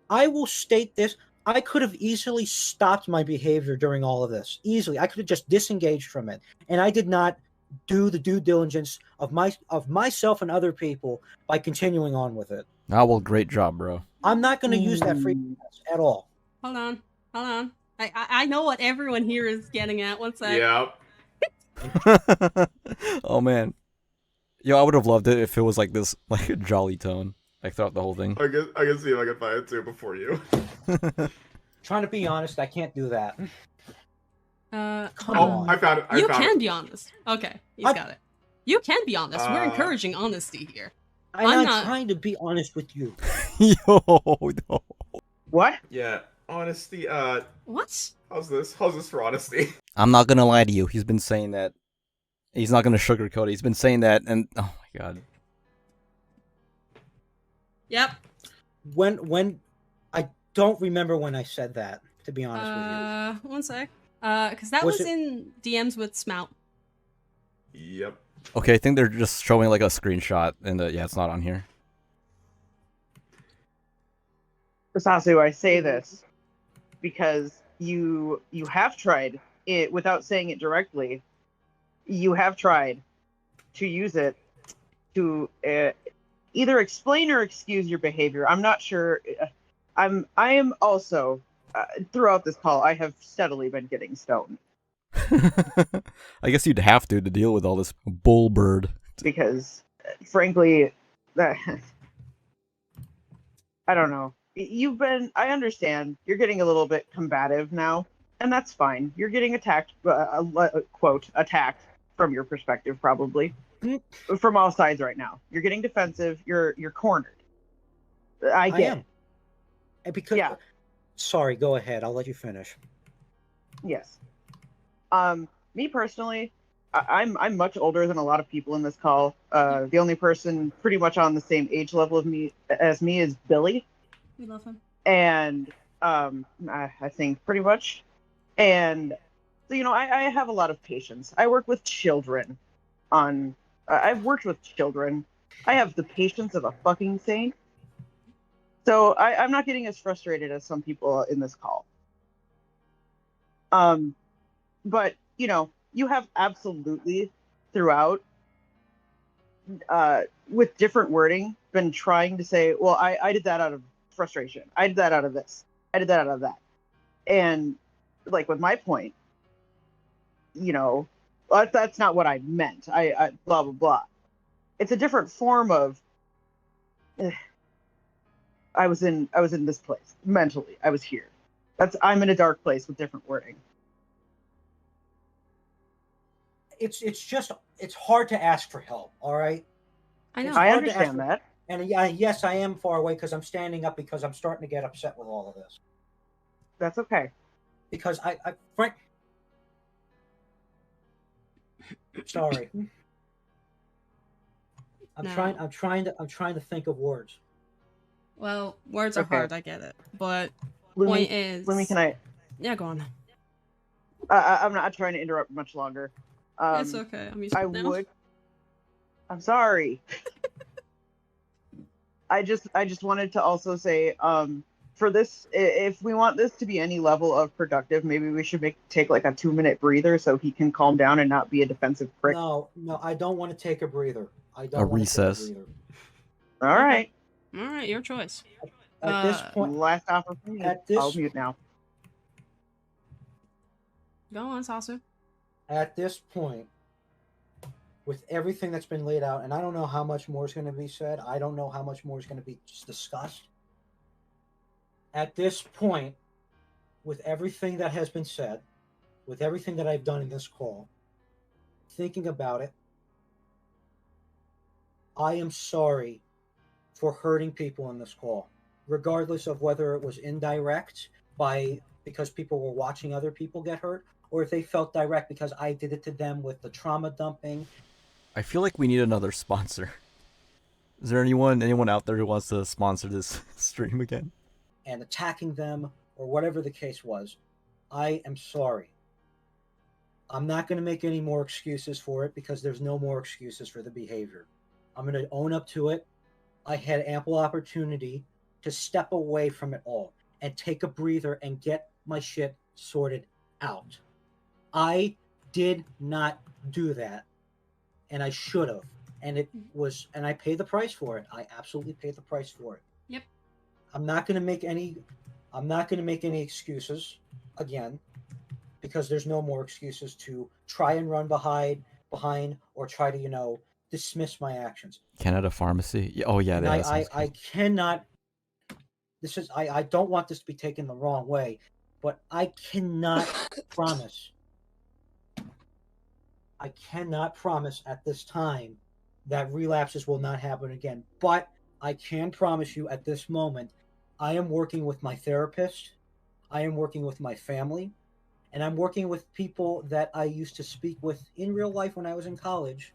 I will state this. I could have easily stopped my behavior during all of this. Easily. I could have just disengaged from it. And I did not do the due diligence of myself and other people by continuing on with it. Ah, well, great job, bro. I'm not going to use that free pass at all. Hold on. I know what everyone here is getting at. One sec. Yep. Oh, man. Yo, I would have loved it if it was like this, like a jolly tone, like throughout the whole thing. I can see if I can find it too before you. Trying to be honest, I can't do that. Come Oh, on. I found it. You found can it. be honest. Okay, he's got it. You can be honest. We're encouraging honesty here. I'm not trying to be honest with you. Yo, no. What? Yeah, honesty. What? How's this? How's this for honesty? I'm not gonna lie to you. He's been saying that. He's not gonna sugarcoat it. He's been saying that, and oh my god. Yep. When I don't remember when I said that, to be honest with you. One sec. Because that Was was it- in DMs with Smout. Yep. Okay, I think they're just showing like a screenshot, and yeah, it's not on here. Sasu, I say this because you have tried it without saying it directly. You have tried to use it to either explain or excuse your behavior. I'm not sure. I am also throughout this call. I have steadily been getting stoned I guess you'd have to deal with all this bull bird. because, frankly, that I don't know. You've been. I understand you're getting a little bit combative now, and that's fine. You're getting attacked, quote, attacked from your perspective, probably from all sides right now. You're getting defensive. You're cornered. I get it. And because sorry, go ahead. I'll let you finish. Yes. Me personally, I'm much older than a lot of people in this call. The only person pretty much on the same age level as me is Billy. We love him. And I think pretty much. And so, I have a lot of patience. I work with children I've worked with children. I have the patience of a fucking saint. So I'm not getting as frustrated as some people in this call. But, you have absolutely throughout, with different wording, been trying to say, well, I did that out of frustration. I did that out of this. I did that out of that. And, like, with my point, that's not what I meant. I blah, blah, blah. It's a different form of, I was in this place. Mentally, I was here. I'm in a dark place with different wording. It's hard to ask for help. All right. I know. It's I hard to ask understand for- that. And yes, I am far away because I'm standing up because I'm starting to get upset with all of this. That's okay. Because Frank, sorry. I'm No. trying to think of words. Well, words are Okay. hard. I get it. But Lumi, point is. Lumi, can I? Yeah, go on. I'm not trying to interrupt much longer. It's okay. I'm used to I it now. would. I'm sorry. I just wanted to also say, for this, if we want this to be any level of productive, maybe we should take like a 2-minute breather so he can calm down and not be a defensive prick. No, I don't want to take a breather. I don't A want recess. To take a breather. All right. All right, your choice. At this point, last offer for me. At this- I'll mute now. Go on, Sasu. At this point, with everything that's been laid out, and I don't know how much more is going to be said. I don't know how much more is going to be discussed. At this point, with everything that has been said, with everything that I've done in this call, thinking about it, I am sorry for hurting people in this call, regardless of whether it was indirect because people were watching other people get hurt, or if they felt direct because I did it to them with the trauma dumping. I feel like we need another sponsor. Is there anyone out there who wants to sponsor this stream again? And attacking them, or whatever the case was. I am sorry. I'm not going to make any more excuses for it because there's no more excuses for the behavior. I'm going to own up to it. I had ample opportunity to step away from it all and take a breather and get my shit sorted out. I did not do that, and I should have. And I paid the price for it. I absolutely paid the price for it. Yep. I'm not going to make any excuses again, because there's no more excuses to try and run behind or try to, dismiss my actions. Canada Pharmacy. Oh yeah, And that I sounds cannot. This is I don't want this to be taken the wrong way, but I cannot promise. I cannot promise at this time that relapses will not happen again. But I can promise you at this moment, I am working with my therapist, I am working with my family, and I'm working with people that I used to speak with in real life when I was in college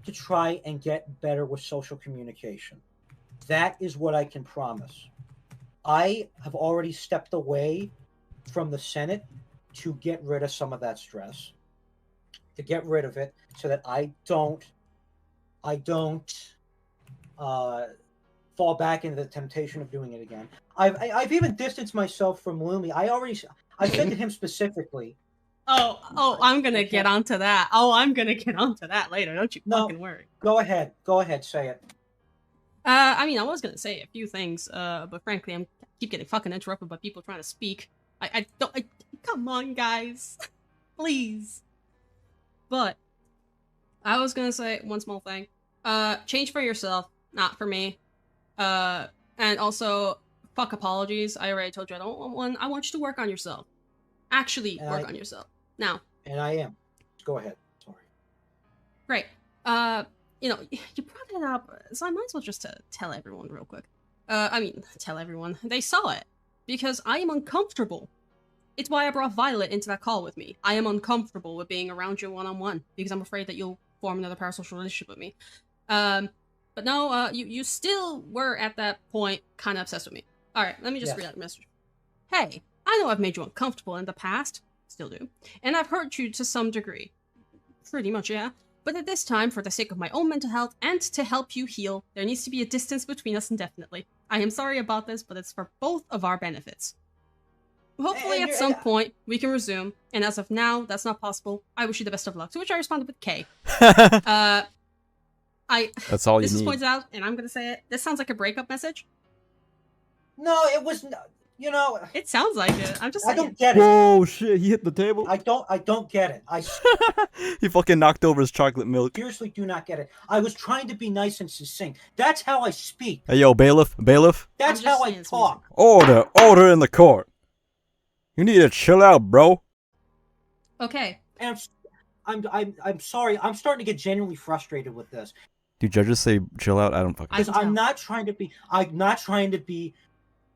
to try and get better with social communication. That is what I can promise. I have already stepped away from the Senate to get rid of some of that stress, to get rid of it so that I don't fall back into the temptation of doing it again. I've even distanced myself from Lumi. I said to him specifically. Oh, I'm gonna get onto that. Oh, I'm gonna get onto that later. Don't you fucking worry. Go ahead, say it. I mean, I was gonna say a few things, but frankly, I keep getting fucking interrupted by people trying to speak. I don't. Come on, guys, please. But I was gonna say one small thing. Change for yourself, not for me. And also, fuck apologies. I already told you I don't want one. I want you to work on yourself. Actually, work on yourself. Now. And I am. Go ahead. Sorry. Great. You know, you brought it up, so I might as well just tell everyone real quick. Tell everyone. They saw it. Because I am uncomfortable. It's why I brought Violet into that call with me. I am uncomfortable with being around you one-on-one, because I'm afraid that you'll form another parasocial relationship with me. But no, you still were at that point kind of obsessed with me. Alright, let me just read out the message. Hey, I know I've made you uncomfortable in the past. Still do. And I've hurt you to some degree. Pretty much, yeah. But at this time, for the sake of my own mental health and to help you heal, there needs to be a distance between us indefinitely. I am sorry about this, but it's for both of our benefits. Hopefully at some point, we can resume, and as of now, that's not possible. I wish you the best of luck. To which I responded with K. That's all you This is need. pointed out, and I'm gonna say it. This sounds like a breakup message. No, it was. You know, it sounds like it. I'm just saying. I don't get it. Whoa, shit! He hit the table. I don't get it. I He fucking knocked over his chocolate milk. seriously do not get it. I was trying to be nice and succinct. That's how I speak. Hey, yo, bailiff, bailiff. That's how I talk. Order in the court. You need to chill out, bro. Okay. And I'm sorry. I'm starting to get genuinely frustrated with this. Do judges say chill out? I don't fucking. Because I'm not trying to be.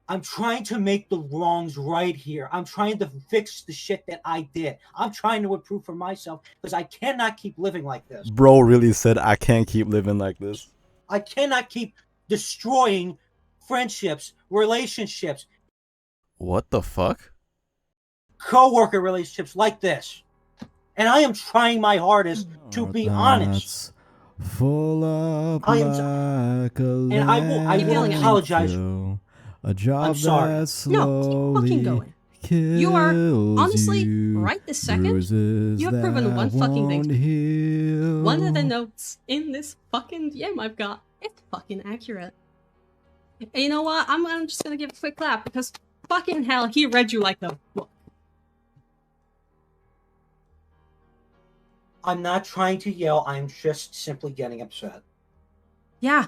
I'm trying to make the wrongs right here. I'm trying to fix the shit that I did. I'm trying to improve for myself because I cannot keep living like this. Bro really said I can't keep living like this. I cannot keep destroying friendships, relationships, What the fuck? co-worker relationships like this. And I am trying my hardest to be honest. Full of I am, like a and I will apologize. A job I'm sorry. that slowly fucking going. You are honestly right this second. You have proven one fucking thing. to me. One of the notes in this fucking DM I've got, it's fucking accurate. And you know what? I'm just gonna give a quick clap because fucking hell, he read you like the book. I'm not trying to yell. I'm just simply getting upset. Yeah.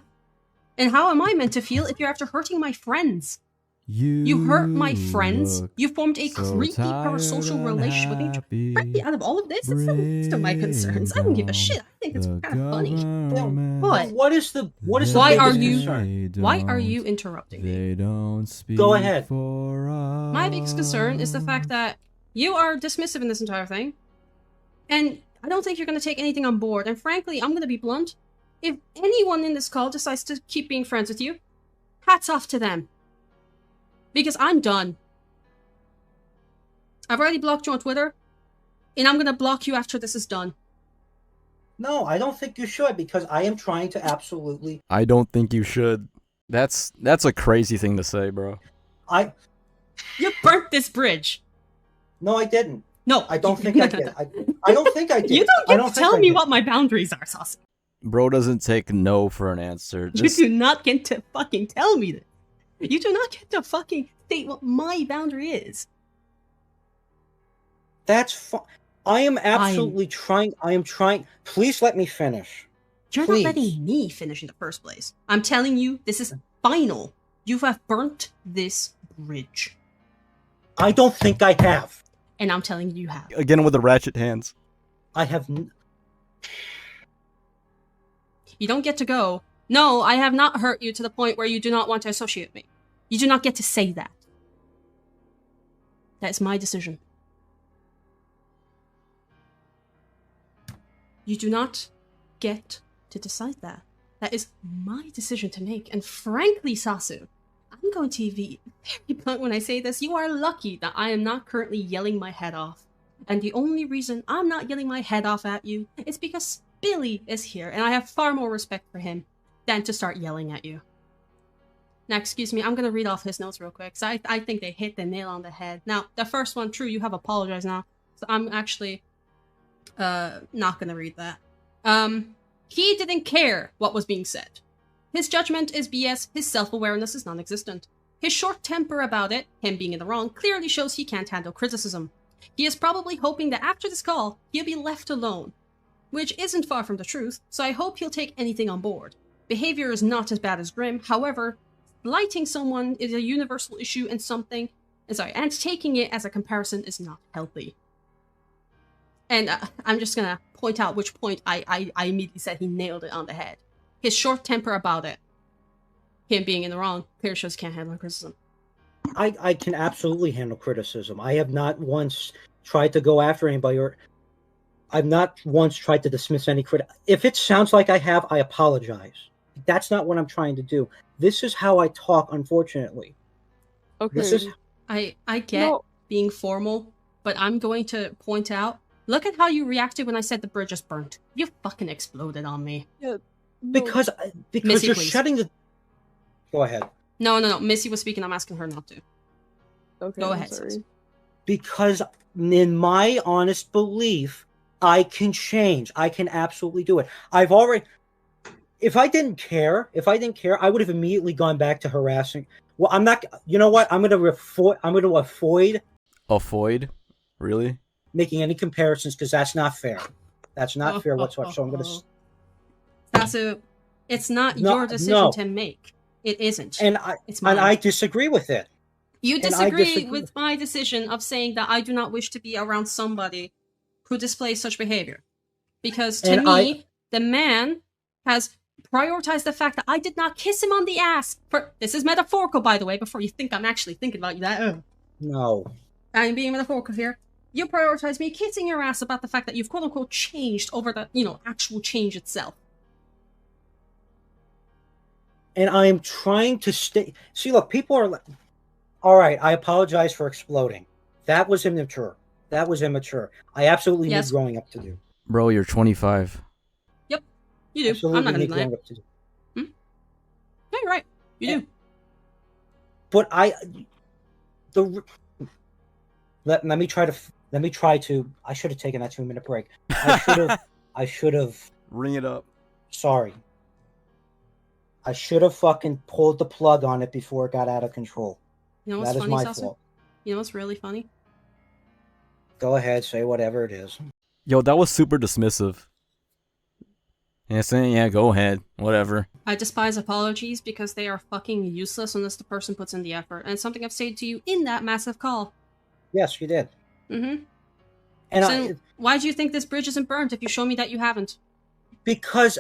And how am I meant to feel if you're after hurting my friends? You hurt my friends. You formed a creepy parasocial relationship with me. Frankly, out of all of this, it's the least of my concerns. I don't give a shit. I think it's kind of funny. But what is the why biggest are you concern? why are you interrupting me? They don't speak Go ahead. For us. My biggest concern is the fact that you are dismissive in this entire thing, and I don't think you're going to take anything on board. And frankly, I'm going to be blunt. If anyone in this call decides to keep being friends with you, hats off to them. Because I'm done. I've already blocked you on Twitter, and I'm going to block you after this is done. No, I don't think you should because I am trying to absolutely. I don't think you should. That's a crazy thing to say, bro. You burnt this bridge. No, I didn't. No, I don't think I did. I don't think I did. You don't get to tell me what my boundaries are, Saucy. Bro doesn't take no for an answer. You do not get to fucking tell me this. You do not get to fucking state what my boundary is. That's fine. I am absolutely trying. I am trying. Please let me finish. You're not letting me finish in the first place. I'm telling you, this is final. You have burnt this bridge. I don't think I have. And I'm telling you have. Again with the ratchet hands. I have. You don't get to go. No, I have not hurt you to the point where you do not want to associate me. You do not get to say that. That is my decision. You do not get to decide that. That is my decision to make. And frankly, Sasu, I'm going to be very blunt when I say this. You are lucky that I am not currently yelling my head off. And the only reason I'm not yelling my head off at you is because Billy is here, and I have far more respect for him than to start yelling at you. Now, excuse me, I'm going to read off his notes real quick, because I think they hit the nail on the head. Now, the first one, true, you have apologized now, so I'm actually not going to read that. He didn't care what was being said. His judgment is BS, his self-awareness is non-existent. His short temper about it, him being in the wrong, clearly shows he can't handle criticism. He is probably hoping that after this call, he'll be left alone, which isn't far from the truth, so I hope he'll take anything on board. Behavior is not as bad as Grim, however, slighting someone is a universal issue and taking it as a comparison is not healthy. And I'm just gonna point out which point I immediately said he nailed it on the head. His short temper about it, him being in the wrong, clearly shows he can't handle criticism. I can absolutely handle criticism. I have not once tried to go after anybody, or I've not once tried to dismiss any critic. If it sounds like I have, I apologize. That's not what I'm trying to do. This is how I talk, unfortunately. Okay. This is... I get being formal, but I'm going to point out, look at how you reacted when I said the bridge is burnt. You fucking exploded on me. Yeah. Because Missy, you're please. shutting the... Go ahead. No. Missy was speaking. I'm asking her not to. Okay. Go I'm ahead. sorry. Because in my honest belief, I can change. I can absolutely do it. I've already... If I didn't care, I would have immediately gone back to harassing. Well, I'm not... You know what? I'm going to avoid... Avoid? Really? Making any comparisons, because that's not fair. That's not fair whatsoever. So I'm going to... Sasu, it's not your decision to make. It isn't. It's mine. And I disagree with it. You disagree with my decision of saying that I do not wish to be around somebody who displays such behavior. Because to me, the man has prioritized the fact that I did not kiss him on the ass. This is metaphorical, by the way, before you think I'm actually thinking about that. No. I'm being metaphorical here. You prioritize me kissing your ass about the fact that you've quote-unquote changed over the, actual change itself. And I am trying to stay... See, look, people are like... All right, I apologize for exploding. That was immature. I absolutely need growing up to do. Bro, you're 25. Yep, you do. Absolutely I'm not need gonna deny growing it. up to do. Yeah, you're right. You do. But let me try to... I should have taken that 2-minute break. I should have... Ring it up. Sorry. I should have fucking pulled the plug on it before it got out of control. You know what's That is funny, my Sasu? fault. You know what's really funny? Go ahead, say whatever it is. Yo, that was super dismissive. Yeah, saying, yeah, go ahead. Whatever. I despise apologies because they are fucking useless unless the person puts in the effort. And it's something I've said to you in that massive call. Yes, you did. Mm-hmm. And so why do you think this bridge isn't burnt if you show me that you haven't? Because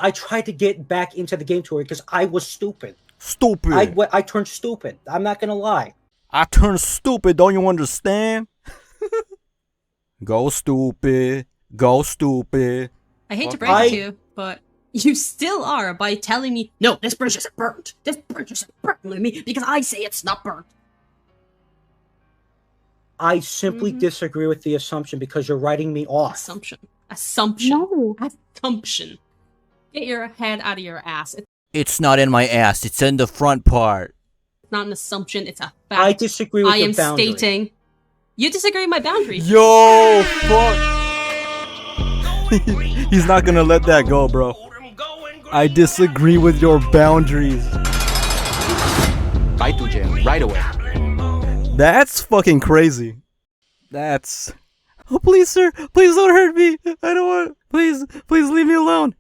I tried to get back into the game tour because I was stupid. Stupid. I turned stupid. I'm not gonna lie. I turned stupid. Don't you understand? Go stupid. Go stupid. I hate to break it to you, but you still are by telling me, no, this bridge isn't burnt. This bridge isn't burnt with me because I say it's not burnt. I simply disagree with the assumption because you're writing me off. Assumption. No. Assumption. Get your head out of your ass. It's not in my ass. It's in the front part. It's not an assumption. It's a fact. I disagree with your boundary. I am stating. You disagree with my boundary. Yo, fuck. He's not gonna let that go, bro. I disagree with your boundaries. Right to jail, right away. That's fucking crazy. That's... Oh, please, sir. Please don't hurt me. I don't want... Please leave me alone.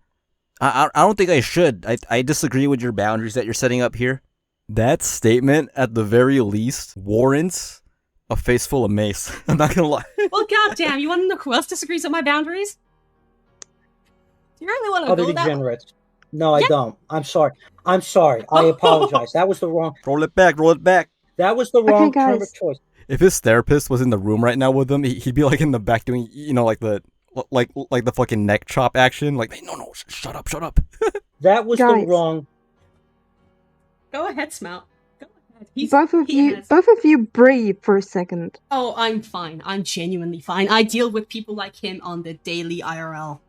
I don't think I should. I disagree with your boundaries that you're setting up here. That statement, at the very least, warrants a face full of mace. I'm not gonna lie. Well, goddamn, you want to know who else disagrees with my boundaries? Do you really want to Other go that way? degenerates. No, I don't. I'm sorry. I'm sorry. I apologize. That was the wrong. Roll it back. Roll it back. That was the wrong term of choice. If his therapist was in the room right now with him, he'd be like in the back doing, you know, like the fucking neck chop action. Like, hey, no, shut up. That was the wrong. Go ahead, Smelt. Go ahead. Both of you breathe for a second. Oh, I'm fine. I'm genuinely fine. I deal with people like him on the daily IRL.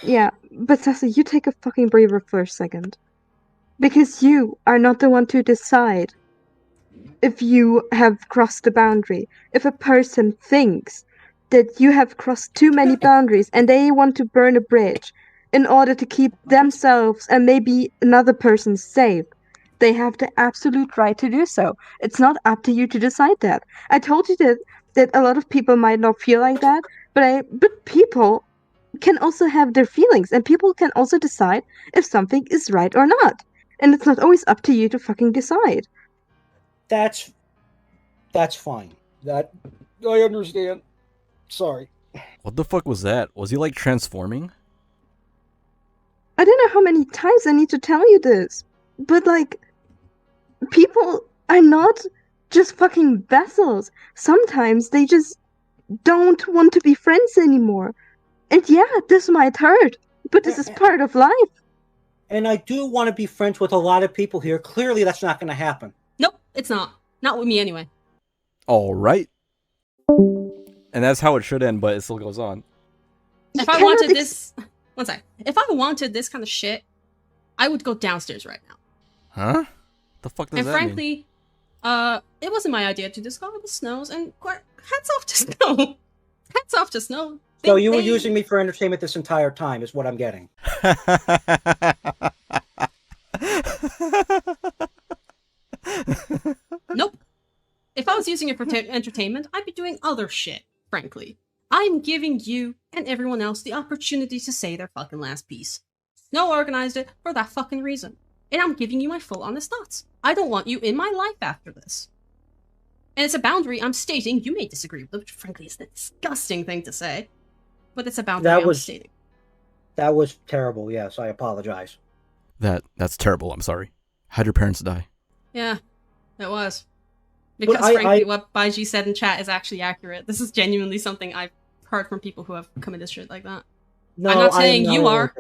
Yeah, but Sasu, you take a fucking breather for a second. Because you are not the one to decide if you have crossed the boundary. If a person thinks that you have crossed too many boundaries and they want to burn a bridge in order to keep themselves and maybe another person safe, they have the absolute right to do so. It's not up to you to decide that. I told you that a lot of people might not feel like that, but people can also have their feelings, and people can also decide if something is right or not. And it's not always up to you to fucking decide. That's fine. That I understand. Sorry. What the fuck was that? Was he like transforming? I don't know how many times I need to tell you this, but like, people are not just fucking vessels. Sometimes they just don't want to be friends anymore. And yeah, this might hurt, but this is part of life. And I do want to be friends with a lot of people here. Clearly, that's not going to happen. Nope, it's not. Not with me anyway. All right. And that's how it should end, but it still goes on. If I wanted this... One sec. If I wanted this kind of shit, I would go downstairs right now. Huh? The fuck does And that frankly, it wasn't my idea to discover the snows, and hats off to Snow. Hats off to Snow. So you were using me for entertainment this entire time, is what I'm getting. Nope. If I was using it for entertainment, I'd be doing other shit, frankly. I'm giving you and everyone else the opportunity to say their fucking last piece. Snow organized it for that fucking reason. And I'm giving you my full honest thoughts. I don't want you in my life after this. And it's a boundary I'm stating. You may disagree with it, which frankly is a disgusting thing to say. But it's a boundary I'm stating. That was terrible, yes. I apologize. That's terrible, I'm sorry. How'd your parents die? Yeah, it was. Because frankly, what Baiji said in chat is actually accurate. This is genuinely something I've heard from people who have committed shit like that. No, I'm not saying you are.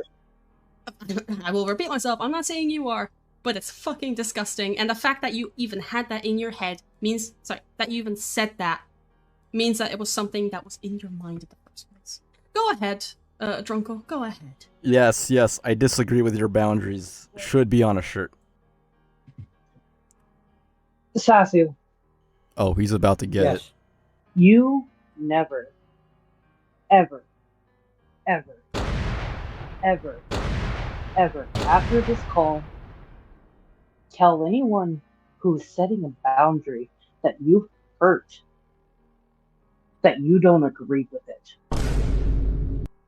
Racist. I will repeat myself. I'm not saying you are, but it's fucking disgusting. And the fact that you even had that in your head means, that you even said that means that it was something that was in your mind in the first place. Go ahead, Drunko. Go ahead. Yes, I disagree with your boundaries. Should be on a shirt. Sasu. Oh, he's about to get it. You never, ever, ever, ever, ever, after this call, tell anyone who's setting a boundary that you've hurt that you don't agree with it.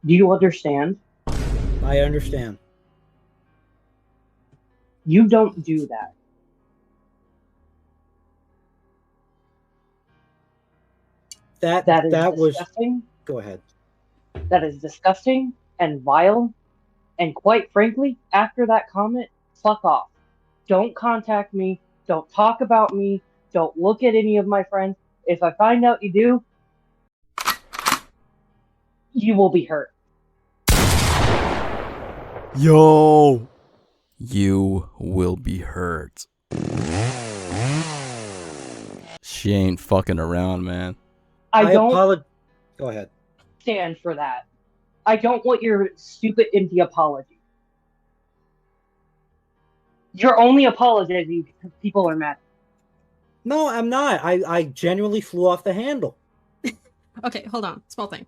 Do you understand? I understand. You don't do that. That is disgusting. Go ahead. That is disgusting and vile. And quite frankly, after that comment, fuck off. Don't contact me. Don't talk about me. Don't look at any of my friends. If I find out you do, you will be hurt. Yo! You will be hurt. She ain't fucking around, man. I don't Go ahead. stand for that. I don't want your stupid empty apology. You're only apologizing because people are mad. No, I'm not. I genuinely flew off the handle. Okay, hold on. Small thing.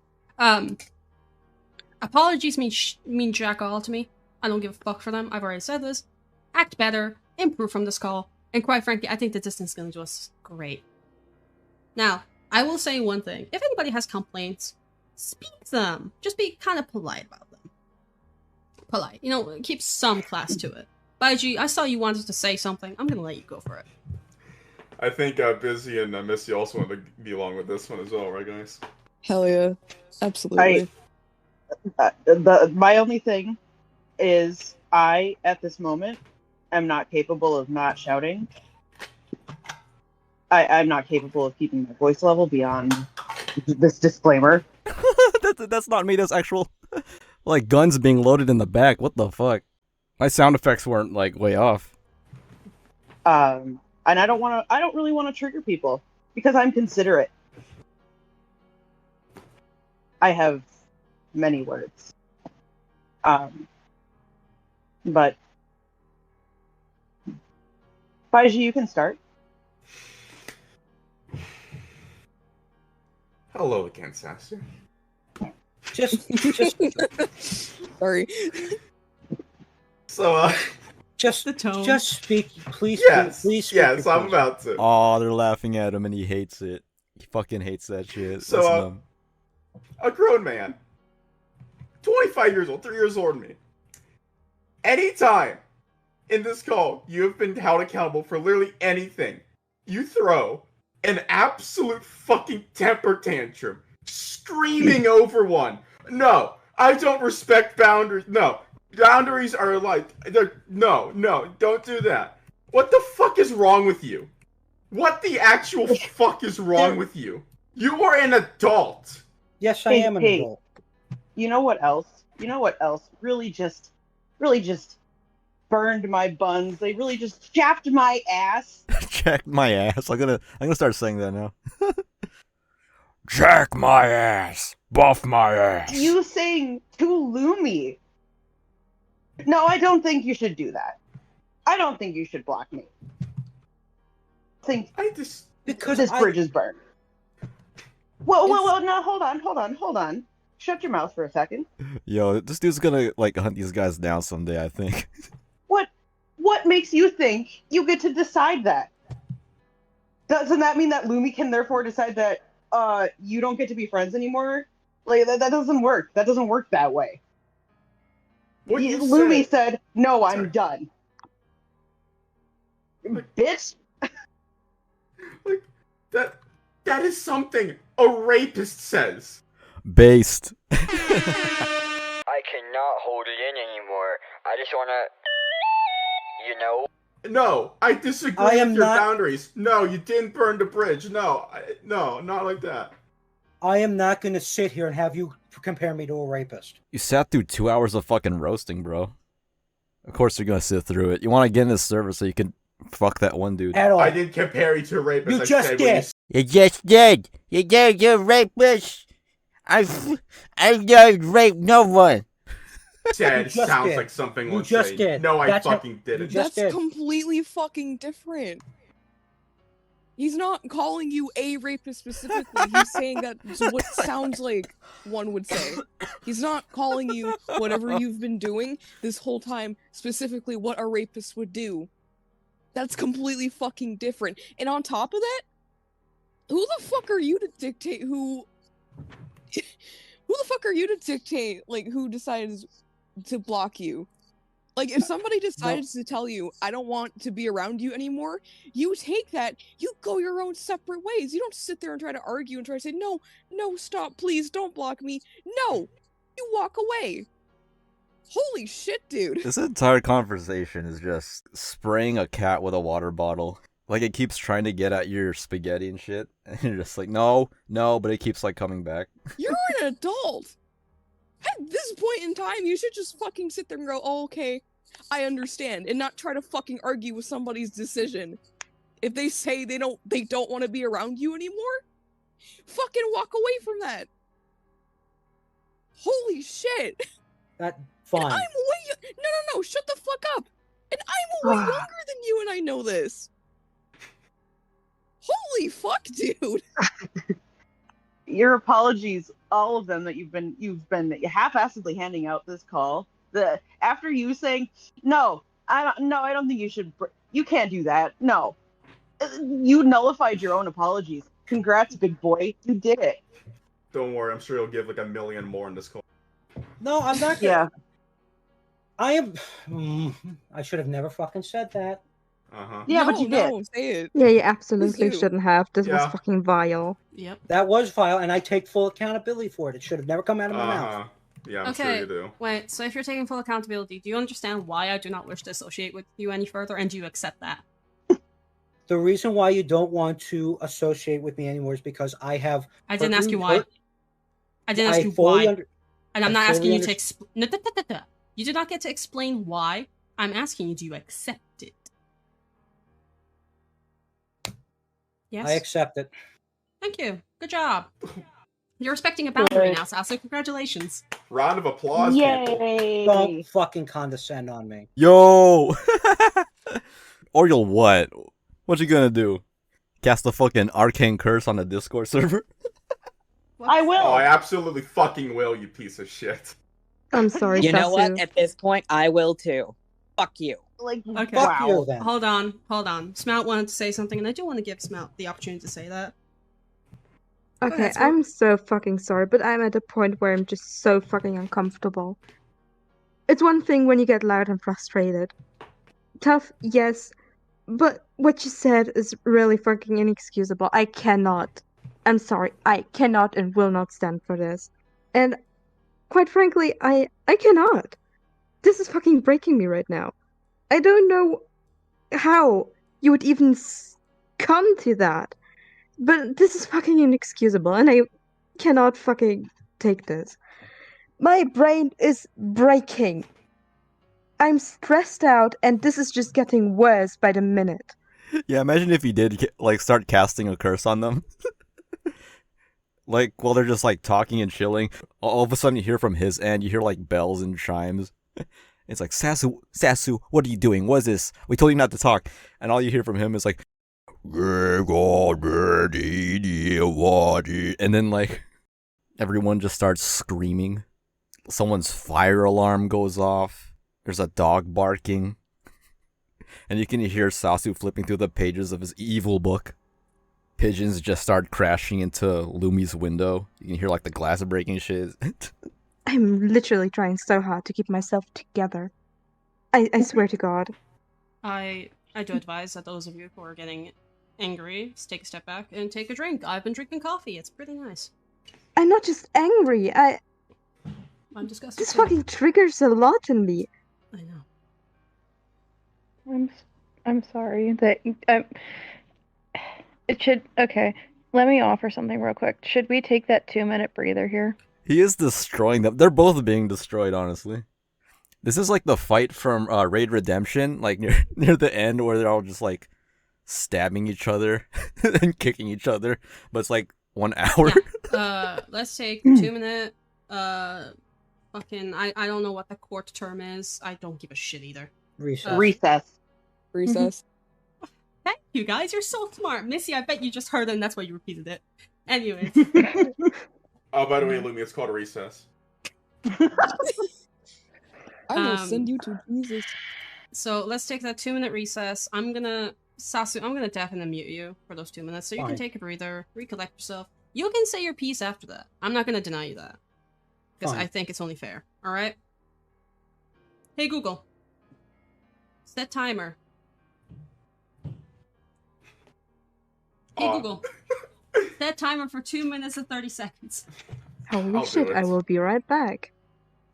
Apologies mean jack all to me. I don't give a fuck for them. I've already said this. Act better. Improve from this call. And quite frankly, I think the distance is going to do us great. Now, I will say one thing. If anybody has complaints, speak to them. Just be kind of polite about them. polite. You know, keep some class to it. Baiji, I saw you wanted to say something. I'm gonna let you go for it. I think Busy and Missy also want to be along with this one as well, right, guys? Hell yeah, absolutely. My only thing is I, at this moment, am not capable of not shouting. I'm not capable of keeping my voice level beyond this disclaimer. That's not me. That's actual, like, guns being loaded in the back. What the fuck? My sound effects weren't, like, way off. And I don't really want to trigger people because I'm considerate. I have many words. But Baiji, you can start. Hello again, Sasu. Just sorry. So, just the tone. Just speak, please. Yes, please speak yes, your I'm piece. about to. Oh, they're laughing at him and he hates it. He fucking hates that shit. So, Listen to him. A grown man, 25 years old, 3 years older than me. Anytime in this call you have been held accountable for literally anything, you throw an absolute fucking temper tantrum, screaming over one. No, I don't respect boundaries. No, boundaries are like, no, don't do that. What the fuck is wrong with you? What the actual fuck is wrong with you? You are an adult. Yes, I am an adult. You know what else? Really just burned my buns. They really just chapped my ass. Jack my ass. I'm gonna start saying that now. Jack my ass. Buff my ass. You saying to Lumi. No, I don't think you should do that. I don't think you should block me. Because this bridge is burned. Well, no, hold on. Shut your mouth for a second. Yo, this dude's gonna, like, hunt these guys down someday, I think. What makes you think you get to decide that? Doesn't that mean that Lumi can therefore decide that you don't get to be friends anymore? Like, that doesn't work. That doesn't work that way. Lumi said, no, I'm done. Bitch. Like, that is something a rapist says. Based. I cannot hold it in anymore. I just wanna, No, I disagree with your boundaries. No, you didn't burn the bridge. No, not like that. I am not going to sit here and have you compare me to a rapist. You sat through 2 hours of fucking roasting, bro. Of course you're gonna sit through it. You want to get in this server so you can fuck that one dude. At all. I didn't compare you to a rapist. You just did. You just did. You're a rapist. I don't rape no one. Said sounds like something You would just say. did. No, I That's fucking didn't. That's completely fucking different. He's not calling you a rapist specifically. He's saying that what sounds like one would say. He's not calling you whatever you've been doing this whole time specifically what a rapist would do. That's completely fucking different. And on top of that, who the fuck are you to dictate who... Who the fuck are you to dictate, like, who decides to block you? Like, if somebody decides to tell you, I don't want to be around you anymore, you take that, you go your own separate ways. You don't sit there and try to argue and try to say, no, stop, please, don't block me. No! You walk away. Holy shit, dude. This entire conversation is just spraying a cat with a water bottle. Like, it keeps trying to get at your spaghetti and shit, and you're just like, no, but it keeps, like, coming back. You're an adult! At this point in time, you should just fucking sit there and go, oh, okay, I understand, and not try to fucking argue with somebody's decision. If they say they don't want to be around you anymore, fucking walk away from that. Holy shit! That's fine. And I'm way... No, shut the fuck up! And I'm way younger than you, and I know this! Holy fuck, dude! Your apologies, all of them that you've been half-assedly handing out this call. After you saying, no, I don't think you should. You can't do that. No, you nullified your own apologies. Congrats, big boy. You did it. Don't worry, I'm sure you'll give like 1 million more in this call. No, I'm not gonna. Yeah. I am. I should have never fucking said that. Yeah, no, but you no, did. say it. Yeah, you Please absolutely do. shouldn't have. This was Yeah. fucking vile. Yep. That was vile, and I take full accountability for it. It should have never come out of my mouth. Yeah, I'm Okay, sure you do. wait, so if you're taking full accountability, do you understand why I do not wish to associate with you any further, and do you accept that? The reason why you don't want to associate with me anymore is because I have. I didn't ask you why. hurt- I didn't I ask you fully why. under- And I'm I not asking fully you to under- explain. No. You did not get to explain why. I'm asking you, do you accept it? Yes? I accept it. Thank you. Good job. You're respecting a boundary now, Sasu. Congratulations. Round of applause, people. Don't fucking condescend on me. Yo! Or you'll what? What you gonna do? Cast a fucking arcane curse on the Discord server? I will. Oh, I absolutely fucking will, you piece of shit. I'm sorry, You know what? Sasu. At this point, I will too. Fuck you. Like, Okay. wow. Hold on. Smout wanted to say something, and I do want to give Smout the opportunity to say that. Okay, ahead, Smoke. I'm so fucking sorry, but I'm at a point where I'm just so fucking uncomfortable. It's one thing when you get loud and frustrated. Tough, yes, but what you said is really fucking inexcusable. I cannot. I'm sorry, I cannot and will not stand for this. And quite frankly, I cannot. This is fucking breaking me right now. I don't know how you would even come to that. But this is fucking inexcusable, and I cannot fucking take this. My brain is breaking. I'm stressed out, and this is just getting worse by the minute. Yeah, imagine if you did like start casting a curse on them. Like while they're just like talking and chilling, all of a sudden you hear from his end, you hear like bells and chimes. It's like, Sasu, what are you doing? What is this? We told you not to talk. And all you hear from him is like, and then like everyone just starts screaming. Someone's fire alarm goes off. There's a dog barking. And you can hear Sasu flipping through the pages of his evil book. Pigeons just start crashing into Lumi's window. You can hear like the glass breaking shit. I'm literally trying so hard to keep myself together. I swear to God. I do advise that those of you who are getting angry, take a step back and take a drink. I've been drinking coffee. It's pretty nice. I'm not just angry. I'm disgusted. This fucking triggers a lot in me. I know. I'm sorry that it should. Okay, let me offer something real quick. Should we take that 2-minute breather here? He is destroying them. They're both being destroyed, honestly. This is like the fight from Raid Redemption, like near the end where they're all just like stabbing each other and kicking each other, but it's like 1 hour. Yeah. Let's take 2-minute. Fucking. I don't know what the court term is. I don't give a shit either. Recess. Recess. Thank you guys. You're so smart, Missy. I bet you just heard it, and that's why you repeated it. Anyways. Oh, by the way, Lumi, it's called a recess. I will send you to Jesus. So let's take that 2-minute recess. Sasu, I'm gonna definitely mute you for those 2 minutes, so you can Fine. take a breather, recollect yourself. You can say your piece after that. I'm not gonna deny you that, because Fine. I think it's only fair. All right. Hey Google, set timer. Hey Google, set timer for 2 minutes and 30 seconds. Holy I'll shit, do it. I will be right back.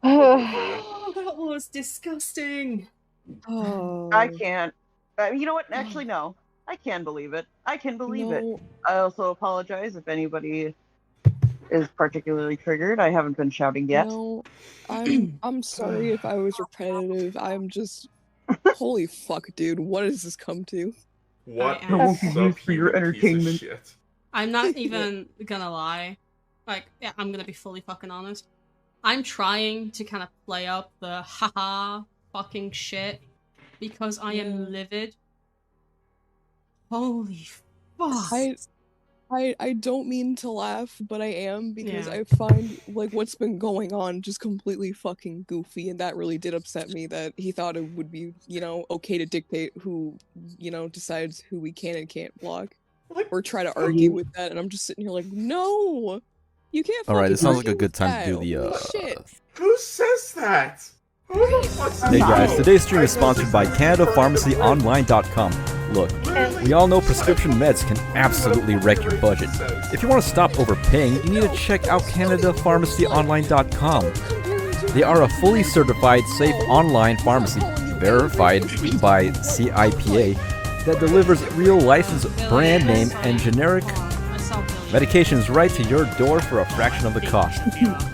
Oh, that was disgusting. Oh. I can't. You know what? Actually, no. I can believe it. I can believe it. No. I also apologize if anybody is particularly triggered. I haven't been shouting yet. No, I'm sorry if I was repetitive. I'm just holy fuck, dude. What does this come to? What I am- for your entertainment? Shit. I'm not even gonna lie. Like, yeah, I'm gonna be fully fucking honest. I'm trying to kind of play up the haha fucking shit because I am livid. Holy fuck. I don't mean to laugh, but I am because Yeah. I find like what's been going on just completely fucking goofy, and that really did upset me that he thought it would be, okay to dictate who, decides who we can and can't block. Or try to argue with that, and I'm just sitting here like, no! You can't All right, fucking it sounds like argue a good with time to do that. the Holy shit. Who says that? Hey guys, today's stream is sponsored by CanadaPharmacyOnline.com. Look, we all know prescription meds can absolutely wreck your budget. If you want to stop overpaying, you need to check out CanadaPharmacyOnline.com. They are a fully certified, safe online pharmacy, verified by CIPA, that delivers real licensed brand name and generic medications right to your door for a fraction of the cost.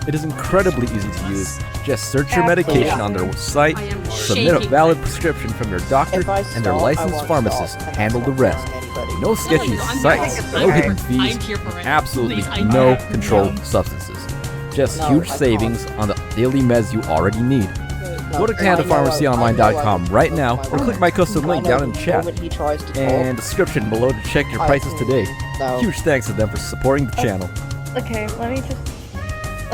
It is incredibly easy to use. Just search your medication on their site, submit a valid prescription from your doctor, and their licensed pharmacist handle the rest. No sketchy sites, no hidden fees, absolutely no controlled substances. Just huge savings on the daily meds you already need. Go to CanadaPharmacyOnline.com right now or click my custom link down in the chat and description below to check your prices today. Huge thanks to them for supporting the channel. Okay, let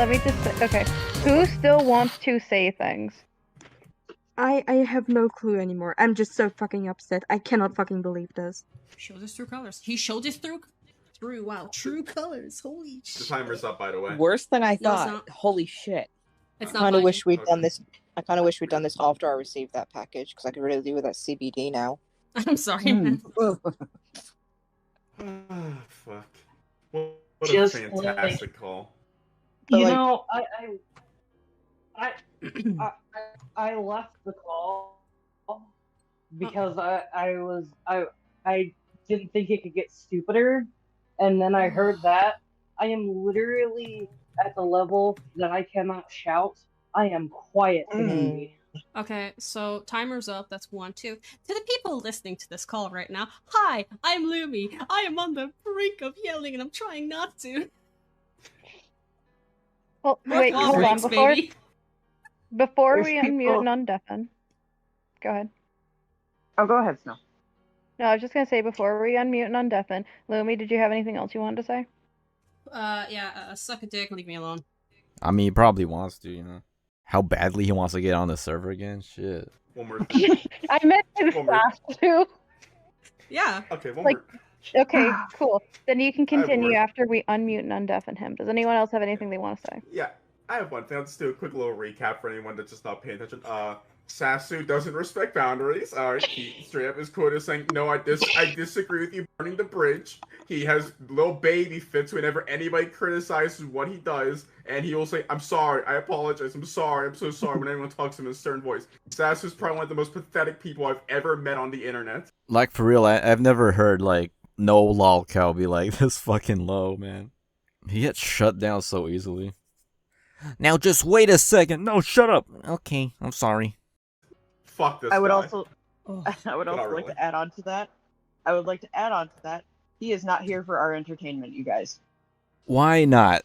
me just say, okay. Who still wants to say things? I have no clue anymore. I'm just so fucking upset. I cannot fucking believe this. Showed us true colors. He showed us through wow, true colors. Holy shit. The timer's up, by the way. Worse than I No, it's thought. not. Holy shit. It's I not kind of mine. wish we'd done this. I kind of wish we'd done this after I received that package because I could really do with that CBD now. I'm sorry, man. Fuck. What a Just fantastic call. You know, I left the call because I didn't think it could get stupider, and then I heard that. I am literally at the level that I cannot shout. I am quiet to me. Okay, so timer's up. That's 1, 2. To the people listening to this call right now, hi, I'm Lumi. I am on the brink of yelling, and I'm trying not to. Well, wait, Law hold on. breaks, baby. Before There's we people- unmute and undeafen. Go ahead. Oh, go ahead, Snow. No, I was just gonna say before we unmute and undeafen, Lumi, did you have anything else you wanted to say? Suck a dick, leave me alone. I mean, he probably wants to, you know. How badly he wants to get on the server again? Shit. One more. I meant his One more. last two. Yeah. Okay, one Like, more. okay, cool. Then you can I have continue more. after we unmute and undeafen him. Does anyone else have anything they want to say? Yeah, I have one thing. I'll just do a quick little recap for anyone that's just not paying attention. Sasu doesn't respect boundaries. He straight up is quoted as saying, "No, I disagree with you burning the bridge." He has little baby fits whenever anybody criticizes what he does, and he will say, "I'm sorry, I apologize, I'm sorry, I'm so sorry" when anyone talks to him in a stern voice. Sasu's probably one of the most pathetic people I've ever met on the internet. Like, for real, I've never heard, like, no lolcow be like this fucking low, man. He gets shut down so easily. Now just wait a second. No, shut up. Okay, I'm sorry. Fuck this I would guy. also, I would Not also really. like to add on to that. I would like to add on to that. He is not here for our entertainment, you guys. Why not?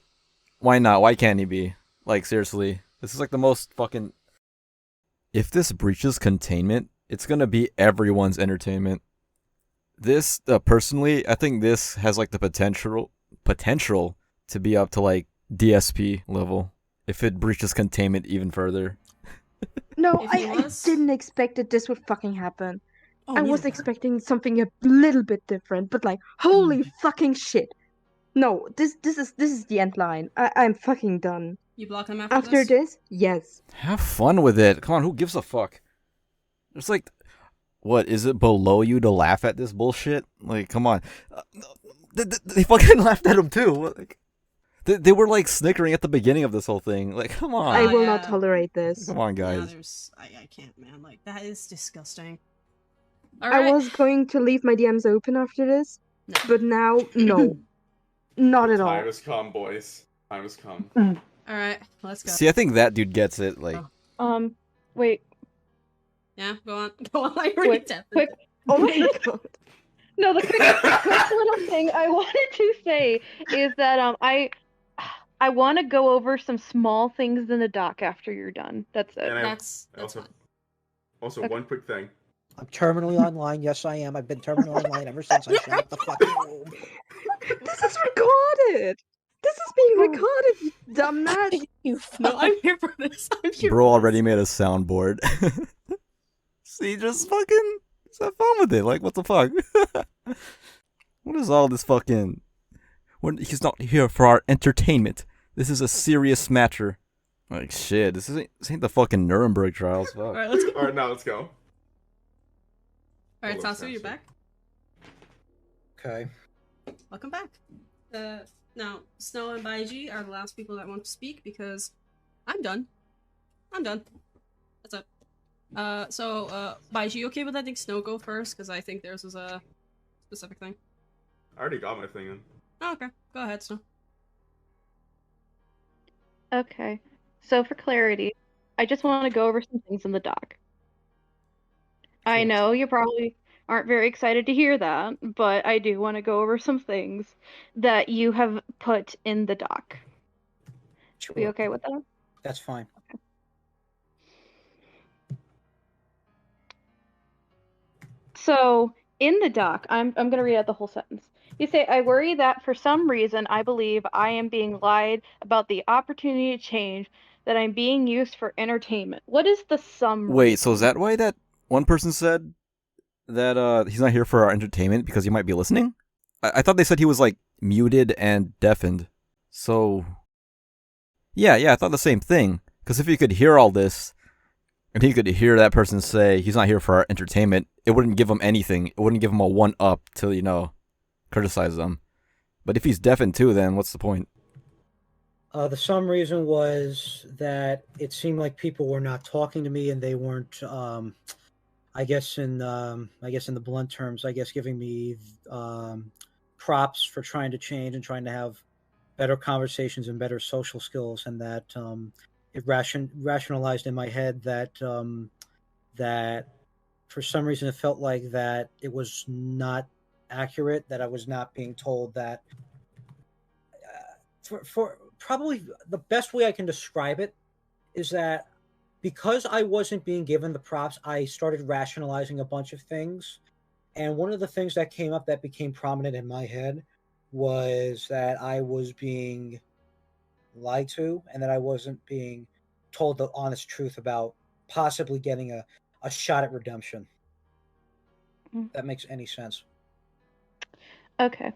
Why not? Why can't he be? Like, seriously. This is like the most fucking... If this breaches containment, it's gonna be everyone's entertainment. This, personally, I think this has like the potential to be up to like DSP level. If it breaches containment even further. No, If he I was- didn't expect that this would fucking happen. Oh, I was neither. expecting something a little bit different, but like, holy fucking shit. No, this is the end line. I'm fucking done. You block him after After this? this, yes. Have fun with it. Come on, who gives a fuck? It's like, what, is it below you to laugh at this bullshit? Like, come on. They fucking laughed at him too. Like, they were like snickering at the beginning of this whole thing. Like, come on. I will not tolerate this. Come on, Yeah, guys. I can't, man. Like, that is disgusting. I Alright. was going to leave my DMs open after this, but now, no. Not at all. Time has come, boys. Time has come. Alright, let's go. See, I think that dude gets it. Like, Wait. Yeah, go on. Go on, I already Quick, tapped quick. it. Oh my god. No, the quick little thing I wanted to say is that I want to go over some small things in the doc after you're done. That's it. And That's also Okay. one quick thing. I'm terminally online. Yes, I am. I've been terminally online ever since I shut up the fucking room. This is recorded! This is being recorded, you dumbass! You No, I'm here for this. I'm here. bro already made a soundboard. See, just fucking have fun with it. Like, what the fuck? What is all this fucking... He's not here for our entertainment. This is a serious matter. Like shit, this ain't the fucking Nuremberg trials. Fuck. Alright, let's go. Alright, now let's go. Alright, Hello, Sasu, you're back. Okay. Welcome back. Now, Snow and Baiji are the last people that want to speak because I'm done. I'm done. That's it. Baiji, you okay with letting Snow go first? Because I think theirs was a specific thing. I already got my thing in. Oh, okay. Go ahead, Snow. Okay. So for clarity, I just want to go over some things in the doc. I know you probably aren't very excited to hear that, but I do want to go over some things that you have put in the doc. Sure. We okay with that? That's fine. Okay. So in the doc, I'm gonna read out the whole sentence. You say, I worry that for some reason I believe I am being lied about the opportunity to change, that I'm being used for entertainment. What is the some Wait, reason? so is that why that one person said that he's not here for our entertainment because he might be listening? I thought they said he was like muted and deafened. So yeah, I thought the same thing. Because if he could hear all this, and he could hear that person say he's not here for our entertainment, it wouldn't give him anything. It wouldn't give him a one up to, criticize them. But if he's deafened too, then what's the point? The some reason was that it seemed like people were not talking to me, and they weren't. I guess in the blunt terms, giving me props for trying to change and trying to have better conversations and better social skills, and that it rationalized in my head that that for some reason it felt like that it was not accurate, that I was not being told that. For probably the best way I can describe it is that because I wasn't being given the props, I started rationalizing a bunch of things. And one of the things that came up that became prominent in my head was that I was being lied to, and that I wasn't being told the honest truth about possibly getting a shot at redemption. If that makes any sense. Okay.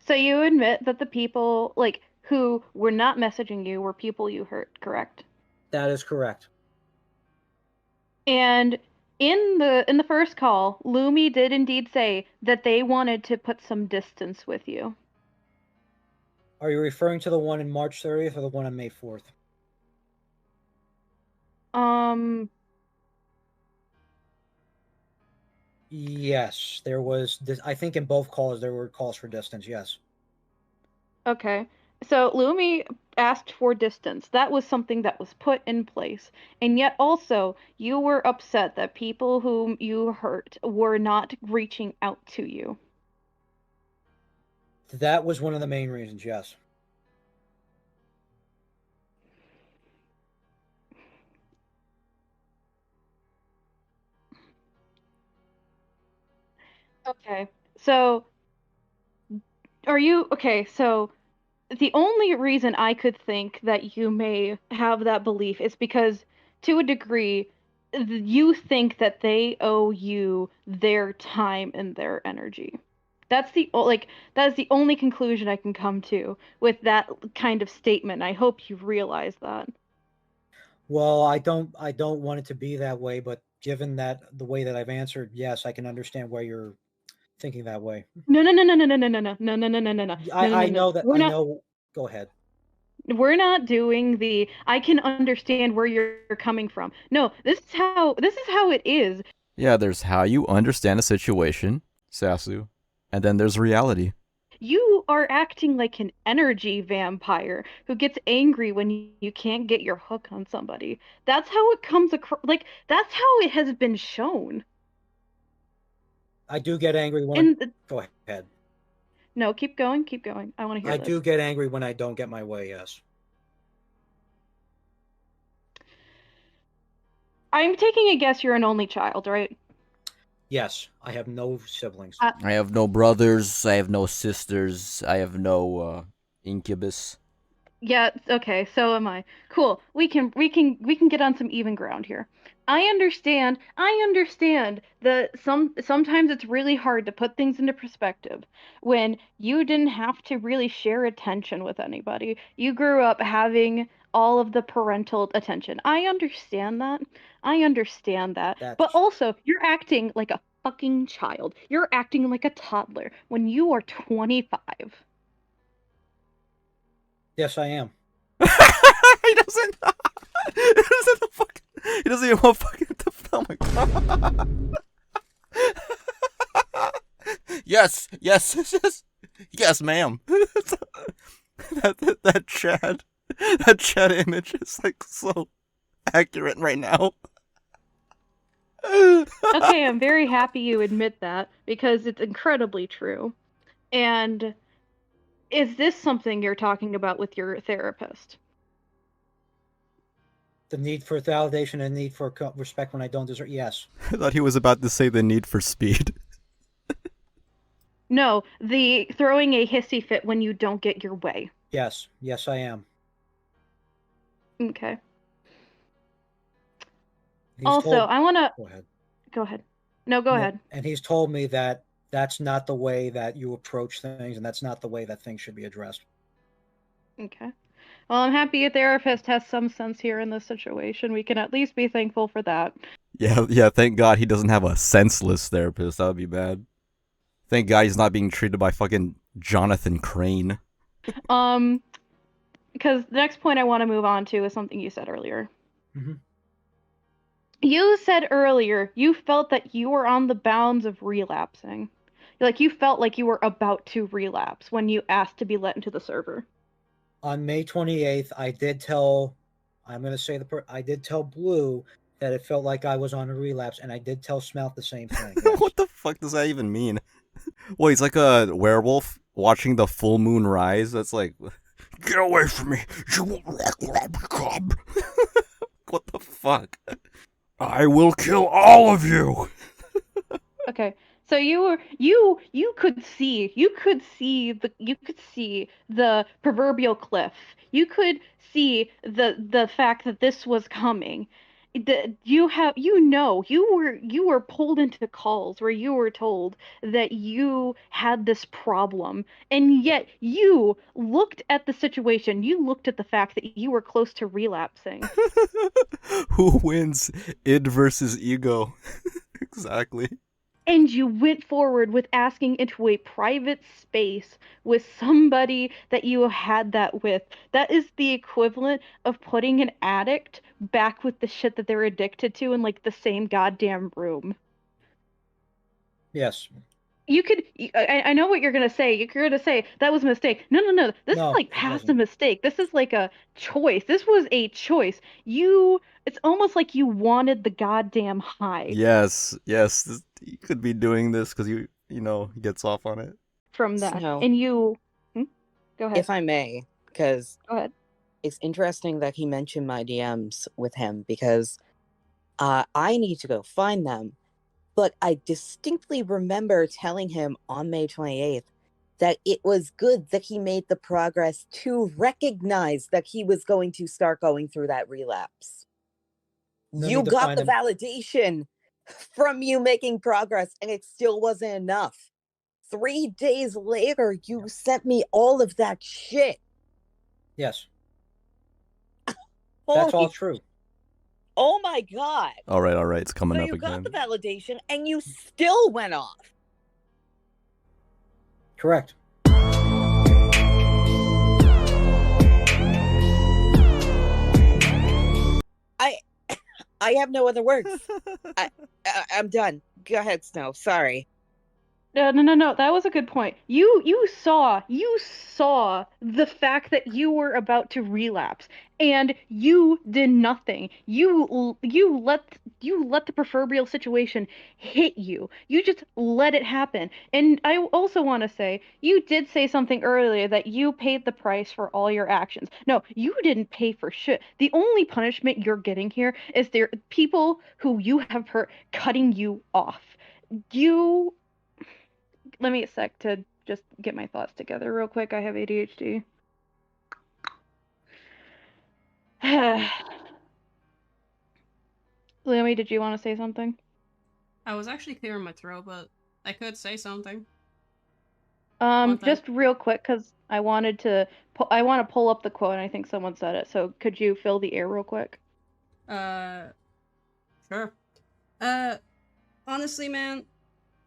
So you admit that the people who were not messaging you were people you hurt, correct? That is correct. And in the first call, Lumi did indeed say that they wanted to put some distance with you. Are you referring to the one in March 30th or the one on May 4th? Yes, there was this. I think in both calls there were calls for distance. Yes. Okay. So Lumi asked for distance. That was something that was put in place. And yet also, you were upset that people whom you hurt were not reaching out to you. That was one of the main reasons, yes. Okay. So so the only reason I could think that you may have that belief is because, to a degree, you think that they owe you their time and their energy. That is the only conclusion I can come to with that kind of statement. I hope you realize that. Well, I don't want it to be that way, but given that the way that I've answered, yes, I can understand why you're thinking that way. No. I know that. I know. Go ahead. We're not doing the I can understand where you're coming from. No, this is how it is. Yeah, there's how you understand a situation, Sasu, and then there's reality. You are acting like an energy vampire who gets angry when you can't get your hook on somebody. That's how it comes across. That's how it has been shown. I do get angry when. Go ahead. No, keep going. I want to hear I this. do get angry when I don't get my way, yes. I'm taking a guess you're an only child, right? Yes, I have no siblings. I have no brothers, I have no sisters, I have no incubus. Yeah, okay, so am I. Cool. We can get on some even ground here. I understand that sometimes it's really hard to put things into perspective when you didn't have to really share attention with anybody. You grew up having all of the parental attention. I understand that. But also, you're acting like a fucking child. You're acting like a toddler when you are 25. Yes, I am. He doesn't. He doesn't even want fucking. Oh my god. Yes, yes, ma'am. that Chad image is like so accurate right now. Okay, I'm very happy you admit that because it's incredibly true. And is this something you're talking about with your therapist? The need for validation and need for respect when I don't deserve. Yes. I thought he was about to say the need for speed. No, the throwing a hissy fit when you don't get your way. Yes, I am. Okay. Also, I want to... Go ahead. Go ahead. No, go ahead. And he's told me that that's not the way that you approach things, and that's not the way that things should be addressed. Okay. Well, I'm happy your therapist has some sense here in this situation. We can at least be thankful for that. Yeah, thank God he doesn't have a senseless therapist. That would be bad. Thank God he's not being treated by fucking Jonathan Crane. Because the next point I want to move on to is something you said earlier. Mm-hmm. You said earlier you felt that you were on the bounds of relapsing. Like you felt like you were about to relapse when you asked to be let into the server. On May 28th, I did tell Blue that it felt like I was on a relapse, and I did tell Smelt the same thing. Yes. What the fuck does that even mean? Well, he's like a werewolf watching the full moon rise. That's like, get away from me, you cub. What the fuck? I will kill all of you. Okay. So you could see the proverbial cliff. You could see the fact that this was coming. You were pulled into calls where you were told that you had this problem, and yet you looked at the situation. You looked at the fact that you were close to relapsing. Who wins? Id versus ego. Exactly. And you went forward with asking into a private space with somebody that you had that with. That is the equivalent of putting an addict back with the shit that they're addicted to in like the same goddamn room. Yes. You could. I know what you're gonna say. You're gonna say that was a mistake. No. This is like past a mistake. This is like a choice. This was a choice. It's almost like you wanted the goddamn high. Yes. He could be doing this because he gets off on it. From that, Snow. and you. Go ahead. If I may, because Go ahead. It's interesting that he mentioned my DMs with him because I need to go find them. But I distinctly remember telling him on May 28th that it was good that he made the progress to recognize that he was going to start going through that relapse. You got the validation from you making progress, and it still wasn't enough. 3 days later, you sent me all of that shit. Yes. That's all true. Oh my god. All right, it's coming so up you again. got the validation and you still went off. Correct. I have no other words. I'm done. Go ahead, Snow. Sorry. No. That was a good point. You saw the fact that you were about to relapse, and you did nothing. You let the proverbial situation hit you. You just let it happen. And I also want to say, you did say something earlier that you paid the price for all your actions. No, you didn't pay for shit. The only punishment you're getting here is there people who you have hurt cutting you off. Let me a sec to just get my thoughts together real quick. I have ADHD. Lumi, did you want to say something? I was actually clearing my throat, but I could say something. Just real quick, because I wanted to, I want to pull up the quote, and I think someone said it. So could you fill the air real quick? Sure. Honestly, man,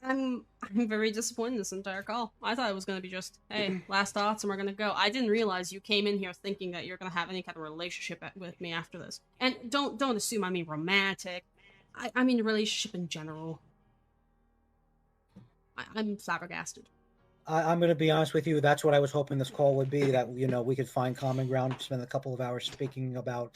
I'm very disappointed in this entire call. I thought it was gonna be just, hey, last thoughts, and we're gonna go. I didn't realize you came in here thinking that you're gonna have any kind of relationship with me after this. And don't assume I mean romantic. I mean relationship in general. I'm flabbergasted. I'm going to be honest with you. That's what I was hoping this call would be. That we could find common ground, spend a couple of hours speaking about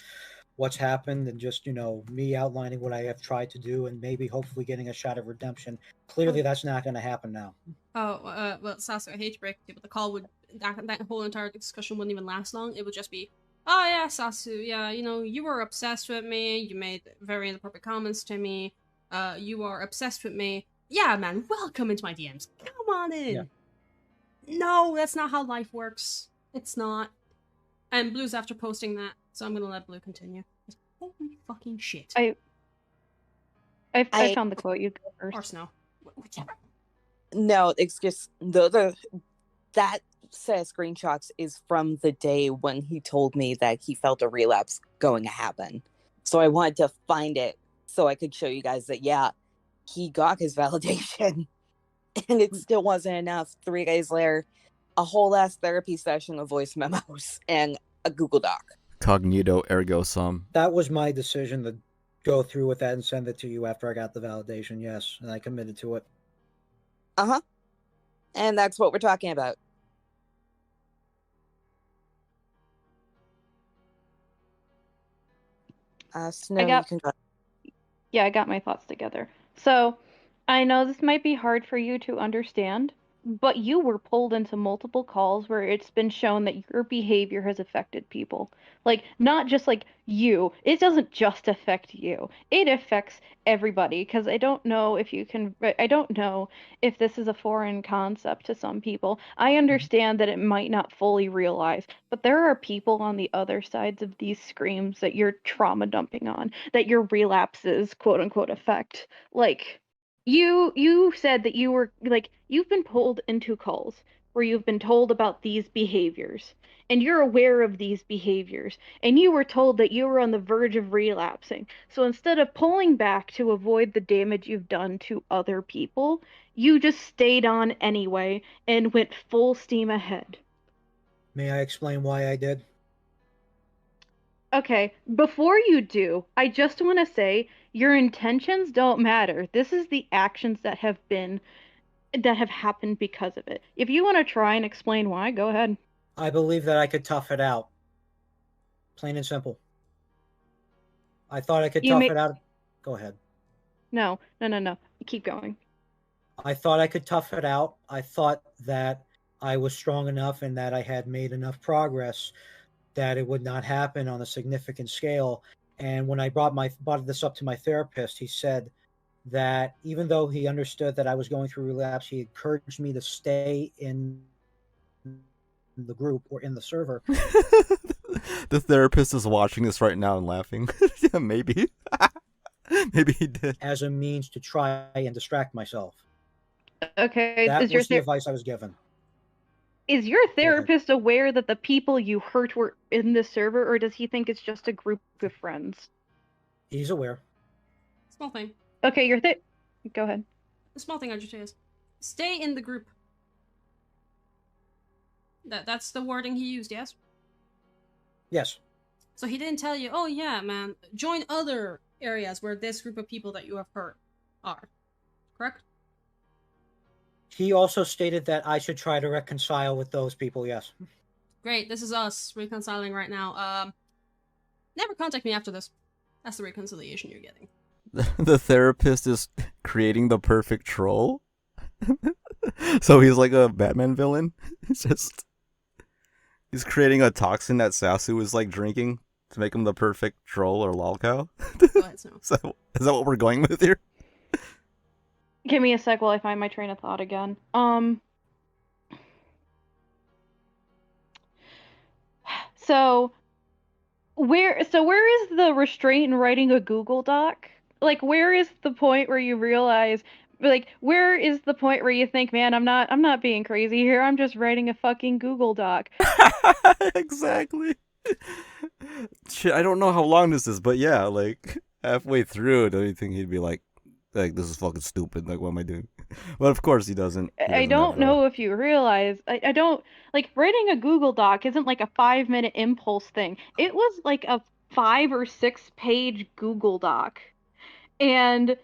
what's happened, and just me outlining what I have tried to do, and maybe hopefully getting a shot of redemption. Clearly, that's not going to happen now. Oh, well, Sasu, I hate to break it to you, but the call would that whole entire discussion wouldn't even last long. It would just be, oh yeah, Sasu, yeah, you were obsessed with me. You made very inappropriate comments to me. You are obsessed with me. Yeah, man, welcome into my DMs. Come on in. Yeah. No, that's not how life works. It's not. And Blue's after posting that, so I'm gonna let Blue continue. Holy fucking shit. I found the quote. You go first. Or Snow. Whichever. No, it's just that set of screenshots is from the day when he told me that he felt a relapse going to happen. So I wanted to find it so I could show you guys that, yeah, he got his validation. And it still wasn't enough. 3 days later, a whole ass therapy session of voice memos and a Google Doc. Cognito ergo sum. That was my decision to go through with that and send it to you after I got the validation. Yes, and I committed to it. Uh-huh. And that's what we're talking about. Snow, you can go. Yeah, I got my thoughts together. So, I know this might be hard for you to understand, but you were pulled into multiple calls where it's been shown that your behavior has affected people. Like, not just like you. It doesn't just affect you. It affects everybody, because I don't know if this is a foreign concept to some people. I understand that it might not fully realize, but there are people on the other sides of these screams that you're trauma dumping on, that your relapses, quote unquote, affect. Like, you said that you were like, you've been pulled into calls where you've been told about these behaviors, and you're aware of these behaviors, and you were told that you were on the verge of relapsing. So instead of pulling back to avoid the damage you've done to other people, you just stayed on anyway and went full steam ahead. May I explain why I did? Okay, before you do, I just want to say your intentions don't matter. This is the actions that have happened because of it. If you want to try and explain why, go ahead. I believe that I could tough it out. Plain and simple. I thought I could tough it out. Go ahead. No. Keep going. I thought I could tough it out. I thought that I was strong enough and that I had made enough progress that it would not happen on a significant scale. And when I brought this up to my therapist, he said that even though he understood that I was going through relapse, he encouraged me to stay in the group or in the server. The therapist is watching this right now and laughing. Yeah, maybe. Maybe he did. As a means to try and distract myself. Okay, that was the advice I was given. Is your therapist aware that the people you hurt were in this server, or does he think it's just a group of friends? He's aware. Small thing. Okay, go ahead. The small thing I just say is, stay in the group. That's the wording he used, yes? Yes. So he didn't tell you, oh yeah, man, join other areas where this group of people that you have hurt are. Correct? He also stated that I should try to reconcile with those people, yes. Great, this is us reconciling right now. Never contact me after this. That's the reconciliation you're getting. The therapist is creating the perfect troll? So he's like a Batman villain? He's creating a toxin that Sasu is like drinking to make him the perfect troll or lolcow? Go ahead, Snow. Is that what we're going with here? Give me a sec while I find my train of thought again. So where is the restraint in writing a Google Doc? Like, where is the point where you realize But like, where is the point where you think, man, I'm not being crazy here. I'm just writing a fucking Google Doc. Exactly. Shit, I don't know how long this is, but yeah, like halfway through, don't you think he'd be like, this is fucking stupid. Like, what am I doing? But of course he doesn't. He I doesn't don't have, know if you realize. I don't like writing a Google Doc isn't like a 5-minute impulse thing. It was like a 5 or 6 page Google Doc. And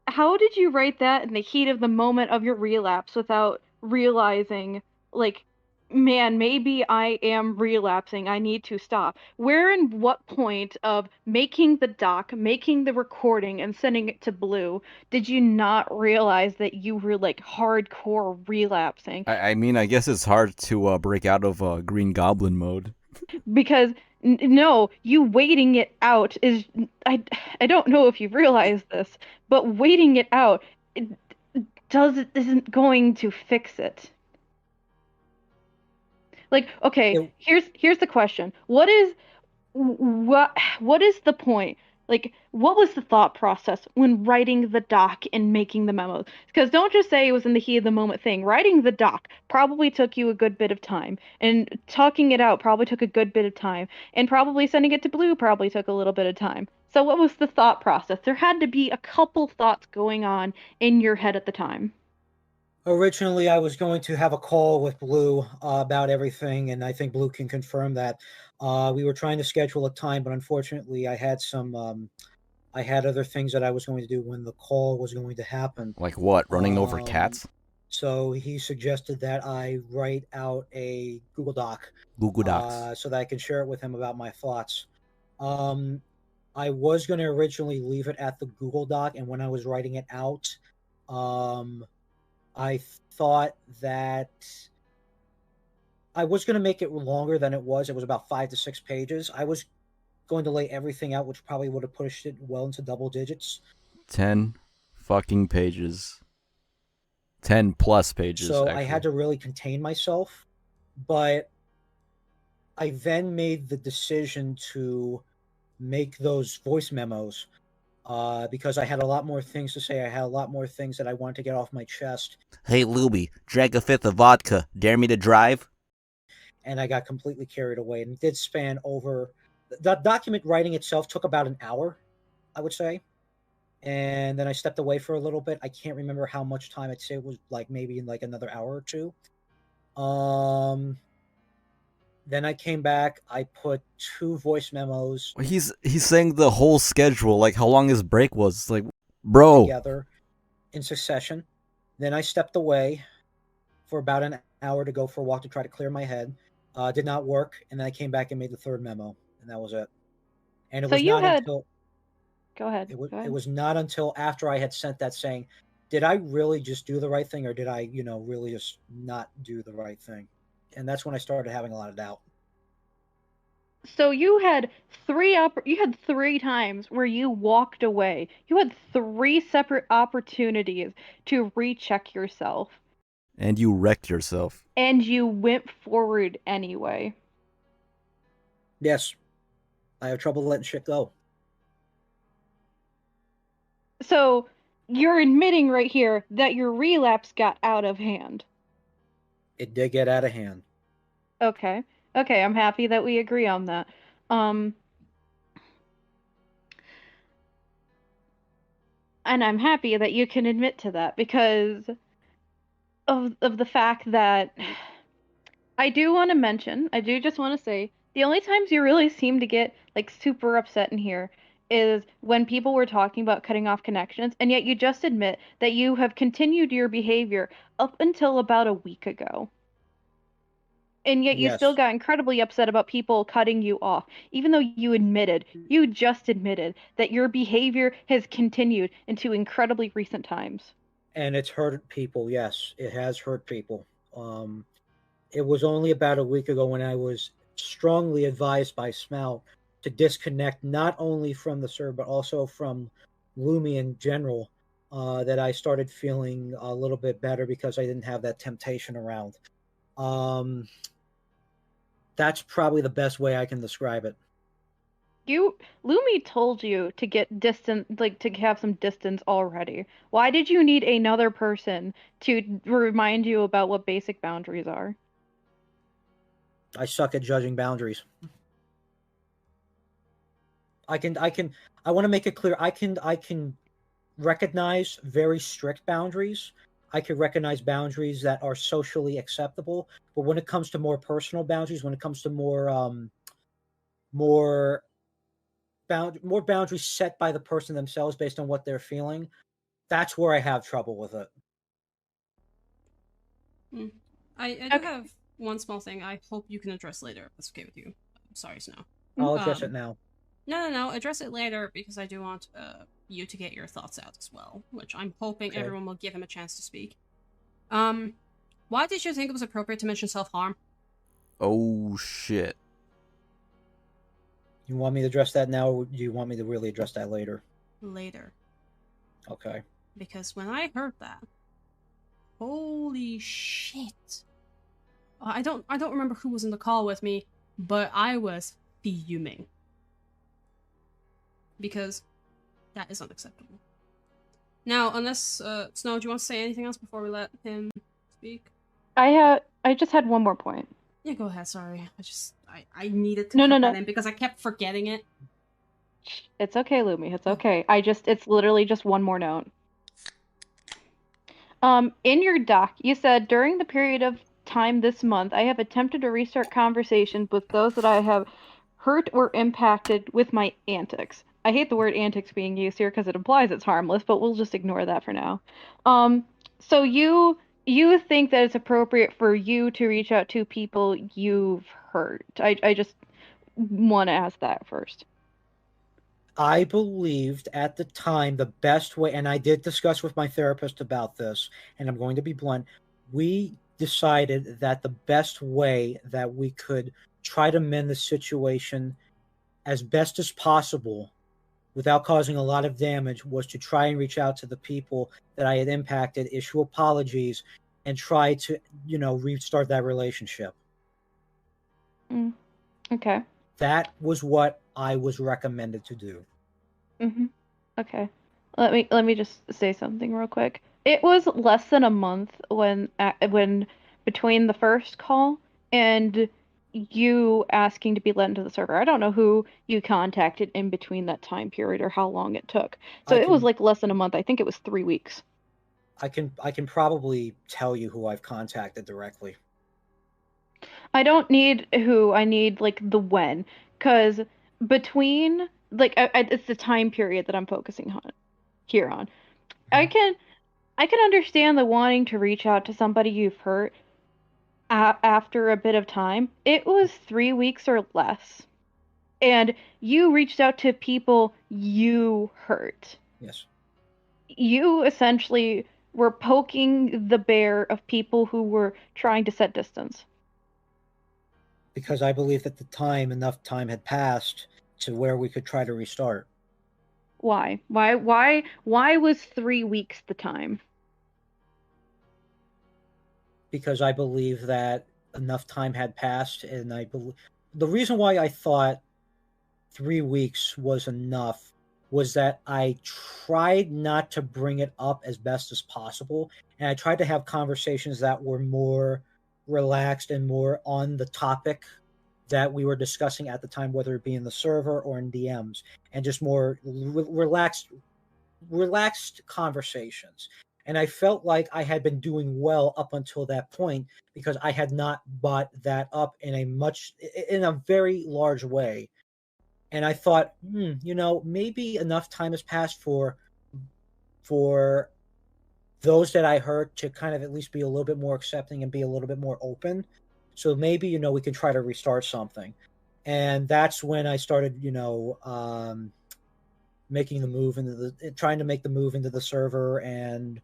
how did you write that in the heat of the moment of your relapse without realizing, like, man, maybe I am relapsing. I need to stop. Where and what point of making the doc, making the recording, and sending it to Blue did you not realize that you were like hardcore relapsing? I mean, I guess it's hard to break out of Green Goblin mode. Because no, you waiting it out is I don't know if you realize this, but waiting it out isn't going to fix it. Like, okay, here's the question. What is the point? Like, what was the thought process when writing the doc and making the memos? Because don't just say it was in the heat of the moment thing. Writing the doc probably took you a good bit of time, and talking it out probably took a good bit of time, and probably sending it to Blue probably took a little bit of time. So what was the thought process? There had to be a couple thoughts going on in your head at the time. Originally, I was going to have a call with Blue about everything, and I think Blue can confirm that. We were trying to schedule a time, but unfortunately, I had I had other things that I was going to do when the call was going to happen. Like what? Running over cats? So he suggested that I write out a Google Doc. Google Docs. So that I can share it with him about my thoughts. I was going to originally leave it at the Google Doc, and when I was writing it out, I thought that I was going to make it longer than it was. It was about 5 to 6 pages. I was going to lay everything out, which probably would have pushed it well into double digits. 10 fucking pages. 10 plus pages. So actually. I had to really contain myself. But I then made the decision to make those voice memos because I had a lot more things to say. I had a lot more things that I wanted to get off my chest. Hey, Luby, drank a fifth of vodka. Dare me to drive? And I got completely carried away. And it did span over... The document writing itself took about an hour, I would say. And then I stepped away for a little bit. I can't remember how much time. I'd say it was like maybe in like another hour or two. Then I came back. I put 2 voice memos. He's saying the whole schedule, like how long his break was. It's like, bro. Together in succession. Then I stepped away for about an hour to go for a walk to try to clear my head. Did not work. And then I came back and made the 3rd memo. And that was it. And it was not until... Go ahead. It was not until after I had sent that saying, did I really just do the right thing, or did I, really just not do the right thing? And that's when I started having a lot of doubt. So you had 3 times where you walked away. You had 3 separate opportunities to recheck yourself. And you wrecked yourself. And you went forward anyway. Yes. I have trouble letting shit go. So you're admitting right here that your relapse got out of hand. It did get out of hand. Okay, I'm happy that we agree on that. And I'm happy that you can admit to that because of the fact that I do want to mention, I do just want to say, the only times you really seem to get like super upset in here is when people were talking about cutting off connections, and yet you just admit that you have continued your behavior up until about a week ago. And yet you still got incredibly upset about people cutting you off, even though you just admitted that your behavior has continued into incredibly recent times. And it's hurt people, yes. It has hurt people. It was only about a week ago when I was strongly advised by Smell to disconnect not only from the server, but also from Lumi in general, that I started feeling a little bit better because I didn't have that temptation around. That's probably the best way I can describe it. Lumi told you to get distant, like to have some distance already. Why did you need another person to remind you about what basic boundaries are? I suck at judging boundaries. I want to make it clear. I can recognize very strict boundaries. I can recognize boundaries that are socially acceptable. But when it comes to more personal boundaries, when it comes to more boundaries set by the person themselves based on what they're feeling, that's where I have trouble with it. I do have one small thing I hope you can address later, if that's okay with you. I'm sorry, Snow. I'll address it now. No. Address it later because I do want you to get your thoughts out as well, which I'm hoping everyone will give him a chance to speak. Why did you think it was appropriate to mention self-harm? Oh shit. You want me to address that now, or do you want me to really address that later? Later. Okay. Because when I heard that, holy shit. I don't remember who was in the call with me, but I was fuming. Because that is unacceptable. Now, unless Snow, do you want to say anything else before we let him speak? I just had one more point. Yeah, go ahead. Sorry, I needed to cut that in because I kept forgetting it. It's okay, Lumi. It's okay. It's literally just one more note. In your doc, you said during the period of time this month, I have attempted to restart conversations with those that I have hurt or impacted with my antics. I hate the word antics being used here because it implies it's harmless, but we'll just ignore that for now. So you think that it's appropriate for you to reach out to people you've hurt. I just want to ask that first. I believed at the time the best way, and I did discuss with my therapist about this, and I'm going to be blunt. We decided that the best way that we could try to mend the situation as best as possible without causing a lot of damage was to try and reach out to the people that I had impacted, issue apologies, and try to, restart that relationship. Okay. That was what I was recommended to do. Okay. Let me just say something real quick. It was less than a month when between the first call and you asking to be let into the server. I don't know who you contacted in between that time period or how long it took. So it was like less than a month. I think it was 3 weeks. I can probably tell you who I've contacted directly. I don't need who, I need like the when, because between it's the time period that I'm focusing on here on. I can understand the wanting to reach out to somebody you've hurt after a bit of time. It was 3 weeks or less, and you reached out to people you hurt. Yes. You essentially were poking the bear of people who were trying to set distance. Because I believed at the time enough time had passed to where we could try to restart. Why? Why was 3 weeks the time? Because I believe that enough time had passed, and I believe the reason why I thought 3 weeks was enough was that I tried not to bring it up as best as possible, and I tried to have conversations that were more relaxed and more on the topic that we were discussing at the time, whether it be in the server or in DMs, and just more relaxed conversations. And I felt like I had been doing well up until that point because I had not bought that up in a very large way. And I thought, maybe enough time has passed for those that I hurt to kind of at least be a little bit more accepting and be a little bit more open. So maybe, we can try to restart something. And that's when I started, making the move trying to make the move into the server and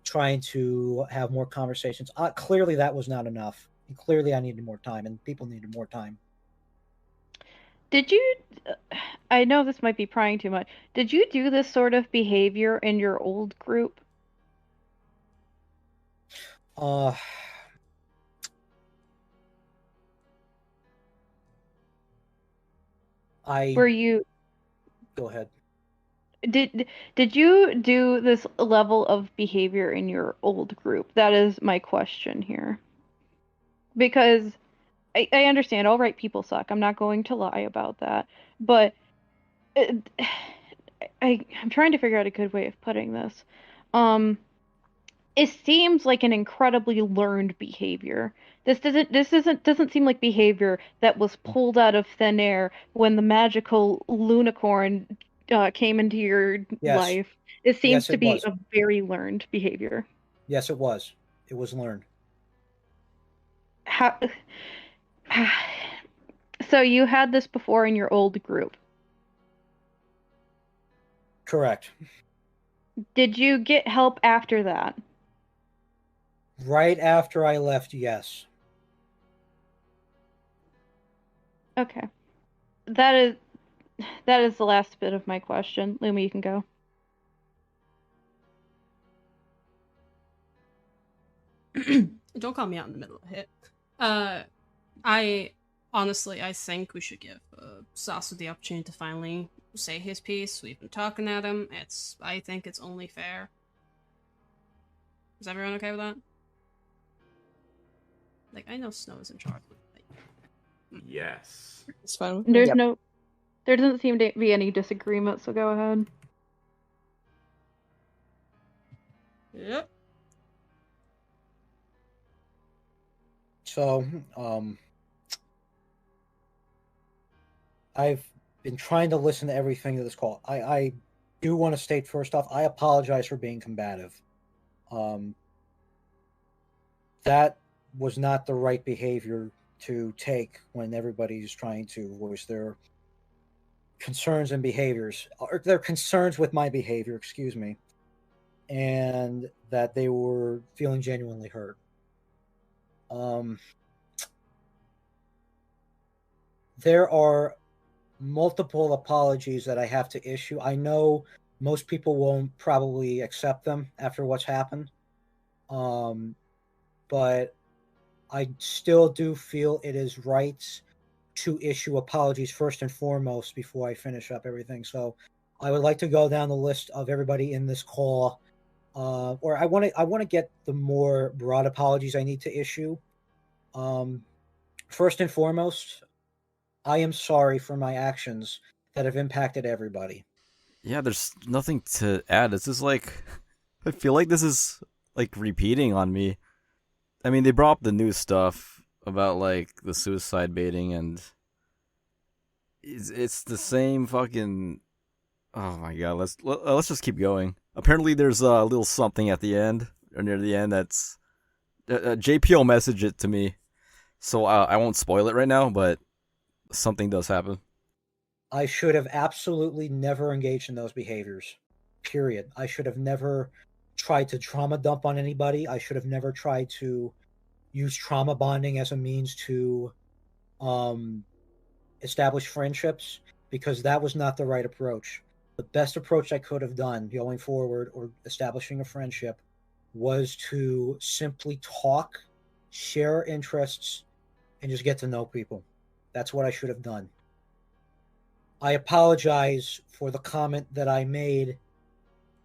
trying to have more conversations. Clearly that was not enough. Clearly I needed more time, and people needed more time. Did you, I know this might be prying too much. Did you do this sort of behavior in your old group? Were you Go ahead. did you do this level of behavior in your old group? That is my question here. Because I understand all right people suck. I'm not going to lie about that. But I'm trying to figure out a good way of putting this. It seems like an incredibly learned behavior. Doesn't seem like behavior that was pulled out of thin air when the magical unicorn came into your Yes. life. It seems Yes, to it be was. a very learned behavior. Yes, it was. It was learned. How, so you had this before in your old group. Correct. Did you get help after that? Right after I left, yes. Okay. That is the last bit of my question. Lumi, you can go. Don't call me out in the middle of a hit. I honestly, I think we should give Sasu the opportunity to finally say his piece. We've been talking at him. I think it's only fair. Is everyone okay with that? Like, I know Snow is in charge. Yes. It's fine. There doesn't seem to be any disagreement, so go ahead. Yep. So, I've been trying to listen to everything to this call. I do want to state first off, I apologize for being combative. That was not the right behavior to take when everybody's trying to voice their concerns and behaviors, or their concerns with my behavior, excuse me, and that they were feeling genuinely hurt. There are multiple apologies that I have to issue. I know most people won't probably accept them after what's happened. But I still do feel it is right to issue apologies first and foremost before I finish up everything. So I would like to go down the list of everybody in this call, or I want to get the more broad apologies I need to issue. First and foremost, I am sorry for my actions that have impacted everybody. Yeah, there's nothing to add. It's just like, I feel like this is like repeating on me. I mean, they brought up the new stuff about like the suicide baiting, and it's the same fucking. Oh my god, let's just keep going. Apparently, there's a little something at the end or near the end that's JPO messaged it to me, so I won't spoil it right now, but something does happen. I should have absolutely never engaged in those behaviors. Period. I should have never tried to trauma dump on anybody. I should have never tried to use trauma bonding as a means to establish friendships, because that was not the right approach. The best approach I could have done going forward or establishing a friendship was to simply talk, share interests, and just get to know people. That's what I should have done. I apologize for the comment that I made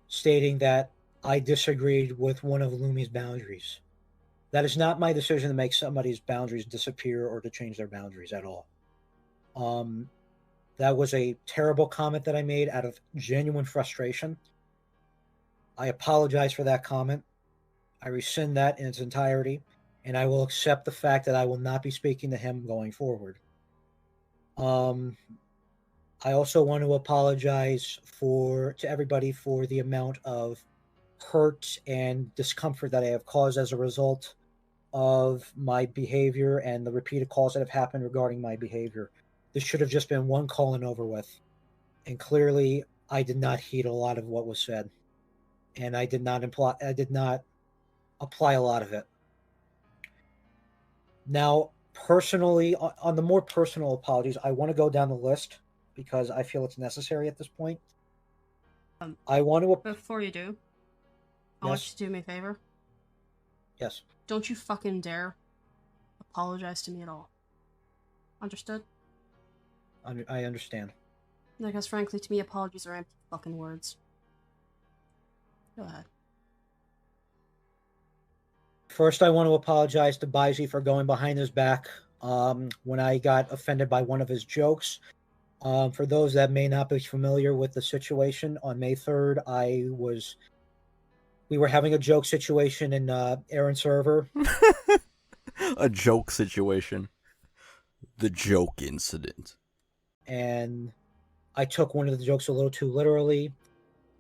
stating that I disagreed with one of Lumi's boundaries. That is not my decision to make somebody's boundaries disappear or to change their boundaries at all. That was a terrible comment that I made out of genuine frustration. I apologize for that comment. I rescind that in its entirety, and I will accept the fact that I will not be speaking to him going forward. I also want to apologize to everybody for the amount of hurt and discomfort that I have caused as a result of my behavior and the repeated calls that have happened regarding my behavior. This should have just been one call and over with. And clearly, I did not heed a lot of what was said, and I did not apply a lot of it. Now, personally, on the more personal apologies, I want to go down the list because I feel it's necessary at this point. I want to. Before you do, I want you to do me a favor. Yes. Don't you fucking dare apologize to me at all. Understood? I understand. Because frankly, to me, apologies are empty fucking words. Go ahead. First, I want to apologize to Baiji for going behind his back when I got offended by one of his jokes. For those that may not be familiar with the situation, on May 3rd, we were having a joke situation in Aaron's server. A joke situation. The joke incident. And I took one of the jokes a little too literally.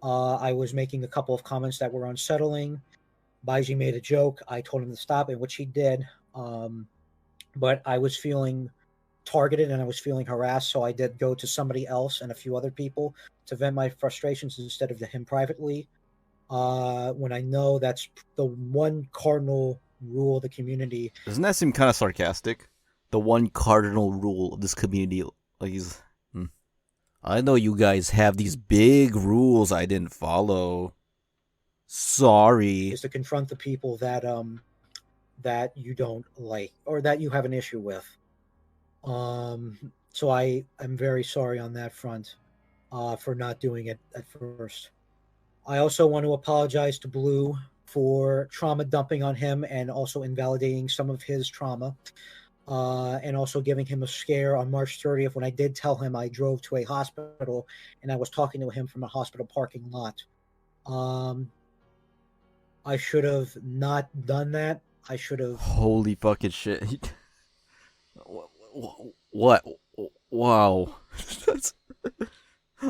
I was making a couple of comments that were unsettling. Baiji made a joke. I told him to stop it, which he did. But I was feeling targeted and I was feeling harassed, so I did go to somebody else and a few other people to vent my frustrations instead of to him privately. When I know that's the one cardinal rule of the community. Doesn't that seem kind of sarcastic? The one cardinal rule of this community, like he's. I know you guys have these big rules I didn't follow. Sorry. Is to confront the people that that you don't like or that you have an issue with. So I am very sorry on that front for not doing it at first. I also want to apologize to Blue for trauma dumping on him and also invalidating some of his trauma. And also giving him a scare on March 30th when I did tell him I drove to a hospital and I was talking to him from a hospital parking lot. I should have not done that. I should have. Holy fucking shit. What? Wow.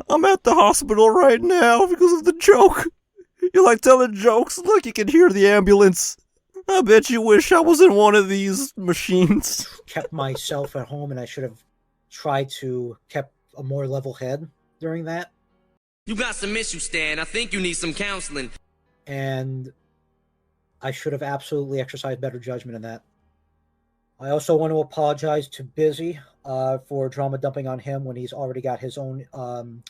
I'm at the hospital right now because of the joke. You like telling jokes? Look, you can hear the ambulance. I bet you wish I was in one of these machines. Kept myself at home and I should have tried to kept a more level head during that. You got some issues, Stan. I think you need some counseling. And I should have absolutely exercised better judgment in that. I also want to apologize to Busy for drama dumping on him when he's already got his own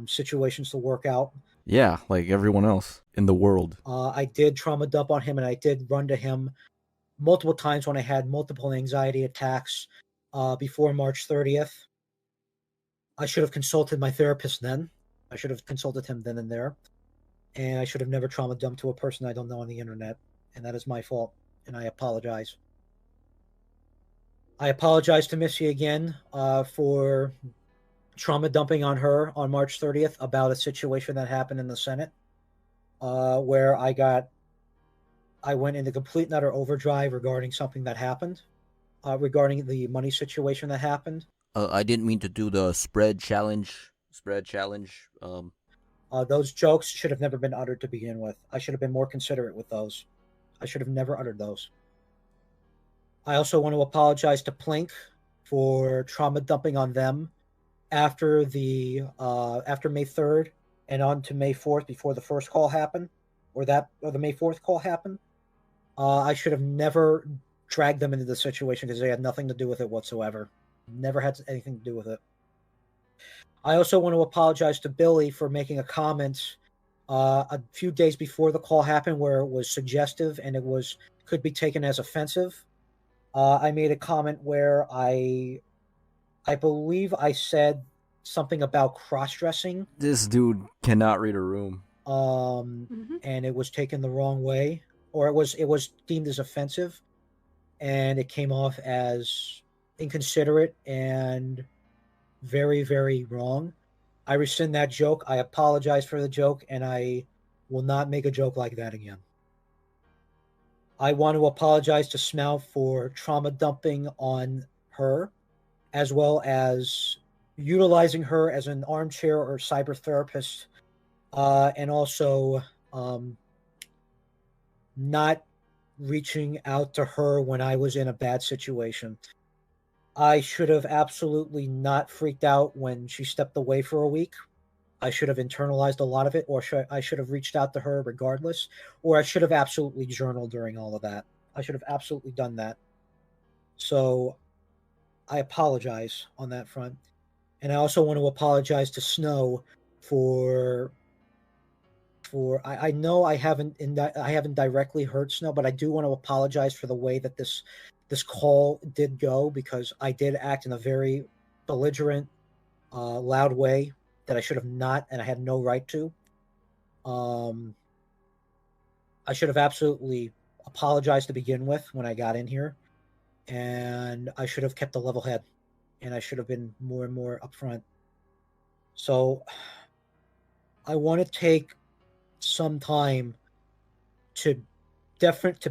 situations to work out. Yeah, like everyone else in the world. I did trauma dump on him, and I did run to him multiple times when I had multiple anxiety attacks before March 30th. I should have consulted my therapist then. I should have consulted him then and there. And I should have never trauma dumped to a person I don't know on the internet. And that is my fault, and I apologize. I apologize to Missy again for trauma dumping on her on March 30th about a situation that happened in the Senate where I went into complete and utter overdrive regarding something that happened, regarding the money situation that happened. I didn't mean to do the spread challenge. Those jokes should have never been uttered to begin with. I should have been more considerate with those. I should have never uttered those. I also want to apologize to Plink for trauma dumping on them after the after May 3rd and on to May 4th before the first call happened, or the May 4th call happened. I should have never dragged them into the situation because they had nothing to do with it whatsoever. Never had anything to do with it. I also want to apologize to Billy for making a comment a few days before the call happened where it was suggestive and could be taken as offensive. I made a comment where I believe I said something about cross-dressing. This dude cannot read a room. And it was taken the wrong way, or it was deemed as offensive, and it came off as inconsiderate and very, very wrong. I rescind that joke. I apologize for the joke, and I will not make a joke like that again. I want to apologize to Smell for trauma dumping on her, as well as utilizing her as an armchair or cyber therapist, and also not reaching out to her when I was in a bad situation. I should have absolutely not freaked out when she stepped away for a week. I should have internalized a lot of it, or I should have reached out to her regardless, or I should have absolutely journaled during all of that. I should have absolutely done that. So I apologize on that front. And I also want to apologize to Snow for I know I haven't directly hurt Snow, but I do want to apologize for the way that this call did go, because I did act in a very belligerent, loud way that I should have not, and I had no right to. I should have absolutely apologized to begin with when I got in here, and I should have kept a level head, and I should have been more and more upfront. So I want to take some time to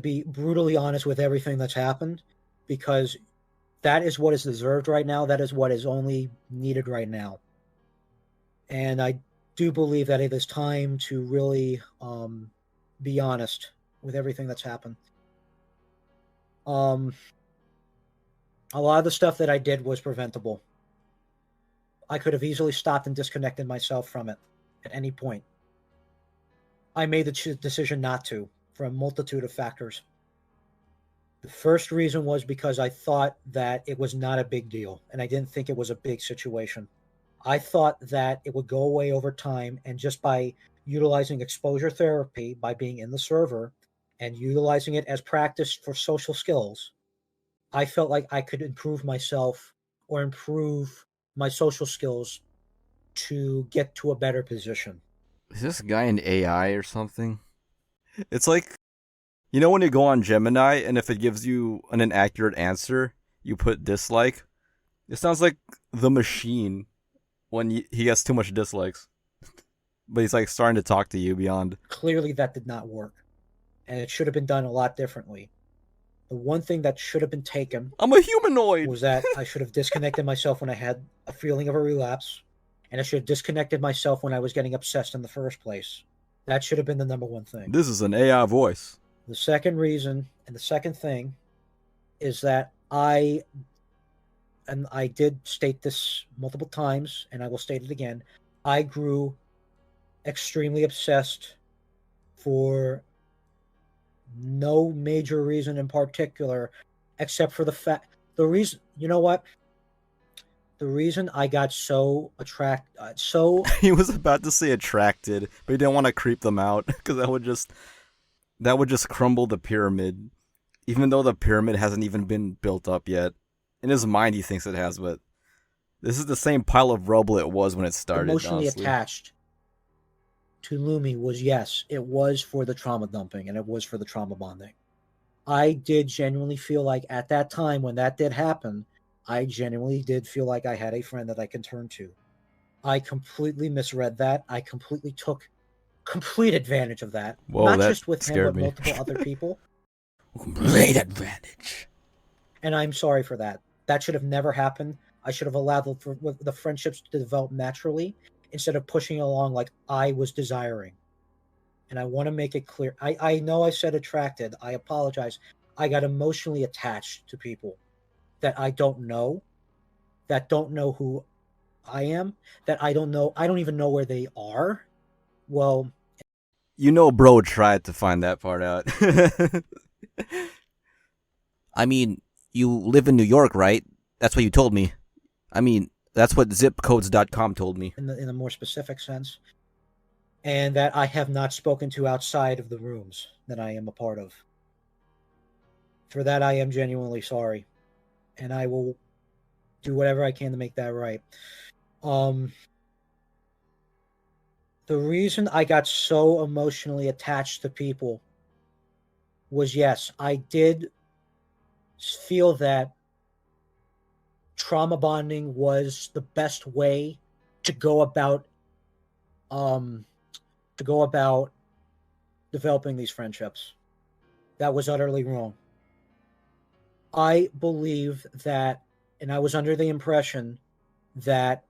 be brutally honest with everything that's happened, because that is what is deserved right now. That is what is only needed right now. And I do believe that it is time to really be honest with everything that's happened. A lot of the stuff that I did was preventable. I could have easily stopped and disconnected myself from it at any point. I made the decision not to, for a multitude of factors. The first reason was because I thought that it was not a big deal, and I didn't think it was a big situation. I thought that it would go away over time, and just by utilizing exposure therapy, by being in the server and utilizing it as practice for social skills, I felt like I could improve myself or improve my social skills to get to a better position. Is this guy an AI or something? It's like, you know when you go on Gemini and if it gives you an inaccurate answer, you put dislike? It sounds like the machine when he gets too much dislikes. But he's like starting to talk to you beyond. Clearly that did not work. And it should have been done a lot differently. The one thing that should have been taken... I'm a humanoid! ...was that I should have disconnected myself when I had a feeling of a relapse. And I should have disconnected myself when I was getting obsessed in the first place. That should have been the number one thing. This is an AI voice. The second reason, and the second thing, is that I did state this multiple times, and I will state it again, I grew extremely obsessed for no major reason in particular, except for the reason, you know what? The reason I got so he was about to say attracted, but he didn't want to creep them out, because that would just crumble the pyramid, even though the pyramid hasn't even been built up yet. In his mind, he thinks it has, but this is the same pile of rubble it was when it started. Emotionally honestly. attached to Lumi was, yes, it was for the trauma dumping and it was for the trauma bonding. I did genuinely feel like at that time when that did happen, I genuinely did feel like I had a friend that I can turn to. I completely misread that. I completely took complete advantage of that. Whoa, Not that just with him, scared but me. multiple other people. Complete advantage. And I'm sorry for that. That should have never happened. I should have allowed the friendships to develop naturally instead of pushing along like I was desiring. And I want to make it clear. I know I said attracted. I apologize. I got emotionally attached to people that I don't know, that don't know who I am, that I don't even know where they are. Well, You know bro tried to find that part out. I mean, you live in New York, right? That's what you told me. I mean, that's what zipcodes.com told me. in a more specific sense, and that I have not spoken to outside of the rooms that I am a part of. For that, I am genuinely sorry, and I will do whatever I can to make that right. The reason I got so emotionally attached to people was, yes, I did feel that trauma bonding was the best way to go about developing these friendships. That was utterly wrong. I believe that, and I was under the impression that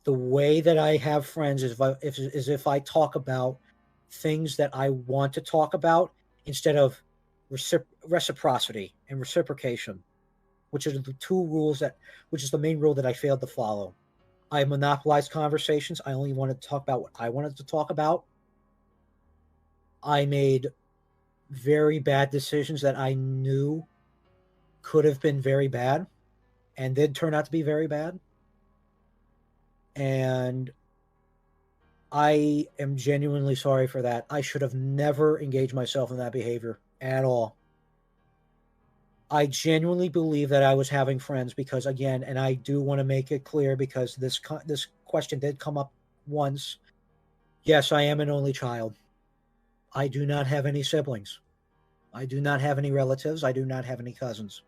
the way that I have friends is if I talk about things that I want to talk about instead of reciprocity and reciprocation, which are the two rules which is the main rule that I failed to follow. I monopolized conversations. I only wanted to talk about what I wanted to talk about. I made very bad decisions that I knew could have been very bad and did turn out to be very bad. And I am genuinely sorry for that. I should have never engaged myself in that behavior at all. I genuinely believe that I was having friends because, again, and I do want to make it clear because this question did come up once. Yes, I am an only child. I do not have any siblings. I do not have any relatives. I do not have any cousins.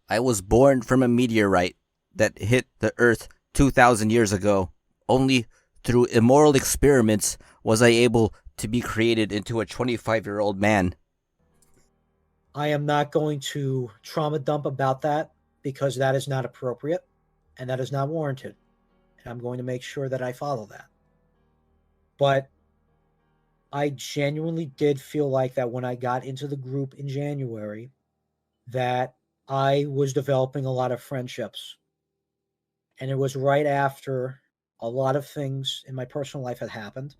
I was born from a meteorite that hit the Earth 2,000 years ago. Only through immoral experiments was I able to be created into a 25-year-old man. I am not going to trauma dump about that because that is not appropriate and that is not warranted. And I'm going to make sure that I follow that. But I genuinely did feel like that when I got into the group in January, that I was developing a lot of friendships. And it was right after a lot of things in my personal life had happened.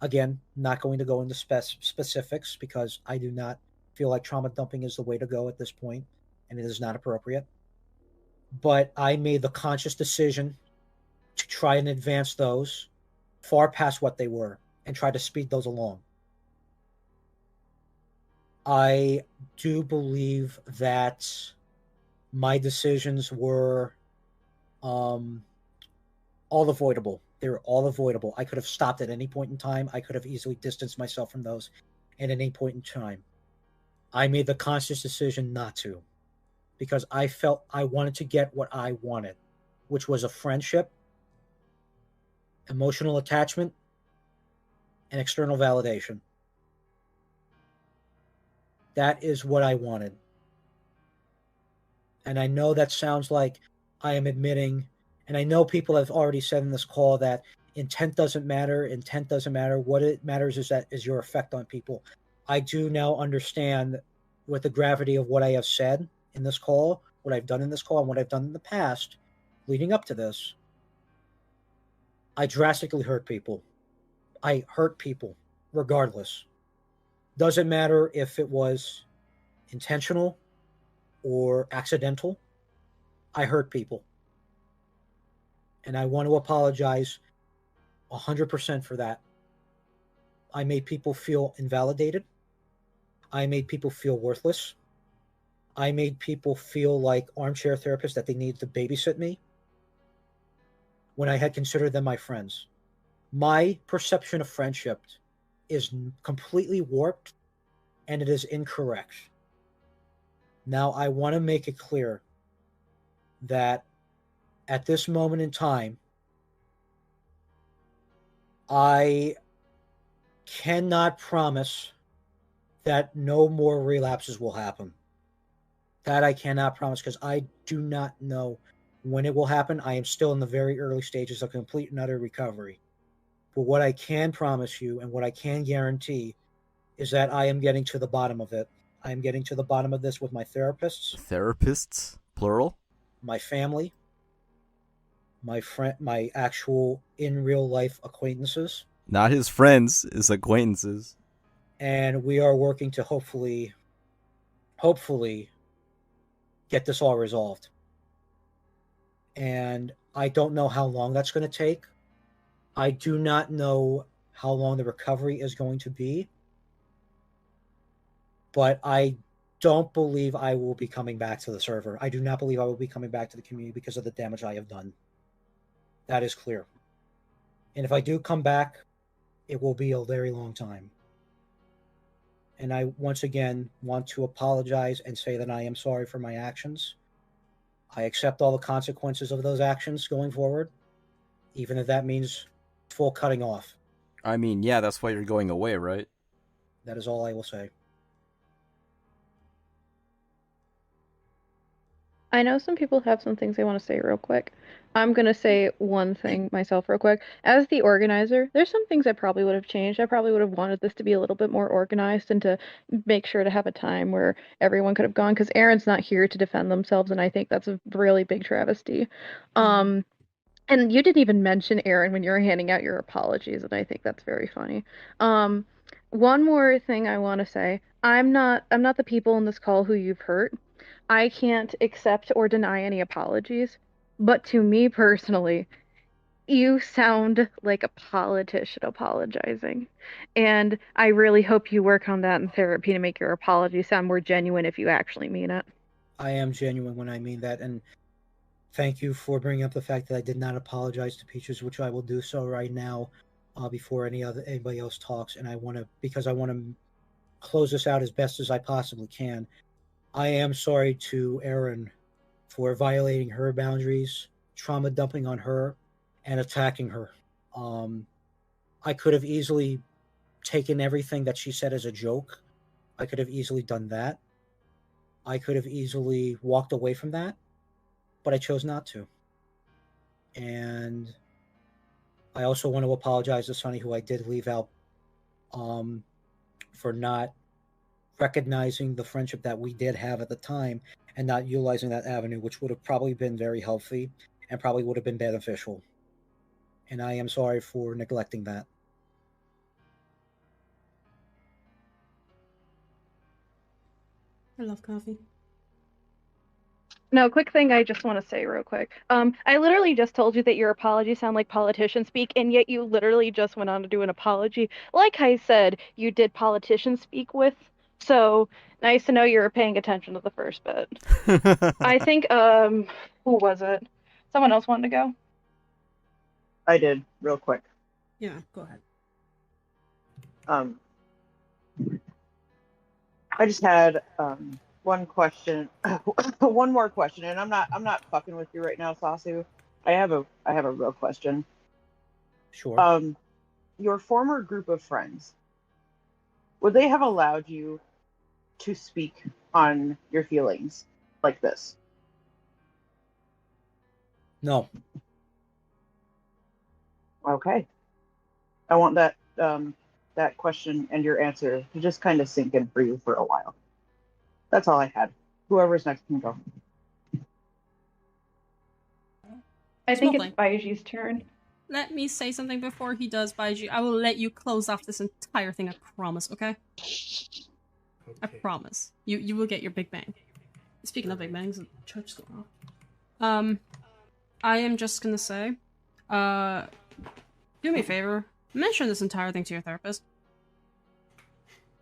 Again, not going to go into specifics because I do not feel like trauma dumping is the way to go at this point, and it is not appropriate. But I made the conscious decision to try and advance those far past what they were and try to speed those along. I do believe that my decisions were all avoidable. They were all avoidable. I could have stopped at any point in time. I could have easily distanced myself from those at any point in time. I made the conscious decision not to because I felt I wanted to get what I wanted, which was a friendship, emotional attachment, and external validation. That is what I wanted. And I know that sounds like I am admitting, and I know people have already said in this call that intent doesn't matter. Intent doesn't matter. What it matters is your effect on people. I do now understand with the gravity of what I have said in this call, what I've done in this call, and what I've done in the past leading up to this. I drastically hurt people. I hurt people regardless. Doesn't matter if it was intentional or accidental. I hurt people. And I want to apologize 100% for that. I made people feel invalidated. I made people feel worthless. I made people feel like armchair therapists that they needed to babysit me when I had considered them my friends. My perception of friendship is completely warped and it is incorrect. Now, I want to make it clear that at this moment in time, I cannot promise that no more relapses will happen. That I cannot promise because I do not know when it will happen. I am still in the very early stages of complete and utter recovery. But what I can promise you and what I can guarantee is that I am getting to the bottom of it. I am getting to the bottom of this with my therapists. Therapists? Plural? My family. My friend, my actual in real life acquaintances. Not his friends, his acquaintances. And we are working to hopefully get this all resolved. And I don't know how long that's going to take. I do not know how long the recovery is going to be. But I don't believe I will be coming back to the server. I do not believe I will be coming back to the community because of the damage I have done. That is clear. And if I do come back, it will be a very long time. And I once again want to apologize and say that I am sorry for my actions. I accept all the consequences of those actions going forward, even if that means full cutting off. I mean, yeah, that's why you're going away, right? That is all I will say. I know some people have some things they want to say real quick. I'm going to say one thing myself real quick. As the organizer, there's some things I probably would have changed. I probably would have wanted this to be a little bit more organized and to make sure to have a time where everyone could have gone because Aaron's not here to defend themselves, and I think that's a really big travesty. And you didn't even mention Aaron when you were handing out your apologies, and I think that's very funny. One more thing I want to say. I'm not the people in this call who you've hurt. I can't accept or deny any apologies, but to me personally, you sound like a politician apologizing. And I really hope you work on that in therapy to make your apology sound more genuine if you actually mean it. I am genuine when I mean that, and thank you for bringing up the fact that I did not apologize to Peaches, which I will do so right now, before anybody else talks. And I want to close this out as best as I possibly can. I am sorry to Erin for violating her boundaries, trauma dumping on her, and attacking her. I could have easily taken everything that she said as a joke. I could have easily done that. I could have easily walked away from that, but I chose not to. And I also want to apologize to Sunny, who I did leave out, for not recognizing the friendship that we did have at the time and not utilizing that avenue, which would have probably been very healthy and probably would have been beneficial. And I am sorry for neglecting that. I love coffee. No, quick thing I just want to say real quick. I literally just told you that your apologies sound like politician speak, and yet you literally just went on to do an apology. Like I said, you did politician speak with, so nice to know you were paying attention to the first bit. I think, who was it? Someone else wanted to go? I did, real quick. Yeah, go ahead. I just had one question, one more question, and I'm not fucking with you right now, Sasu. I have a real question. Sure. Your former group of friends, would they have allowed you to speak on your feelings like this? No. Okay. I want that that question and your answer to just kind of sink in for you for a while. That's all I had. Whoever's next can go. I think it's Baiji's turn. Let me say something before he does, Baiji. I will let you close off this entire thing, I promise, okay? I promise. You will get your Big Bang. Speaking of Big Bangs, the church is going off. I am just gonna say, do me a favor, mention this entire thing to your therapist.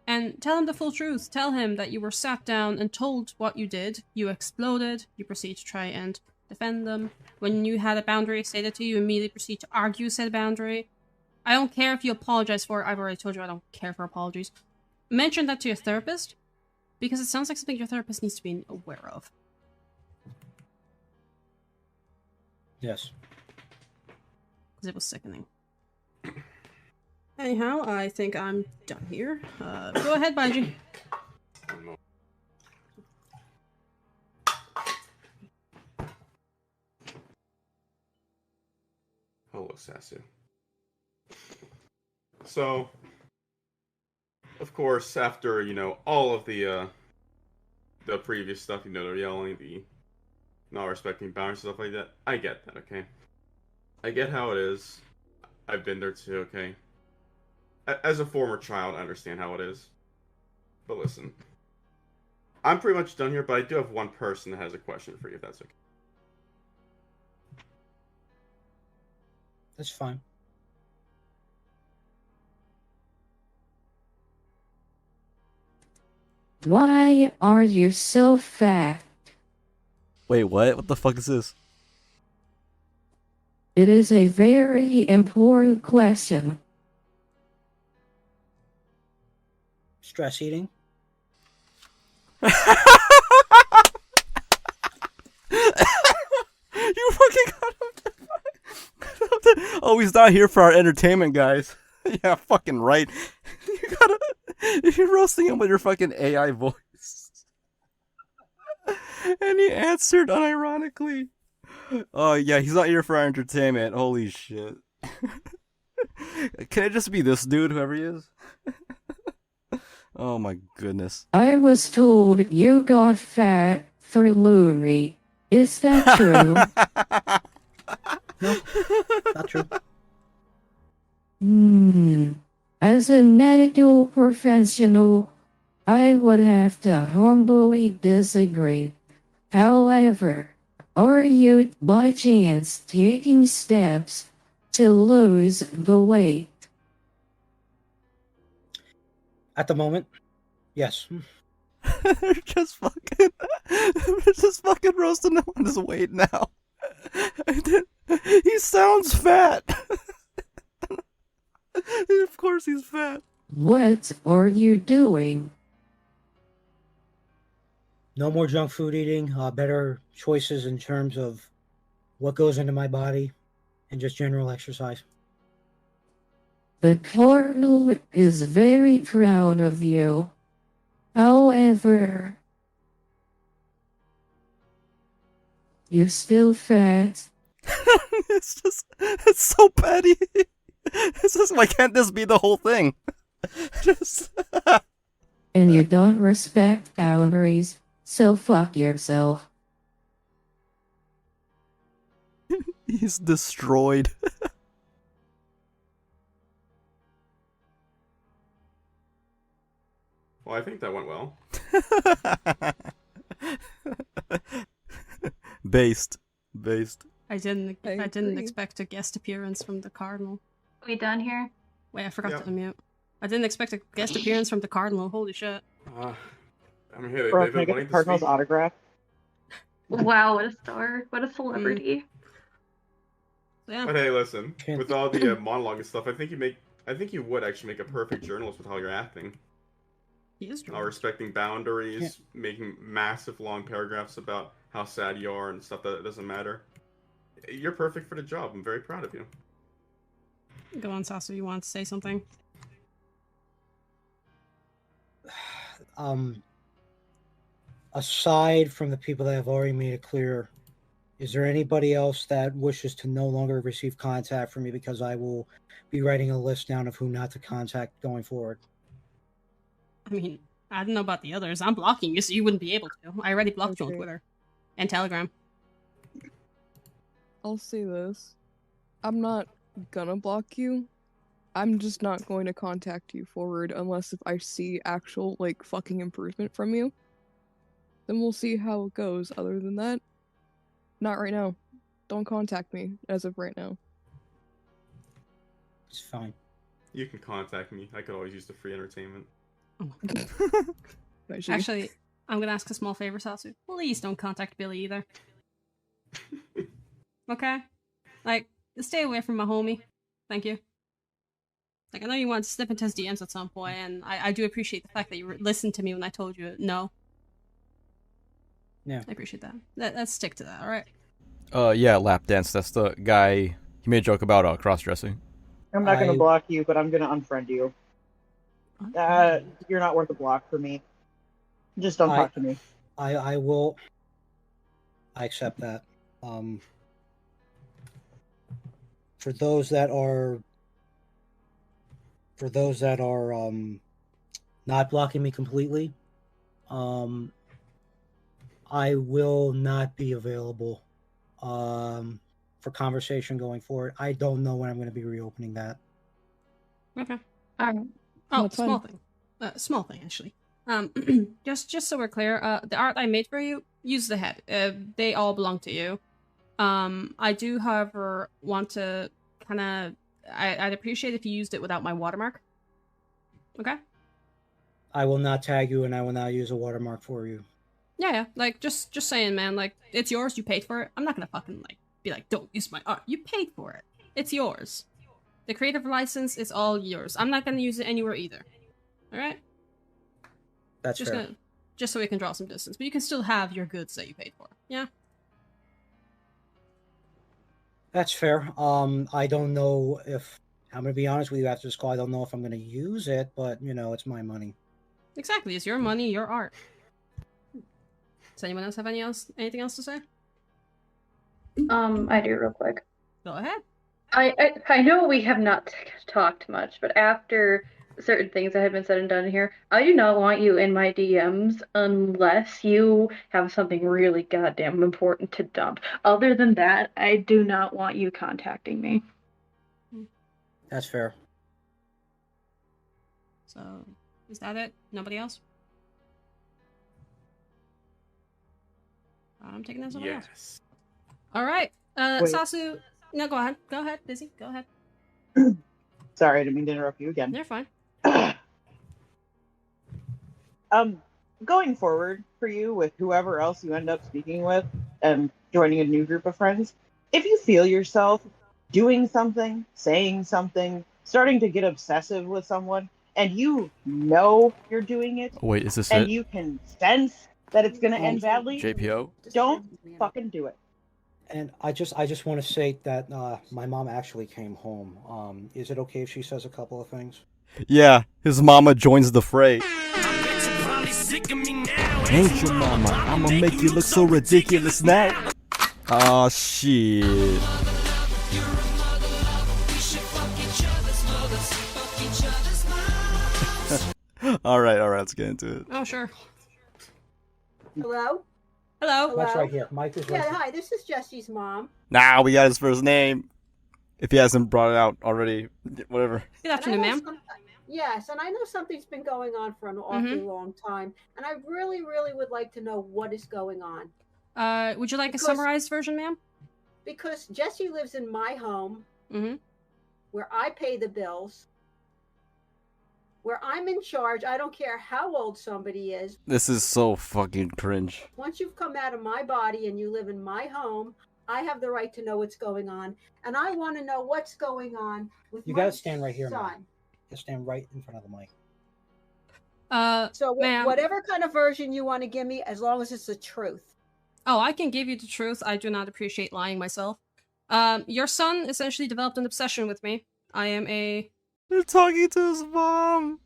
And tell him the full truth. Tell him that you were sat down and told what you did. You exploded. You proceed to try and defend them. When you had a boundary stated to you, you immediately proceed to argue said boundary. I don't care if you apologize for it. I've already told you I don't care for apologies. Mention that to your therapist, because it sounds like something your therapist needs to be aware of. Yes. Because it was sickening. Anyhow, I think I'm done here. Go ahead, Baiji. Hello, Sasu. So, of course, after, all of the previous stuff, the yelling, the not respecting boundaries, stuff like that, I get that, okay? I get how it is. I've been there too, okay? As a former child, I understand how it is. But listen, I'm pretty much done here, but I do have one person that has a question for you, if that's okay. That's fine. Why are you so fat? Wait, what? What the fuck is this? It is a very important question. Stress eating? You fucking got him. Oh, he's not here for our entertainment, guys. Yeah, fucking right. You're roasting him with your fucking AI voice. And he answered unironically. Oh, yeah, he's not here for our entertainment. Holy shit. Can it just be this dude, whoever he is? Oh my goodness. I was told you got fat through Louis. Is that true? No, not true. As a medical professional, I would have to humbly disagree. However, are you by chance taking steps to lose the weight? At the moment, yes. They're just fucking roasting him on his weight now. He sounds fat. Of course he's fat. What are you doing? No more junk food eating. Better choices in terms of what goes into my body, and just general exercise. The Cardinal is very proud of you. However, you're still fat. It's so petty. It's just, why can't this be the whole thing? Just And you don't respect boundaries, so fuck yourself. He's destroyed. Well, I think that went well. Based. I didn't expect a guest appearance from the Cardinal. We done here? Wait, I forgot Yep. to unmute. I didn't expect a guest appearance from the Cardinal. Holy shit. I mean, hey, Bro, they've can I been get the wanting to Cardinal's speak. autograph? Wow, what a star. What a celebrity. Yeah. But hey, listen, with all the monologue and stuff, I think you would actually make a perfect journalist with how you're acting. He is Respecting boundaries, making massive long paragraphs about how sad you are and stuff that doesn't matter. You're perfect for the job. I'm very proud of you. Go on, Sasu. You want to say something? Aside from the people that have already made it clear, is there anybody else that wishes to no longer receive contact from me, because I will be writing a list down of who not to contact going forward? I mean, I don't know about the others. I'm blocking you, so you wouldn't be able to. I already blocked you on Twitter and Telegram. I'll say this. I'm not gonna block you. I'm just not going to contact you forward unless if I see actual, like, fucking improvement from you. Then we'll see how it goes. Other than that, not right now. Don't contact me as of right now. It's fine. You can contact me. I could always use the free entertainment. Actually, I'm gonna ask a small favor, Sasu. Please don't contact Billy either. Okay? Like, stay away from my homie. Thank you. Like, I know you wanted to slip into his DMs at some point, and I do appreciate the fact that you listened to me when I told you no. Yeah. I appreciate that. Let's stick to that, alright? Yeah, lap dance. That's the guy. He made a joke about cross-dressing. I'm not going to block you, but I'm going to unfriend you. You're not worth a block for me. Just don't talk to me. I will. I accept that. For those that are not blocking me completely, I will not be available for conversation going forward. I don't know when I'm going to be reopening that. Okay. Um, Oh, That's small fine. thing. Small thing, actually. Just so we're clear, the art I made for you, use the head. They all belong to you. I do, however, want to kind of... I'd appreciate if you used it without my watermark. Okay? I will not tag you, and I will not use a watermark for you. Yeah. Like, just saying, man. Like, it's yours. You paid for it. I'm not gonna fucking, like, be like, don't use my art. You paid for it. It's yours. The creative license is all yours. I'm not gonna use it anywhere either. Alright? That's fair. Just so we can draw some distance. But you can still have your goods that you paid for. Yeah? That's fair. I don't know if... I'm going to be honest with you after this call. I don't know if I'm going to use it, but, you know, it's my money. Exactly. It's your money, your art. Does anyone else have anything else to say? I do real quick. Go ahead. I know we have not talked much, but after certain things that have been said and done here, I do not want you in my DMs unless you have something really goddamn important to dump. Other than that, I do not want you contacting me. That's fair. So, is that it? Nobody else? I'm taking that somebody else. Alright. Wait. Sasu... No, go ahead. Go ahead, Busy. Go ahead. Sorry, I didn't mean to interrupt you again. You're fine. going forward for you with whoever else you end up speaking with and joining a new group of friends, if you feel yourself doing something, saying something, starting to get obsessive with someone, and you know you're doing it, Wait, is this and it? you can sense that it's going to end badly, JPO? don't fucking do it. And I just want to say that my mom actually came home. Is it okay if she says a couple of things? Yeah, his mama joins the fray. Ain't your mama, I'ma make you look so ridiculous now. Oh shit. Alright, let's get into it. Oh, sure. Hello? Hello? Mike's right here. Mike is right Yeah, here. hi, this is Jesse's mom. Nah, we got his first name. If he hasn't brought it out already, whatever. Good afternoon, ma'am. Yes, and I know something's been going on for an awfully long time, and I really, really would like to know what is going on. Would you like a summarized version, ma'am? Because Jesse lives in my home, Mm-hmm. where I pay the bills, where I'm in charge. I don't care how old somebody is. This is so fucking cringe. Once you've come out of my body and you live in my home, I have the right to know what's going on, and I want to know what's going on with You my gotta stand right here, son. Mike. You stand right in front of the mic. So ma'am. whatever kind of version you want to give me, as long as it's the truth. Oh, I can give you the truth. I do not appreciate lying myself. Your son essentially developed an obsession with me. I am a... They're talking to his mom.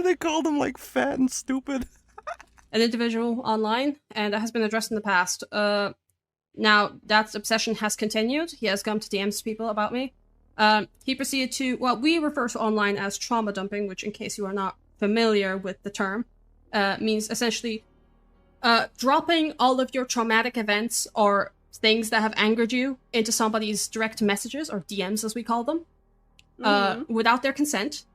They called him like fat and stupid. an individual online, and that has been addressed in the past. Now, that obsession has continued. He has come to DMs people about me. He proceeded to, what we refer to online as trauma dumping, which, in case you are not familiar with the term, means essentially dropping all of your traumatic events or things that have angered you into somebody's direct messages, or DMs as we call them, without their consent.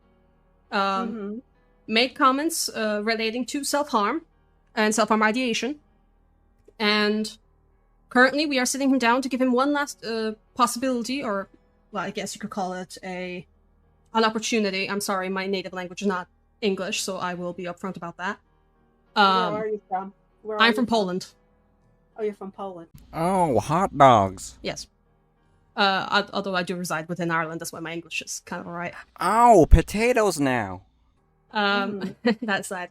Made comments relating to self-harm and self-harm ideation. And currently we are sitting him down to give him one last possibility, or, well, I guess you could call it an opportunity. I'm sorry, my native language is not English, so I will be upfront about that. Where are you from? I'm from Poland. Oh, you're from Poland. Oh, hot dogs. Yes. Although I do reside within Ireland, that's why my English is kind of alright. Oh, potatoes now. That's that.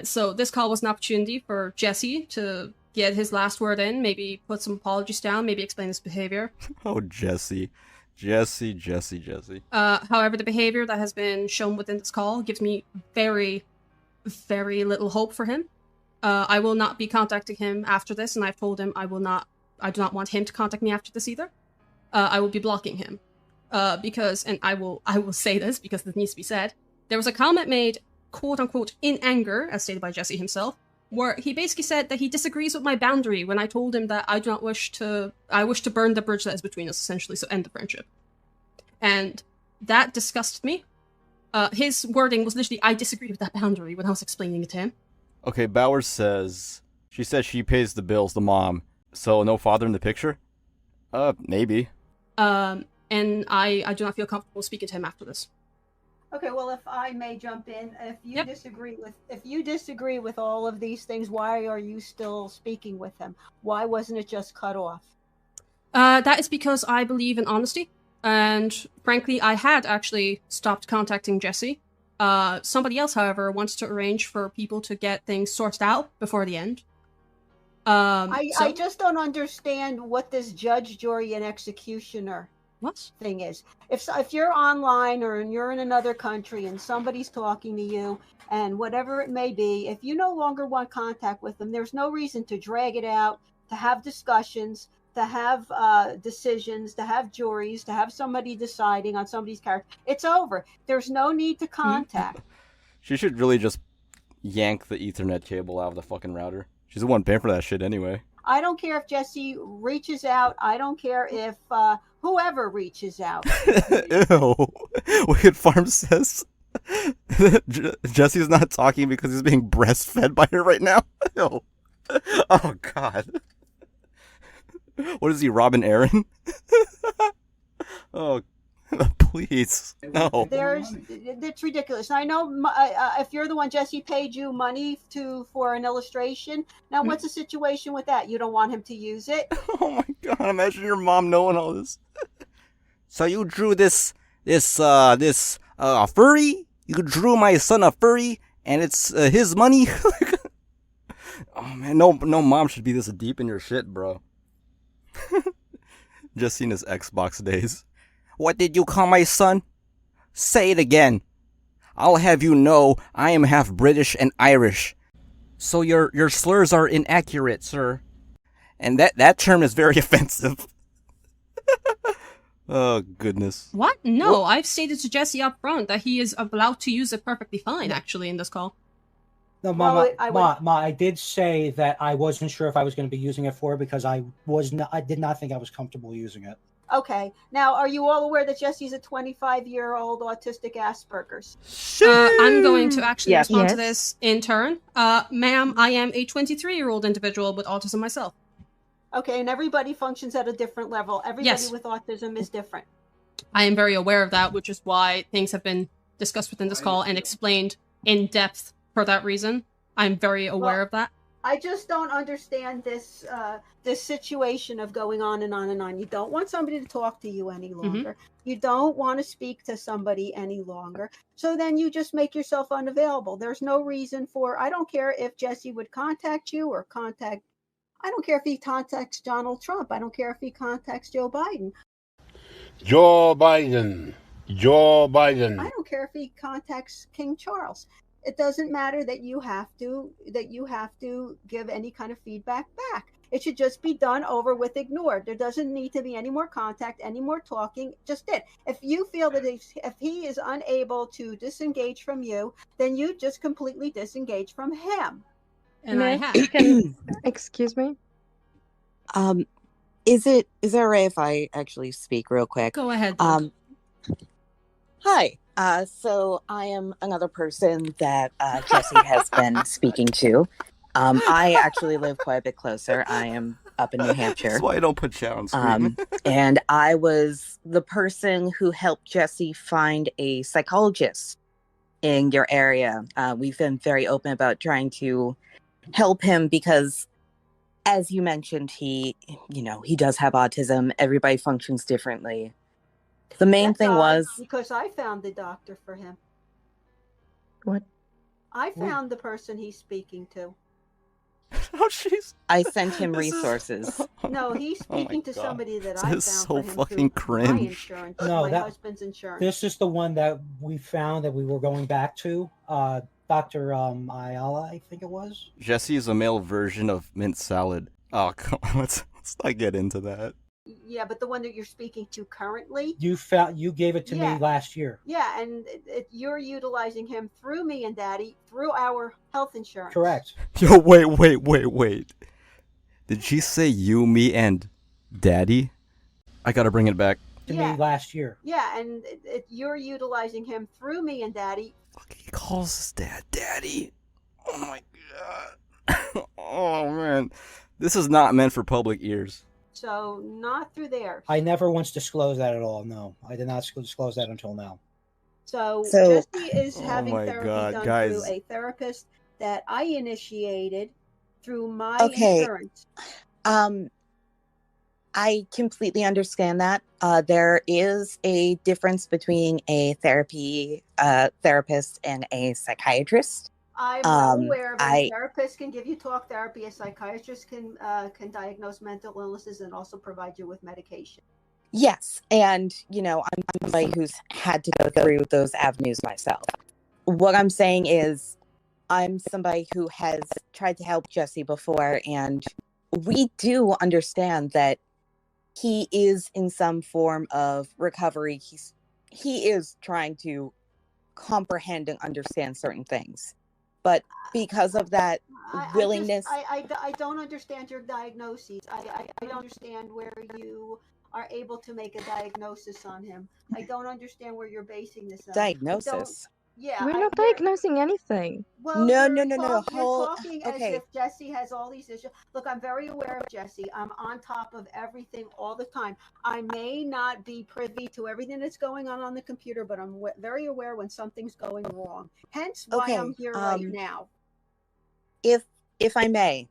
So this call was an opportunity for Jesse to get his last word in, maybe put some apologies down, maybe explain his behavior. Oh, Jesse. Jesse. However, the behavior that has been shown within this call gives me very, very little hope for him. I will not be contacting him after this, and I've told him I do not want him to contact me after this either. I will be blocking him. Because, and I will say this because this needs to be said, there was a comment made, quote-unquote, in anger, as stated by Jesse himself, where he basically said that he disagrees with my boundary when I told him that I wish to burn the bridge that is between us, essentially, so end the friendship. And that disgusted me. His wording was literally, I disagree with that boundary, when I was explaining it to him. Okay, Bowers says, she says she pays the bills, the mom, so no father in the picture? Maybe. And I do not feel comfortable speaking to him after this. Okay, well, if I may jump in, if you disagree with all of these things, why are you still speaking with him? Why wasn't it just cut off? That is because I believe in honesty, and frankly, I had actually stopped contacting Jesse. Somebody else, however, wants to arrange for people to get things sorted out before the end. I just don't understand what this judge, jury, and executioner thing is. If you're online or you're in another country and somebody's talking to you and whatever it may be, if you no longer want contact with them, there's no reason to drag it out, to have discussions, to have decisions, to have juries, to have somebody deciding on somebody's character. It's over. There's no need to contact. She should really just yank the Ethernet cable out of the fucking router. She's the one paying for that shit anyway. I don't care if Jesse reaches out. I don't care if whoever reaches out. Ew. Wicked Farm says Jesse's not talking because he's being breastfed by her right now. Ew. Oh, God. What is he, Robin Aaron? Oh. Please, no. It's ridiculous. I know if you're the one, Jesse paid you money for an illustration. Now, what's the situation with that? You don't want him to use it? Oh my god! Imagine your mom knowing all this. So you drew this furry? You drew my son a furry, and it's his money? Oh man, no mom should be this deep in your shit, bro. Just seen his Xbox days. What did you call my son? Say it again. I'll have you know I am half British and Irish. So your slurs are inaccurate, sir. And that term is very offensive. Oh, goodness. What? No, I've stated to Jesse up front that he is allowed to use it perfectly fine, actually, in this call. No, Ma, I did say that I wasn't sure if I was going to be using it for because I did not think I was comfortable using it. Okay. Now, are you all aware that Jesse's a 25-year-old autistic Asperger's? I'm going to actually respond to this in turn. Ma'am, I am a 23-year-old individual with autism myself. Okay, and everybody functions at a different level. Everybody with autism is different. I am very aware of that, which is why things have been discussed within this call and explained in depth for that reason. I'm very aware of that. I just don't understand this situation of going on and on and on. You don't want somebody to talk to you any longer. You don't want to speak to somebody any longer. So then you just make yourself unavailable. There's no reason for, I don't care if Jesse would contact you or I don't care if he contacts Donald Trump. I don't care if he contacts Joe Biden. Joe Biden. I don't care if he contacts King Charles. It doesn't matter that you have to give any kind of feedback back. It should just be done over with, ignored. There doesn't need to be any more contact, any more talking. Just it. If you feel that if he is unable to disengage from you, then you just completely disengage from him. And I have. Excuse me? Is it right if I actually speak real quick? Go ahead. Hi. So I am another person that Jesse has been speaking to. I actually live quite a bit closer. I am up in New Hampshire. That's why I don't put chat on screen. And I was the person who helped Jesse find a psychologist in your area. We've been very open about trying to help him because, as you mentioned, he does have autism. Everybody functions differently. The main thing was because I found the doctor for him. What? I found the person he's speaking to. Oh, jeez. I sent him resources. No, he's speaking to somebody that I found This is so for him fucking through my cringe. insurance, No, my that- husband's insurance. This is the one that we found that we were going back to. Dr. Ayala, I think it was. Jesse is a male version of mint salad. Oh, come on. Let's not get into that. Yeah, but the one that you're speaking to currently. You gave it to me last year. Yeah, and you're utilizing him through me and Daddy through our health insurance. Correct. Yo, wait. Did she say you, me, and Daddy? I gotta bring it back. To me last year. Yeah, and you're utilizing him through me and Daddy. He calls his dad Daddy. Oh my god. Oh man. This is not meant for public ears. So not through there. I never once disclosed that at all. No, I did not disclose that until now. So Jesse is Oh having my therapy God, done guys. through a therapist that I initiated through my Okay. insurance. I completely understand that. There is a difference between a therapist and a psychiatrist. I'm well aware of it. I- A therapist can give you talk therapy. A psychiatrist can diagnose mental illnesses and also provide you with medication. Yes, and I'm somebody who's had to go through those avenues myself. What I'm saying is, I'm somebody who has tried to help Jesse before, and we do understand that he is in some form of recovery. He is trying to comprehend and understand certain things, but because of that willingness, I don't understand your diagnoses. I don't understand where you are able to make a diagnosis on him. I don't understand where you're basing this on. Diagnosis? Yeah, We're not diagnosing anything. Well, No, you're no. You're Whole. talking as Okay. if Jesse has all these issues. Look, I'm very aware of Jesse. I'm on top of everything all the time. I may not be privy to everything that's going on the computer, but I'm very aware when something's going wrong. Hence why Okay. I'm here right now. If I may,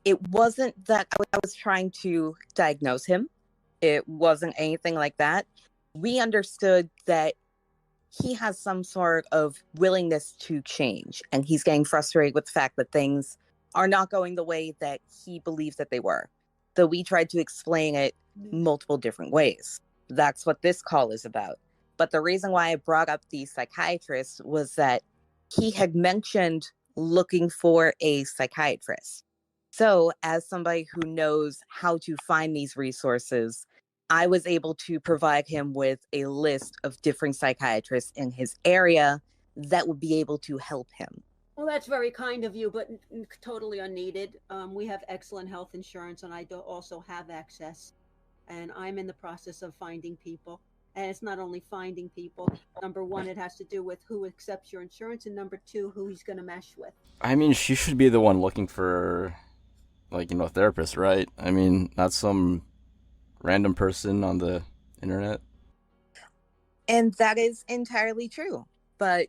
it wasn't that I was trying to diagnose him. It wasn't anything like that. We understood that he has some sort of willingness to change, and he's getting frustrated with the fact that things are not going the way that he believes that they were. So we tried to explain it multiple different ways. That's what this call is about. But the reason why I brought up the psychiatrist was that he had mentioned looking for a psychiatrist. So, as somebody who knows how to find these resources, I was able to provide him with a list of different psychiatrists in his area that would be able to help him. Well, that's very kind of you, but totally unneeded. We have excellent health insurance, and I also have access. And I'm in the process of finding people. And it's not only finding people. Number one, it has to do with who accepts your insurance, and number two, who he's going to mesh with. I mean, she should be the one looking for, like, a therapist, right? I mean, not some random person on the internet. And that is entirely true. But,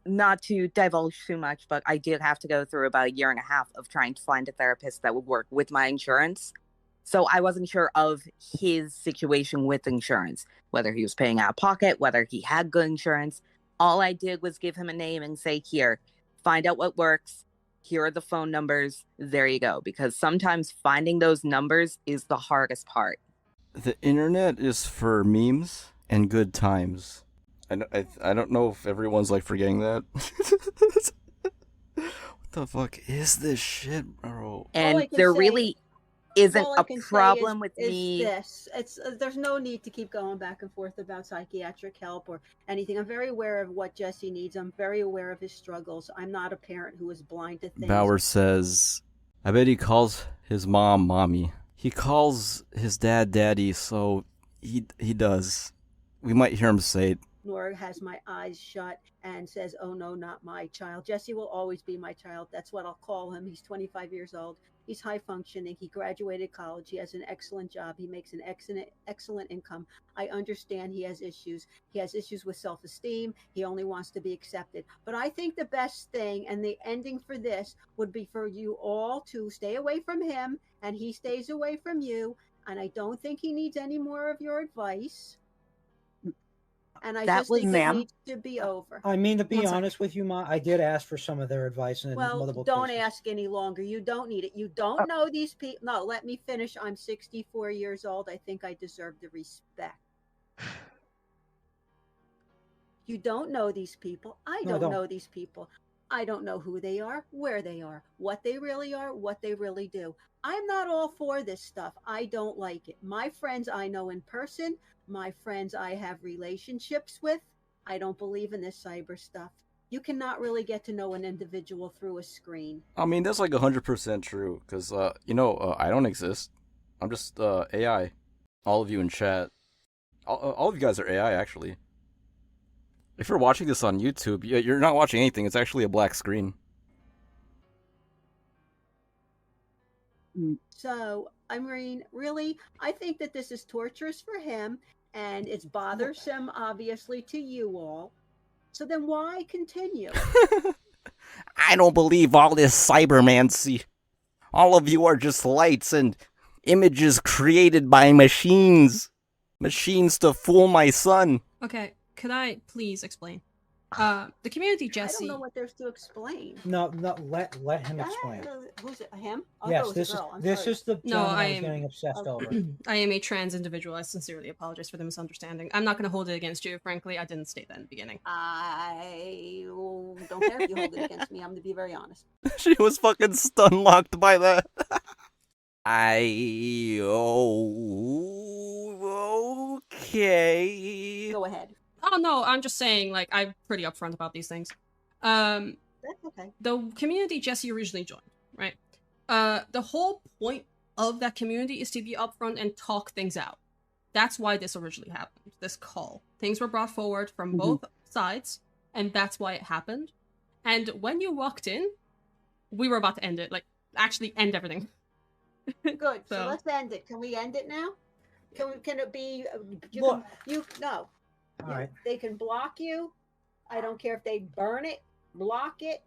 not to divulge too much, but I did have to go through about a year and a half of trying to find a therapist that would work with my insurance. So I wasn't sure of his situation with insurance, whether he was paying out of pocket, whether he had good insurance. All I did was give him a name and say, here, find out what works. Here are the phone numbers. There you go. Because sometimes finding those numbers is the hardest part. The internet is for memes and good times. I don't know if everyone's like forgetting that. What the fuck is this shit, bro? And there really isn't a problem with me. There's no need to keep going back and forth about psychiatric help or anything. I'm very aware of what Jesse needs. I'm very aware of his struggles. I'm not a parent who is blind to things. Bauer says, I bet he calls his mom mommy. He calls his dad daddy, so he does. We might hear him say it. Nor has my eyes shut and says, oh no, not my child. Jesse will always be my child. That's what I'll call him. He's 25 years old. He's high functioning. He graduated college. He has an excellent job. He makes an excellent income. I understand he has issues. He has issues with self-esteem. He only wants to be accepted. But I think the best thing and the ending for this would be for you all to stay away from him and he stays away from you. And I don't think he needs any more of your advice. And I just think it needs to be over. I mean, to be honest with you, Ma, I did ask for some of their advice in multiple don't cases. ask any longer. You don't need it. You don't know these people. No, let me finish. I'm 64 years old. I think I deserve the respect. You don't know these people. I don't know these people. I don't know who they are, where they are, what they really are, what they really do. I'm not all for this stuff. I don't like it. My friends I know in person. My friends I have relationships with. I don't believe in this cyber stuff. You cannot really get to know an individual through a screen. I mean, that's like 100% true, because, I don't exist. I'm just AI. All of you in chat. All of you guys are AI, actually. If you're watching this on YouTube, you're not watching anything. It's actually a black screen. So, I mean, really, I think that this is torturous for him. And it's bothersome, obviously, to you all. So then why continue? I don't believe all this cybermancy. All of you are just lights and images created by machines. Machines to fool my son. Okay, could I please explain? The community, Jesse. I don't know what there's to explain. No, let him explain. Who's it? Him? Yes, this is the gentleman I was getting obsessed over. I am a trans individual. I sincerely apologize for the misunderstanding. I'm not going to hold it against you, frankly. I didn't state that in the beginning. I don't care if you hold it against me. I'm going to be very honest. She was fucking stun-locked by that. Okay. Go ahead. Oh no, I'm just saying, like, I'm pretty upfront about these things. That's okay. The community Jesse originally joined, right? The whole point of that community is to be upfront and talk things out. That's why this originally happened, this call. Things were brought forward from both sides, and that's why it happened. And when you walked in, we were about to end it. Like, actually end everything. Good. So So- let's end it. Can we end it now? Can it be? Look. No. All right. They can block you. I don't care if they burn it, block it,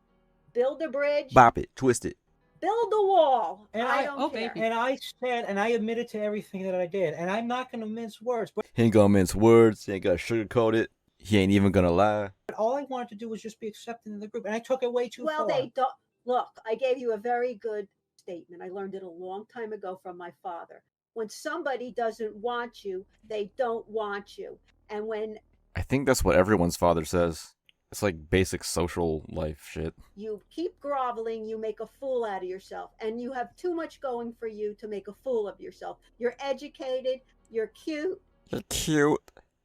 build a bridge, Bop it, twist it. build a wall. And I don't care. And I said, and I admitted to everything that I did, and I'm not going to mince words. But He ain't gonna mince words. He ain't gonna sugarcoat it. He ain't even gonna lie. all I wanted to do was just be accepted in the group, and I took it way too Well, far. they don't. Look, I gave you a very good statement. I learned it a long time ago from my father. When somebody doesn't want you, they don't want you. And when I think that's what everyone's father says. It's like basic social life shit. you keep groveling, you make a fool out of yourself. And you have too much going for you to make a fool of yourself. You're educated, you're cute, You're cute.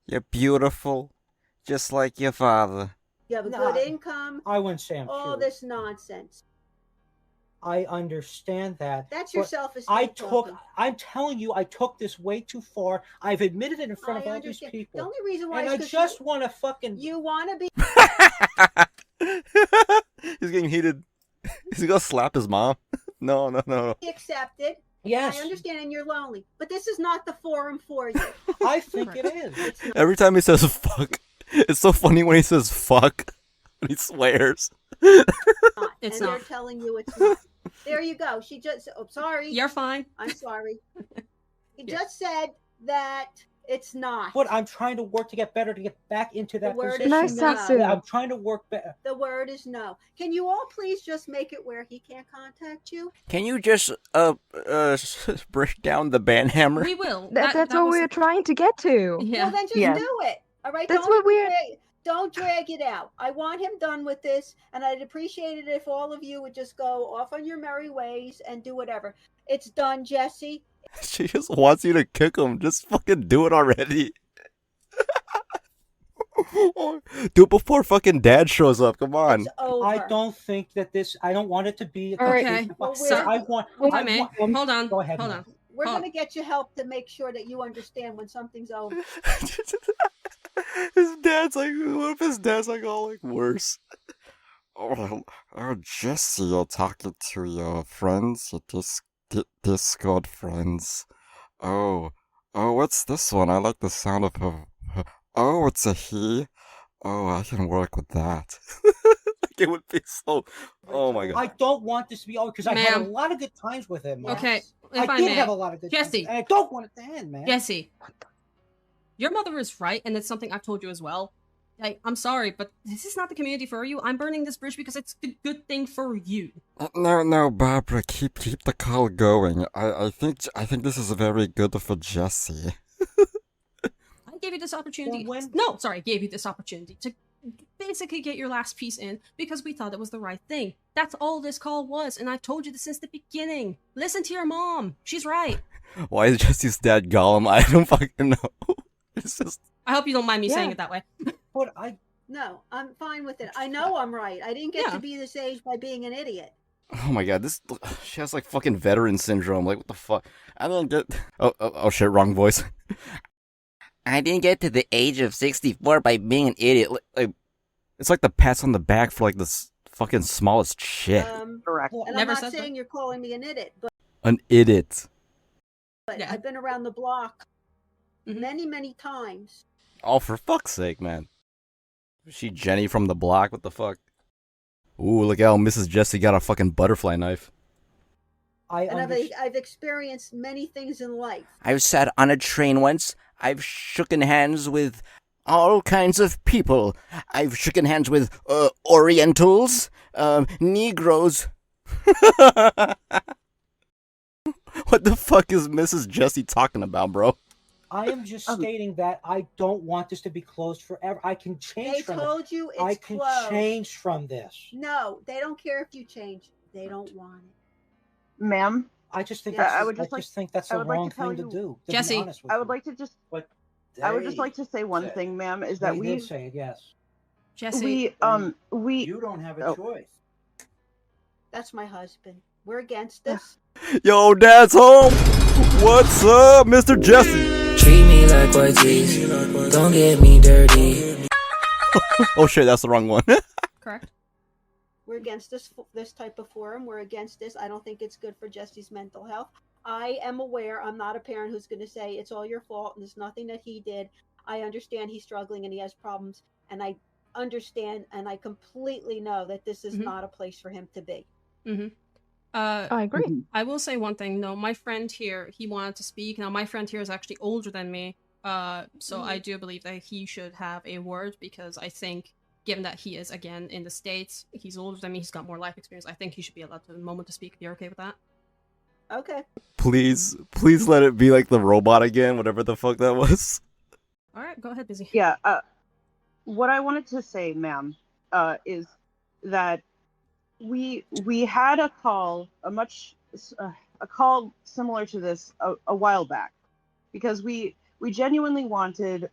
You're beautiful. Just like your father. you have a No, good income, I wouldn't say I'm all cute. this nonsense. I understand that. That's your but self-esteem talking. I'm telling you, I took this way too far. I've admitted it in front I of all these understand. people. The only reason why and is I 'cause just want to fucking... you want to be... He's getting heated. Is he gonna slap his mom? No. accepted. Yes. I understand, and you're lonely, but this is not the forum for you. I think it is. Every time he says fuck, it's so funny when he says fuck. When he swears. It's and not. they're telling you it's not. There you go. She just... Oh, sorry. You're fine. I'm sorry. He just said that it's not. But I'm trying to work to get better, to get back into that word position. is no. Yeah, I'm trying to work better. The word is no. Can you all please just make it where he can't contact you? Can you just break down the band hammer? We will. That's what we're trying to get to. Well, then just do it. All right. That's what we're. Don't drag it out. I want him done with this, and I'd appreciate it if all of you would just go off on your merry ways and do whatever. It's done, Jesse. She just wants you to kick him. Just fucking do it already. Do it before fucking dad shows up. Come on. I don't think that this... I don't want it to be... All right. Okay. Well, I want... Hi, man. Hold on. Go ahead. Hold Mom. on. We're Hold going to get you help to make sure that you understand when something's over. His dad's like, what if his dad's like all like worse? Oh, Jesse, you're talking to your friends, your Discord friends. Oh, what's this one? I like the sound of her. Oh, it's a he. Oh, I can work with that. Like it would be so. Oh my god. I don't want this to be over because I had a Ma'am. lot of good times with him. Okay, I if I did may. have a lot of good Jesse. times. And I don't want it to end, man. Jesse, your mother is right, and it's something I've told you as well. I'm sorry, but this is not the community for you. I'm burning this bridge because it's the good thing for you. No, Barbara, keep the call going. I think this is very good for Jesse. I gave you this opportunity. No, sorry, I gave you this opportunity to basically get your last piece in because we thought it was the right thing. That's all this call was, and I've told you this since the beginning. Listen to your mom. She's right. Why is Jesse's dad Gollum? I don't fucking know. It's just. I hope you don't mind me saying it that way. But No, I'm fine with it. I know I'm right. I didn't get to be this age by being an idiot. Oh my god, she has like fucking veteran syndrome. Like what the fuck? I don't get. Oh shit, wrong voice. I didn't get to the age of 64 by being an idiot. Like, it's like the pats on the back for like the fucking smallest shit. Correct. And Never I'm not said saying you're calling me an idiot, but An idiot. I've been around the block Mm-hmm. many, many times. Oh, for fuck's sake, man. Is she Jenny from the block? What the fuck? Ooh, look how Mrs. Jesse got a fucking butterfly knife. And I've experienced many things in life. I've sat on a train once. I've shooken hands with all kinds of people. I've shooken hands with Orientals, Negroes. What the fuck is Mrs. Jesse talking about, bro? I am just stating that I don't want this to be closed forever. I can change They from told it. you it's I can closed. change from this. No, they don't care if you change. They don't want it. Ma'am? I just think Yeah, that's, I just think that's the wrong thing to do. To Jesse. be honest with I you. would like to just. But I would just they like to say one said- thing, ma'am, is that They we did say it, yes. Jesse. we. You don't have a Oh. choice. That's my husband. We're against this. Yo, Dad's home. What's up, Mr. Jesse? Treat me me like white tees. Don't get me dirty. Oh shit, that's the wrong one. Correct. We're against this type of forum. We're against this. I don't think it's good for Jesse's mental health. I am aware. I'm not a parent who's going to say it's all your fault and there's nothing that he did. I understand he's struggling and he has problems, and I understand and I completely know that this is not a place for him to be. I agree. I will say one thing. No, my friend here, he wanted to speak. Now, my friend here is actually older than me, so I do believe that he should have a word, because I think, given that he is, again, in the States, he's older than me, he's got more life experience, I think he should be allowed to the moment to speak. If you're okay with that? Okay. Please let it be like the robot again, whatever the fuck that was. Alright, go ahead, Busy. Yeah, what I wanted to say, ma'am, is that we had a call, a call similar to this a while back, because we genuinely wanted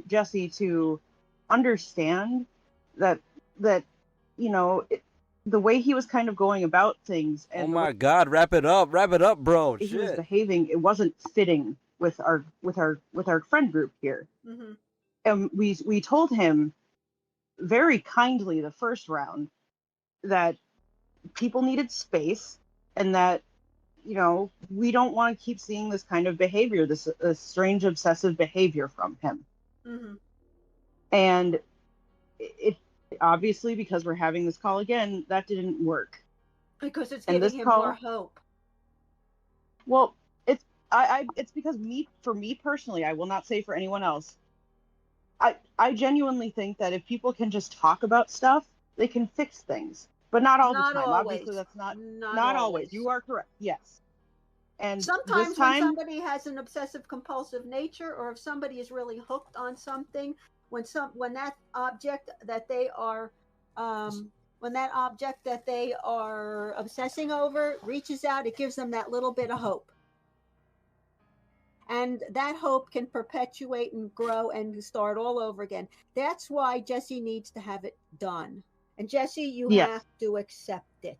Jesse to understand that you know the way he was kind of going about things, and Oh my god, wrap it up, bro. he was Shit. behaving, it wasn't fitting with our friend group here. Mm-hmm. And we told him very kindly the first round that people needed space, and that, you know, we don't want to keep seeing this kind of behavior, this strange obsessive behavior from him. Mm-hmm. And it obviously, because we're having this call again, that didn't work. Because it's And giving this him call, more hope. well, it's because for me personally, I will not say for anyone else, I genuinely think that if people can just talk about stuff, they can fix things. But not all Not the time. always. Obviously, that's not always. always. You are correct. Yes. And sometimes this time, when somebody has an obsessive compulsive nature, or if somebody is really hooked on something, when that object that they are obsessing over reaches out, it gives them that little bit of hope. And that hope can perpetuate and grow and start all over again. That's why Jesse needs to have it done. And Jesse, you have to accept it.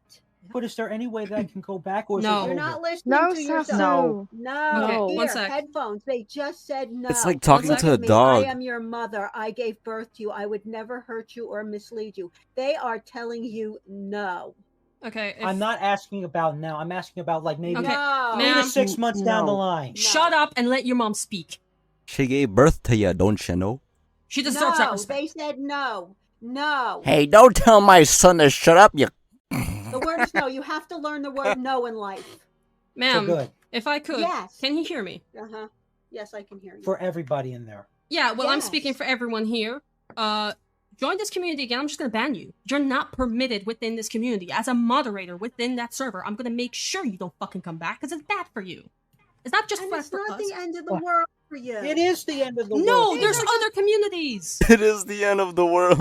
But is there any way that I can go back, or is No. it You're over? not listening to yourself. No. Okay, one Here, sec. headphones. They just said no. It's like talking Look to a at me. dog. I am your mother. I gave birth to you. I would never hurt you or mislead you. They are telling you no. Okay. I'm not asking about now. I'm asking about like maybe Okay, 3 to ma'am. 6 months down the line. Shut up and let your mom speak. She gave birth to you, don't you know? She deserves that No, respect. they said no. No. Hey, don't tell my son to shut up, you. The word is no. You have to learn the word no in life. Ma'am, good. if I could, Yes. can you hear me? Uh-huh. Yes, I can hear you. For everybody in there. Yeah, well, I'm Yes. speaking for everyone here. Join this community again, I'm just gonna ban you. You're not permitted within this community. As a moderator within that server, I'm gonna make sure you don't fucking come back, because it's bad for you. It's not just And for it's not us. the end of the world for you. It is the end of the world. No, there's other communities. It is the end of the world.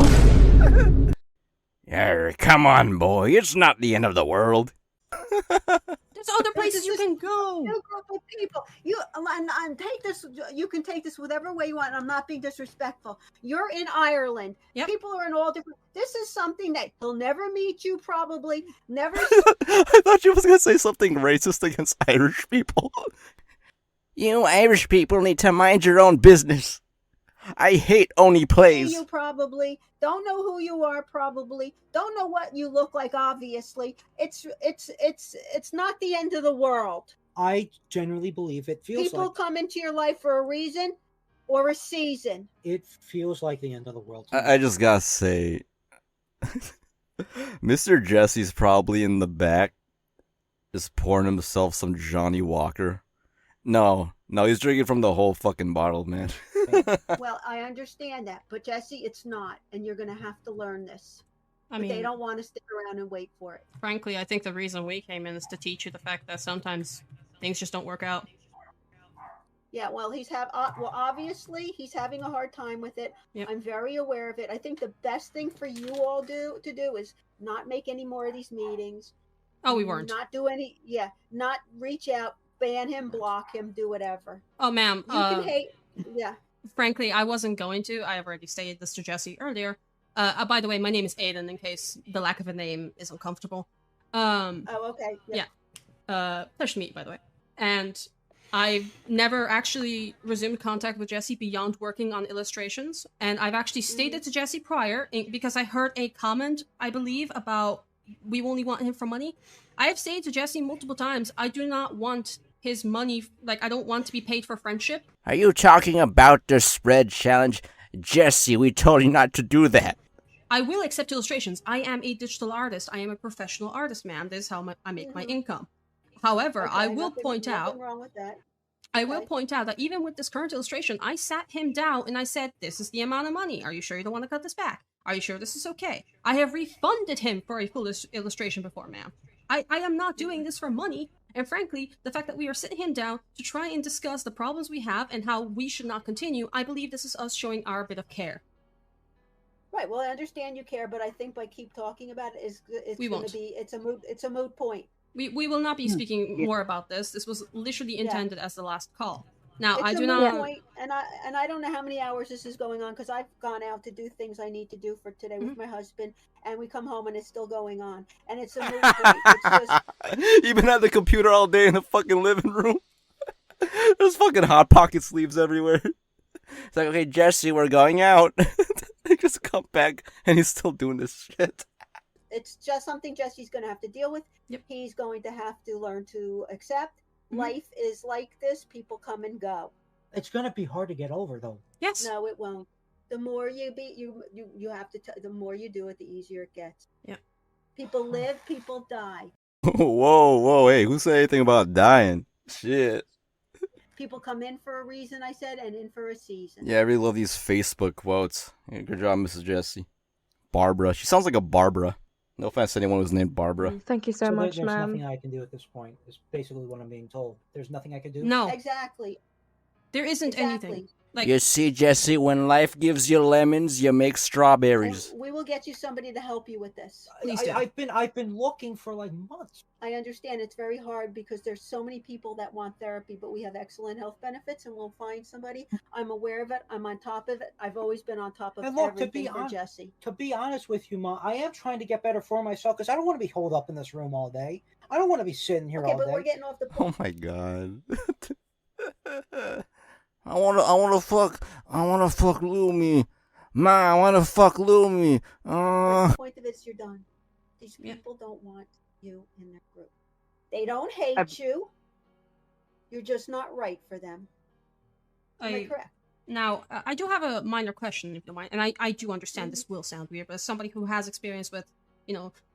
Yeah, come on, boy. It's not the end of the world. There's other places you can go. New group of people. And take this. You can take this whatever way you want. I'm not being disrespectful. You're in Ireland. Yep. People are in all different. This is something that he'll never meet you. Probably never. I thought you was gonna say something racist against Irish people. You Irish people need to mind your own business. I hate Oni plays. You probably don't know who you are. Probably don't know what you look like. Obviously, it's not the end of the world. I generally believe it feels People like come into your life for a reason or a season. it feels like the end of the world. I just gotta say, Mr. Jesse's probably in the back, just pouring himself some Johnny Walker. No, he's drinking from the whole fucking bottle, man. Well, I understand that, but Jesse, it's not, and you're going to have to learn this. I But mean, they don't want to stick around and wait for it. frankly, I think the reason we came in is to teach you the fact that sometimes things just don't work out. Yeah, well, obviously he's having a hard time with it. Yep. I'm very aware of it. I think the best thing for you all to do is not make any more of these meetings. Oh, we weren't. Not do any. Yeah, not reach out, ban him, block him, do whatever. Oh, ma'am. You can hate. Yeah. Frankly, I wasn't going to. I have already stated this to Jesse earlier. By the way, my name is Aiden, in case the lack of a name is uncomfortable. Oh, okay. Yeah. Pleasure to meet you, by the way. And I've never actually resumed contact with Jesse beyond working on illustrations, and I've actually stated to Jesse prior, because I heard a comment, I believe, about we only want him for money. I have stated to Jesse multiple times, I do not want his money, like, I don't want to be paid for friendship. Are you talking about the spread challenge? Jesse, we told you not to do that. I will accept illustrations. I am a digital artist. I am a professional artist, man. This is how I make my income. However, Okay, I will nothing- point out... nothing wrong with that. I will point out that even with this current illustration, I sat him down and I said, this is the amount of money. Are you sure you don't want to cut this back? Are you sure this is okay? I have refunded him for a full illustration before, ma'am. I am not doing this for money. And frankly, the fact that we are sitting him down to try and discuss the problems we have and how we should not continue, I believe this is us showing our bit of care. Right. Well, I understand you care, but I think by keep talking about it, it's We going won't. to be it's a moot point. We will not be speaking more about this. This was literally intended as the last call. Now, It's I a do moot not... point, and I don't know how many hours this is going on because I've gone out to do things I need to do for today with my husband, and we come home and it's still going on, and it's a moot point. It's just You've been at the computer all day in the fucking living room. There's fucking Hot Pocket sleeves everywhere. It's like, okay, Jesse, we're going out. Just come back, and he's still doing this shit. it's just something Jesse's going to have to deal with. Yep. He's going to have to learn to accept. Life is like this. People come and go. It's gonna be hard to get over, though. Yes. No, it won't. The more you have to. The more you do it, the easier it gets. Yeah. People live. People die. Whoa, hey, who said anything about dying? Shit. People come in for a reason, I said, and in for a season. Yeah, I really love these Facebook quotes. Yeah, good job, Mrs. Jessie. Barbara. She sounds like a Barbara. No offense to anyone who's named Barbara. Thank you so So much, there's ma'am. nothing I can do at this point. Is basically what I'm being told. There's nothing I can do. No. Exactly. There isn't Exactly. anything. Like, You see, Jesse, when life gives you lemons, you make strawberries. We will get you somebody to help you with this. I've been looking for like months. I understand it's very hard because there's so many people that want therapy, but we have excellent health benefits, and we'll find somebody. I'm aware of it. I'm on top of it. I've always been on top of And look, everything for Jesse. To be honest with you, Ma, I am trying to get better for myself because I don't want to be holed up in this room all day. I don't want to be sitting here Okay, all but day. we're getting off the Oh my god. I wanna fuck Lumi. Ma, I wanna fuck Lumi. The point of it is you're done. These people don't want you in their group. They don't hate you. You're just not right for them. Am I correct? Now, I do have a minor question, if you don't mind, and I do understand this will sound weird, but as somebody who has experience with,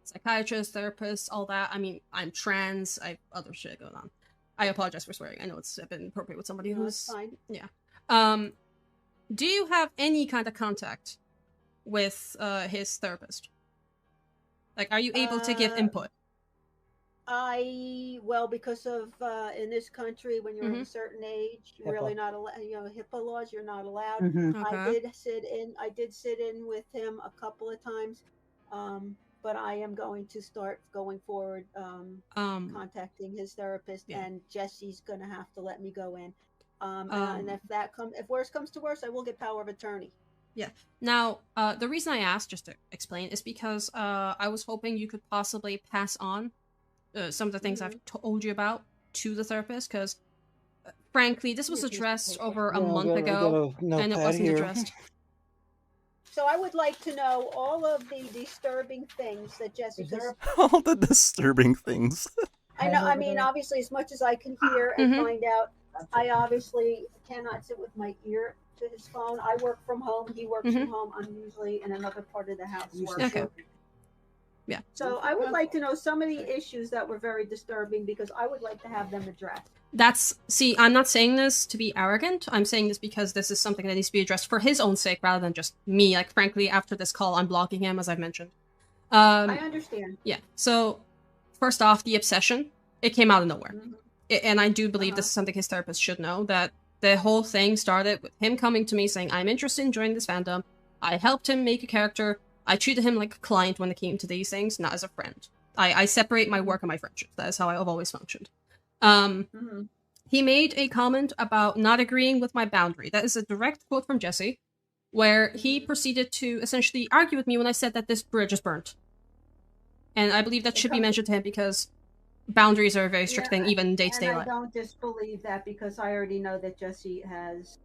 psychiatrists, therapists, all that, I mean, I'm trans, I have other shit going on. I apologize for swearing. I know it's a bit inappropriate with somebody who's... fine. Yeah. Do you have any kind of contact with his therapist? Like, are you able to give input? Because of in this country, when you're of a certain age, you're really HIPAA. not allowed. HIPAA laws, you're not allowed. Mhm. I Okay. did sit in with him a couple of times, but I am going to start going forward, contacting his therapist, and Jesse's going to have to let me go in. And if worse comes to worse, I will get power of attorney. Yeah. Now, the reason I asked, just to explain, is because I was hoping you could possibly pass on some of the things I've told you about to the therapist, because frankly, this was addressed over a month ago, and it wasn't addressed. So I would like to know all of the disturbing things that Jesse. All the disturbing things. I know. I mean, obviously, as much as I can hear and Mhm. find out, I obviously cannot sit with my ear to his phone. I work from home. He works from home. I'm usually in another part of the house. Okay. Yeah. So I would like to know some of the issues that were very disturbing because I would like to have them addressed. See, I'm not saying this to be arrogant. I'm saying this because this is something that needs to be addressed for his own sake rather than just me. Like, frankly, after this call, I'm blocking him, as I've mentioned. I understand. Yeah. So, first off, the obsession, it came out of nowhere. And I do believe this is something his therapist should know, that the whole thing started with him coming to me saying, I'm interested in joining this fandom. I helped him make a character. I treated him like a client when it came to these things, not as a friend. I separate my work and my friendship. That is how I've always functioned. He made a comment about not agreeing with my boundary. That is a direct quote from Jesse, where he proceeded to essentially argue with me when I said that this bridge is burnt. And I believe that should be mentioned to him because boundaries are a very strict thing, even day to day And I life. don't disbelieve that because I already know that Jesse has.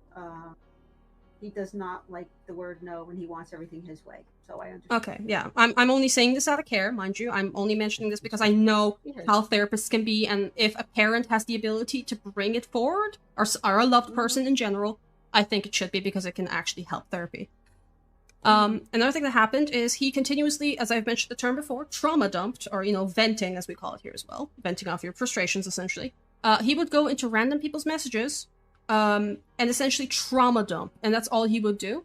He does not like the word no when he wants everything his way. So I understand. Okay, yeah. I'm only saying this out of care, mind you. I'm only mentioning this because I know how therapists can be, and if a parent has the ability to bring it forward, or a loved person in general, I think it should be because it can actually help therapy. Another thing that happened is he continuously, as I've mentioned the term before, trauma dumped, or, venting, as we call it here as well. Venting off your frustrations, essentially. He would go into random people's messages, and essentially trauma dump, and that's all he would do.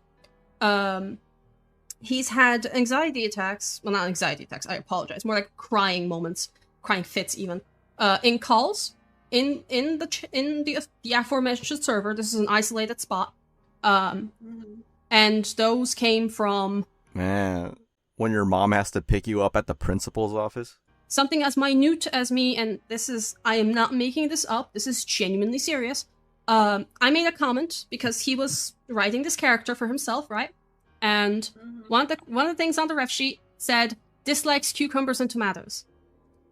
He's had anxiety attacks. Well, not anxiety attacks. I apologize. More like crying moments, crying fits, even in calls in the aforementioned server. This is an isolated spot, and those came from Man, when your mom has to pick you up at the principal's office. something as minute as me, and I am not making this up. This is genuinely serious. I made a comment because he was writing this character for himself, right? And one of the things on the ref sheet said dislikes cucumbers and tomatoes.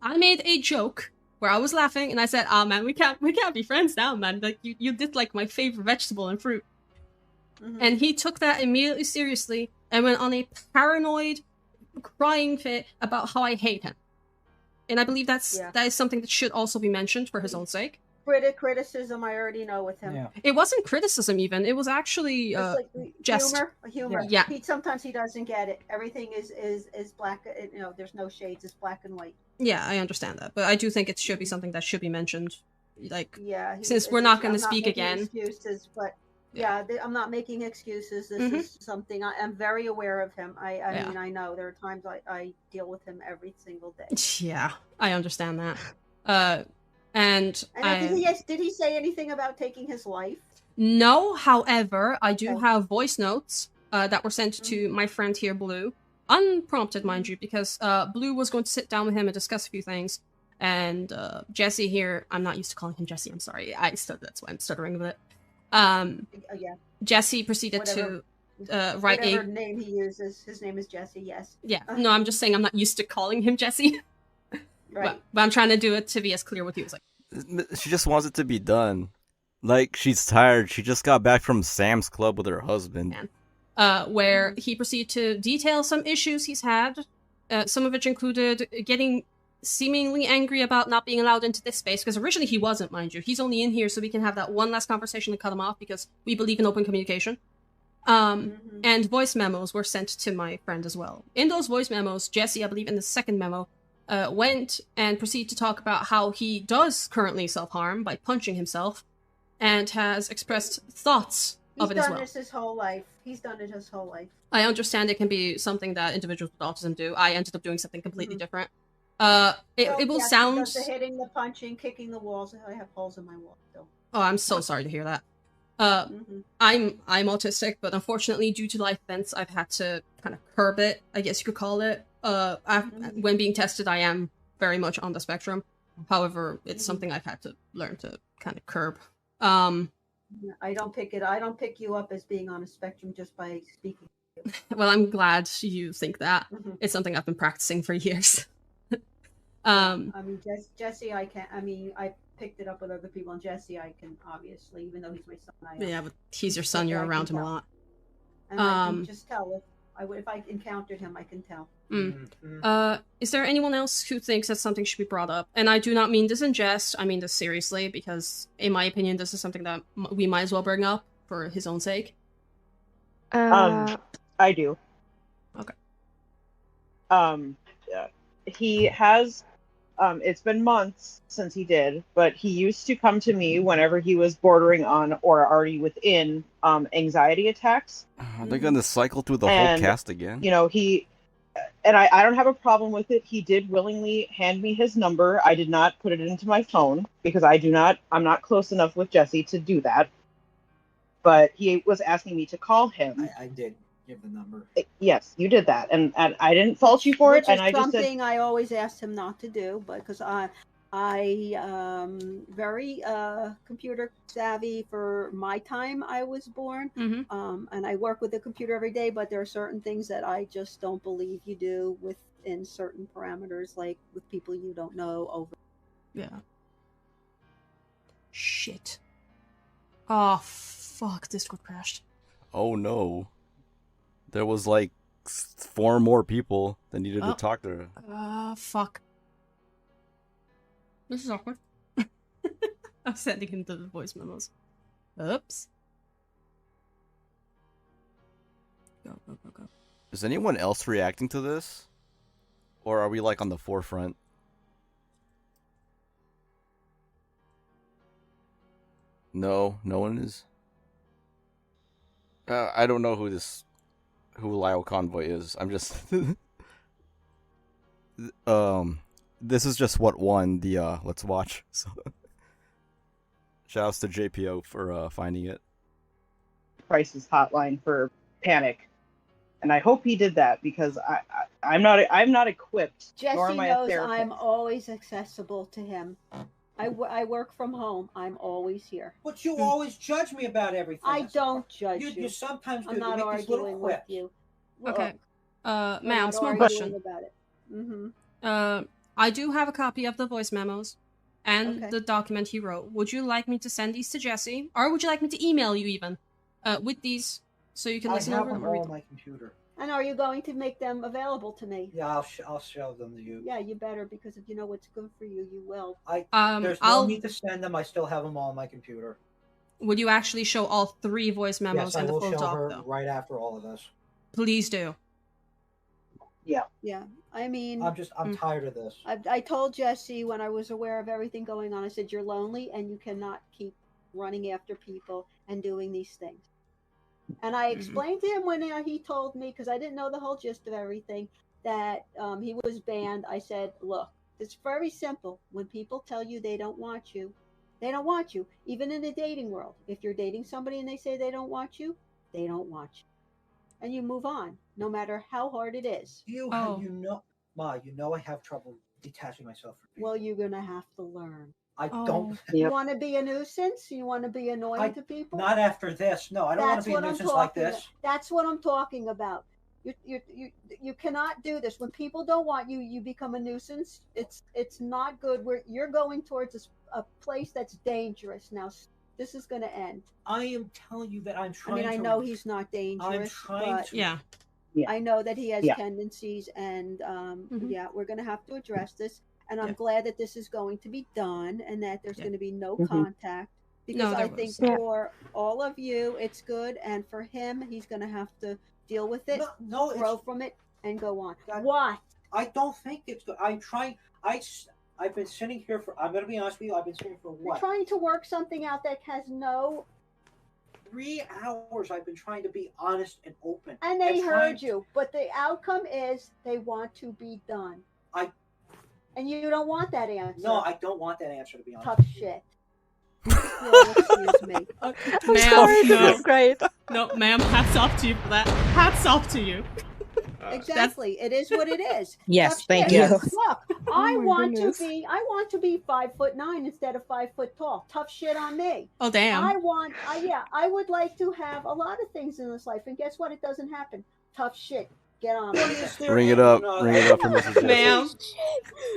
I made a joke where I was laughing and I said, "Ah, man, we can't be friends now, man. Like you dislike my favorite vegetable and fruit." And he took that immediately seriously and went on a paranoid crying fit about how I hate him. And I believe that is something that should also be mentioned for his own sake. Criticism, I already know with him. It wasn't criticism even. It was actually jest. Humor. Yeah. Sometimes he doesn't get it. Everything is black. There's no shades. It's black and white. Yeah, I understand that, but I do think it should be something that should be mentioned. Like, Yeah. since we're not going to speak again. Excuses, but I'm not making excuses. This is something I'm very aware of him. I mean, I know there are times I deal with him every single day. Yeah, I understand that. Did he say anything about taking his life? No, however, I do have voice notes that were sent to my friend here, Blue, unprompted, mind you, because Blue was going to sit down with him and discuss a few things. And Jesse here, I'm not used to calling him Jesse. I'm sorry, that's why I'm stuttering with it. Jesse proceeded to write whatever name he uses. His name is Jesse. Yes. Yeah. No, I'm just saying I'm not used to calling him Jesse. Right. But I'm trying to do it to be as clear with you as She just wants it to be done. Like, she's tired. She just got back from Sam's Club with her husband. Where he proceeded to detail some issues he's had, some of which included getting seemingly angry about not being allowed into this space, because originally he wasn't, mind you. He's only in here so we can have that one last conversation and cut him off, because we believe in open communication. And voice memos were sent to my friend as well. In those voice memos, Jesse, I believe in the second memo, went and proceeded to talk about how he does currently self-harm by punching himself, and has expressed thoughts of it as well. He's done this his whole life. He's done it his whole life. I understand it can be something that individuals with autism do. I ended up doing something completely different. It will sound... The hitting, the punching, kicking the walls. I have holes in my wall still. Oh, I'm so sorry to hear that. I'm autistic, but unfortunately, due to life events, I've had to kind of curb it, I guess you could call it. When being tested, I am very much on the spectrum. However, it's something I've had to learn to kind of curb. I don't pick you up as being on a spectrum just by speaking. Well, I'm glad you think that. It's something I've been practicing for years. I mean, Jesse, I picked it up with other people, and Jesse, I can obviously, even though he's my son, Yeah, but he's your son. You're around him a lot. And I can just tell if I encountered him, I can tell. Is there anyone else who thinks that something should be brought up? And I do not mean this in jest. I mean this seriously, because in my opinion, this is something that we might as well bring up for his own sake. I do. Okay. He has. It's been months since he did, but he used to come to me whenever he was bordering on or already within anxiety attacks. They're gonna cycle through the whole cast again. You know, I don't have a problem with it. He did willingly hand me his number. I did not put it into my phone because I'm not close enough with Jesse to do that. But he was asking me to call him. I did give the number. Yes, you did that, and I didn't fault you for it. And I just said something I always asked him not to do, but because I very computer savvy for my time I was born, and I work with the computer every day. But there are certain things that I just don't believe you do within certain parameters, like with people you don't know over Yeah. Shit. Oh, fuck. Discord crashed. Oh no. There was like 4 more people that needed to talk to her. Fuck. This is awkward. I'm sending him the voice memos. Oops. Go, go, go, go. Is anyone else reacting to this? Or are we like on the forefront? No, no one is. I don't know who Lyle Convoy is. I'm just this is just what won the Let's Watch. So shoutouts to JPO for finding it. Crisis hotline for panic, and I hope he did that because I'm not equipped. Nor Jesse am I a knows therapist. I'm always accessible to him. I work from home. I'm always here. But you always judge me about everything. I don't judge you. You sometimes do. I'm You not make these little arguing with quips. you. Okay. We're Ma'am, not small arguing question. about it. I do have a copy of the voice memos and Okay. the document he wrote. Would you like me to send these to Jesse? Or would you like me to email you even? With these, so you can I listen have over them them or all read on them? my computer. And are you going to make them available to me? Yeah, I'll show them to you. Yeah, you better, because if you know what's good for you, you will. There's no need to send them. I still have them all on my computer. Would you actually show all 3 voice memos Yes, I and the will full show doc, her though? right after all of this. Please do. Yeah. Yeah. I mean, I'm tired of this. I told Jesse when I was aware of everything going on, I said, you're lonely and you cannot keep running after people and doing these things. And I explained to him when he told me, because I didn't know the whole gist of everything, that he was banned. I said, look, it's very simple. When people tell you they don't want you, they don't want you. Even in the dating world, if you're dating somebody and they say they don't want you, they don't want you. And you move on, no matter how hard it is. Ma, you know I have trouble detaching myself from people. Well, you're going to have to learn. I don't. You want to be a nuisance? You want to be annoying to people? Not after this. No, I don't want to be a nuisance like this. That's what I'm talking about. You cannot do this. When people don't want you, you become a nuisance. It's not good. You're going towards a place that's dangerous. Now, this is going to end. I am telling you that I'm trying. I know he's not dangerous. trying to. Yeah. I know that he has Yeah. tendencies, and yeah, we're going to have to address this. And I'm glad that this is going to be done, and that there's going to be no contact. Because I think for all of you, it's good, and for him, he's going to have to deal with it, grow from it, and go on. Why? I don't think it's good. I'm trying. I've been sitting here for. I'm going to be honest with you. I've been sitting for You're what? trying to work something out that has no. 3 hours. I've been trying to be honest and open. And they trying- heard you, but the outcome is they want to be done. And you don't want that answer. No, I don't want that answer, to be honest. Tough shit. Excuse me. Ma'am, no. Great. No, ma'am, hats off to you for that. Hats off to you. Exactly. It is what it is. Yes, Tough thank shit. you. Look, my I want goodness. to be 5'9" instead of 5 foot tall. Tough shit on me. Oh, damn. I would like to have a lot of things in this life, and guess what? It doesn't happen. Tough shit. Get on with it. Bring it up. Bring it up for Mrs. Jesse. Ma'am.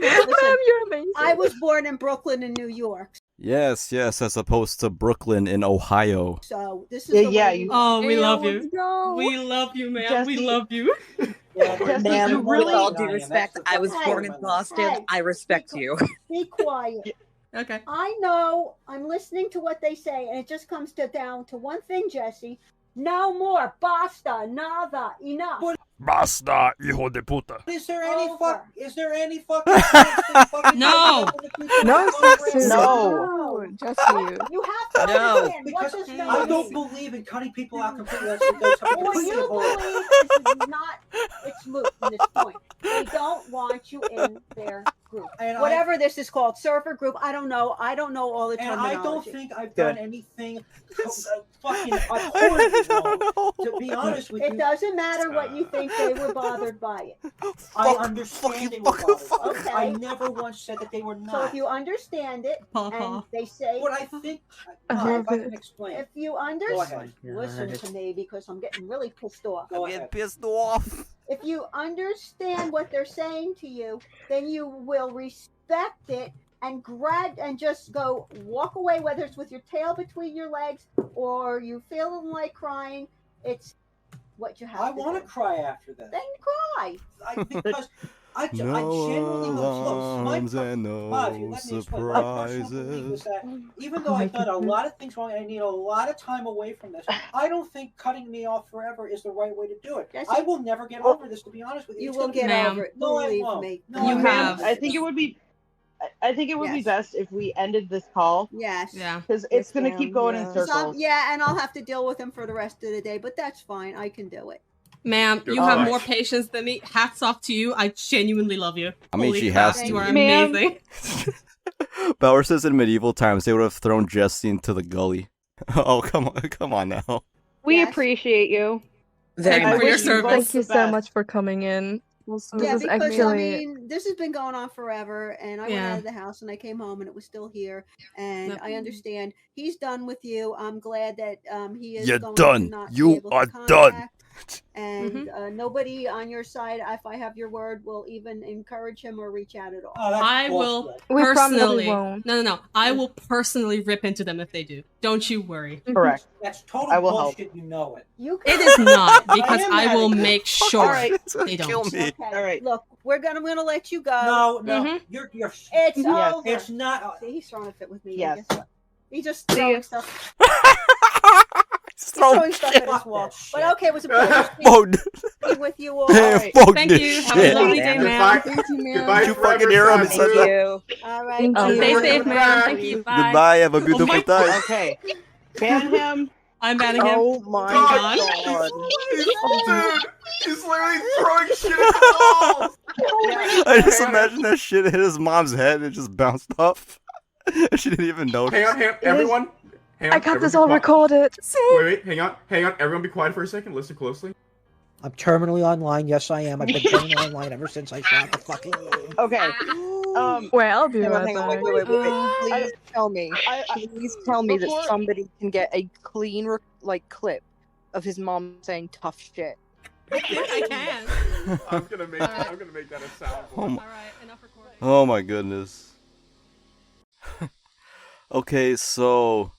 Listen, You're amazing. I was born in Brooklyn and New York, Yes, as opposed to Brooklyn in Ohio. so this is Yeah, the yeah, way you- Oh, we Hey, love let's you. go. We love you, ma'am. We Jesse- love you. Ma'am, with all due That's respect, the I was fucking born in point. Boston. Hey, I respect you. Be quiet. Okay. I know I'm listening to what they say, and it just comes down to one thing, Jesse. No more. Basta. Nada. Enough. Basta, hijo de puta. Is there any Over. Is there any fucking chance that fucking No. No, Sasu. No. Jesse. You have to No. understand. Because what does no I don't mean? believe in cutting people out completely. That's something What completely you horrible. believe is not, it's moot from this point. They don't want you in their group. And Whatever this is called, surfer group, I don't know. I don't know all the And terminology. I don't think I've Good. done anything fucking horribly wrong. To be honest with It you, doesn't matter what you think, they were bothered by it. I understand they were bothered. Okay. I never once said that they were So not. if you understand it, and they say, What I think, I if love I it. can explain. if you Go understand, ahead. listen to me because I'm getting really pissed off. Go ahead. pissed off. If you understand what they're saying to you, then you will respect it and grab and just go walk away, whether it's with your tail between your legs or you feeling like crying. It's what you have. I want to cry after that. Then cry. Because I No genuinely alarms and Ma, if you no let me explain, my personal belief is surprises. that even though I've done a lot of things wrong and I need a lot of time away from this, I don't think cutting me off forever is the right way to do it. I will never get over this, to be honest with you. You It's will gonna be- get over it. No, I Believe won't. me. No, You I have. won't. I think it would be. I think it would be best if we ended this call. Yes. Yeah. Because it's gonna keep going in circles. Yeah, and I'll have to deal with him for the rest of the day, but that's fine. I can do it. Ma'am, Good you have luck. more patience than me. Hats off to you. I genuinely love you. I mean, Holy she crap, has to. you are Ma'am. amazing. Bauer says in medieval times they would have thrown Jesse into the gully. Oh, come on now. We appreciate you. Thank you for your service. Thank you so much for coming in. This Yeah, is because actually. I mean, this has been going on forever, and I went Yeah. out of the house and I came home and it was still here. And Yep. I understand he's done with you. I'm glad that he is You're going done. to not You be able are to done. contact. And nobody on your side, if I have your word, will even encourage him or reach out at all. I will We promise we personally. won't. No. I will personally rip into them if they do. Don't you worry. Correct. That's total I will help. bullshit. You know it. You It is not I because am I will mad at you. make sure All right. they don't. Okay. All right. Look, I'm gonna let you go. No, no. Mhm. You're. It's Yes. over. It's not. See, he's throwing a fit with me. Yes. Guess what? He's just throwing stuff. He's Throwing throwing stuff at his Fuck wall. that shit. But okay, it was a pleasure speaking with you all. Man, All right. fuck Thank this you. Have shit. a lovely day, ma'am. Goodbye, Did you forever, fucking hear him? He Sasu. said that? All right. Stay safe, ma'am. Thank you. Bye. Goodbye. Have a beautiful my time. Okay. Ban him. I'm banning him. Oh my God. god. Dude, he's literally throwing shit at the walls. I just imagine that shit hit his mom's head and it just bounced off. She didn't even notice. Hang on, everyone. Hang on, I got this everyone all be quiet. recorded. Wait, hang on. Everyone be quiet for a second. Listen closely. I'm terminally online. Yes, I am. I've been terminally online ever since I shot the fucking. Okay. Wait, I'll be Hang on, right hang on, back. wait. Please tell me. Please tell me that before- somebody can get a clean, clip of his mom saying tough shit. I can. I'm gonna make that a sound. Oh my, Alright, enough recording. oh my goodness. Okay, so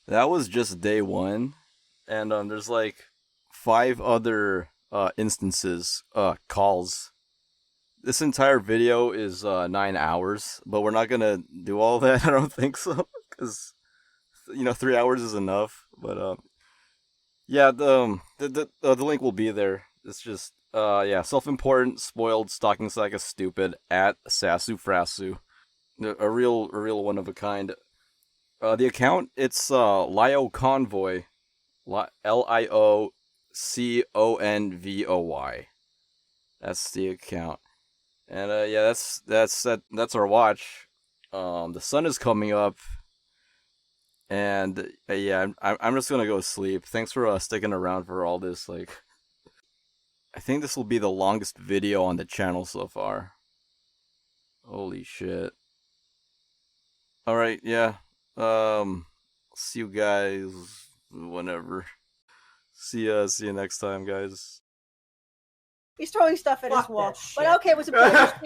that was just day one, and there's like 5 other instances, calls. This entire video is 9 hours, but we're not gonna do all that. I don't think so, because 3 hours is enough. But yeah, the link will be there. It's just yeah, self-important, spoiled, stalking psycho, stupid at SasuFrasu, a real one of a kind. The account, it's Lio Convoy, LIOCONVOY. That's the account, and yeah, that's our watch. The sun is coming up, and yeah, I'm just gonna go sleep. Thanks for sticking around for all this. Like, I think this will be the longest video on the channel so far. Holy shit! All right, yeah. See you guys whenever. See you next time, guys. He's throwing stuff at his Fuck wall. that But shit. okay, it was a pleasure speaking.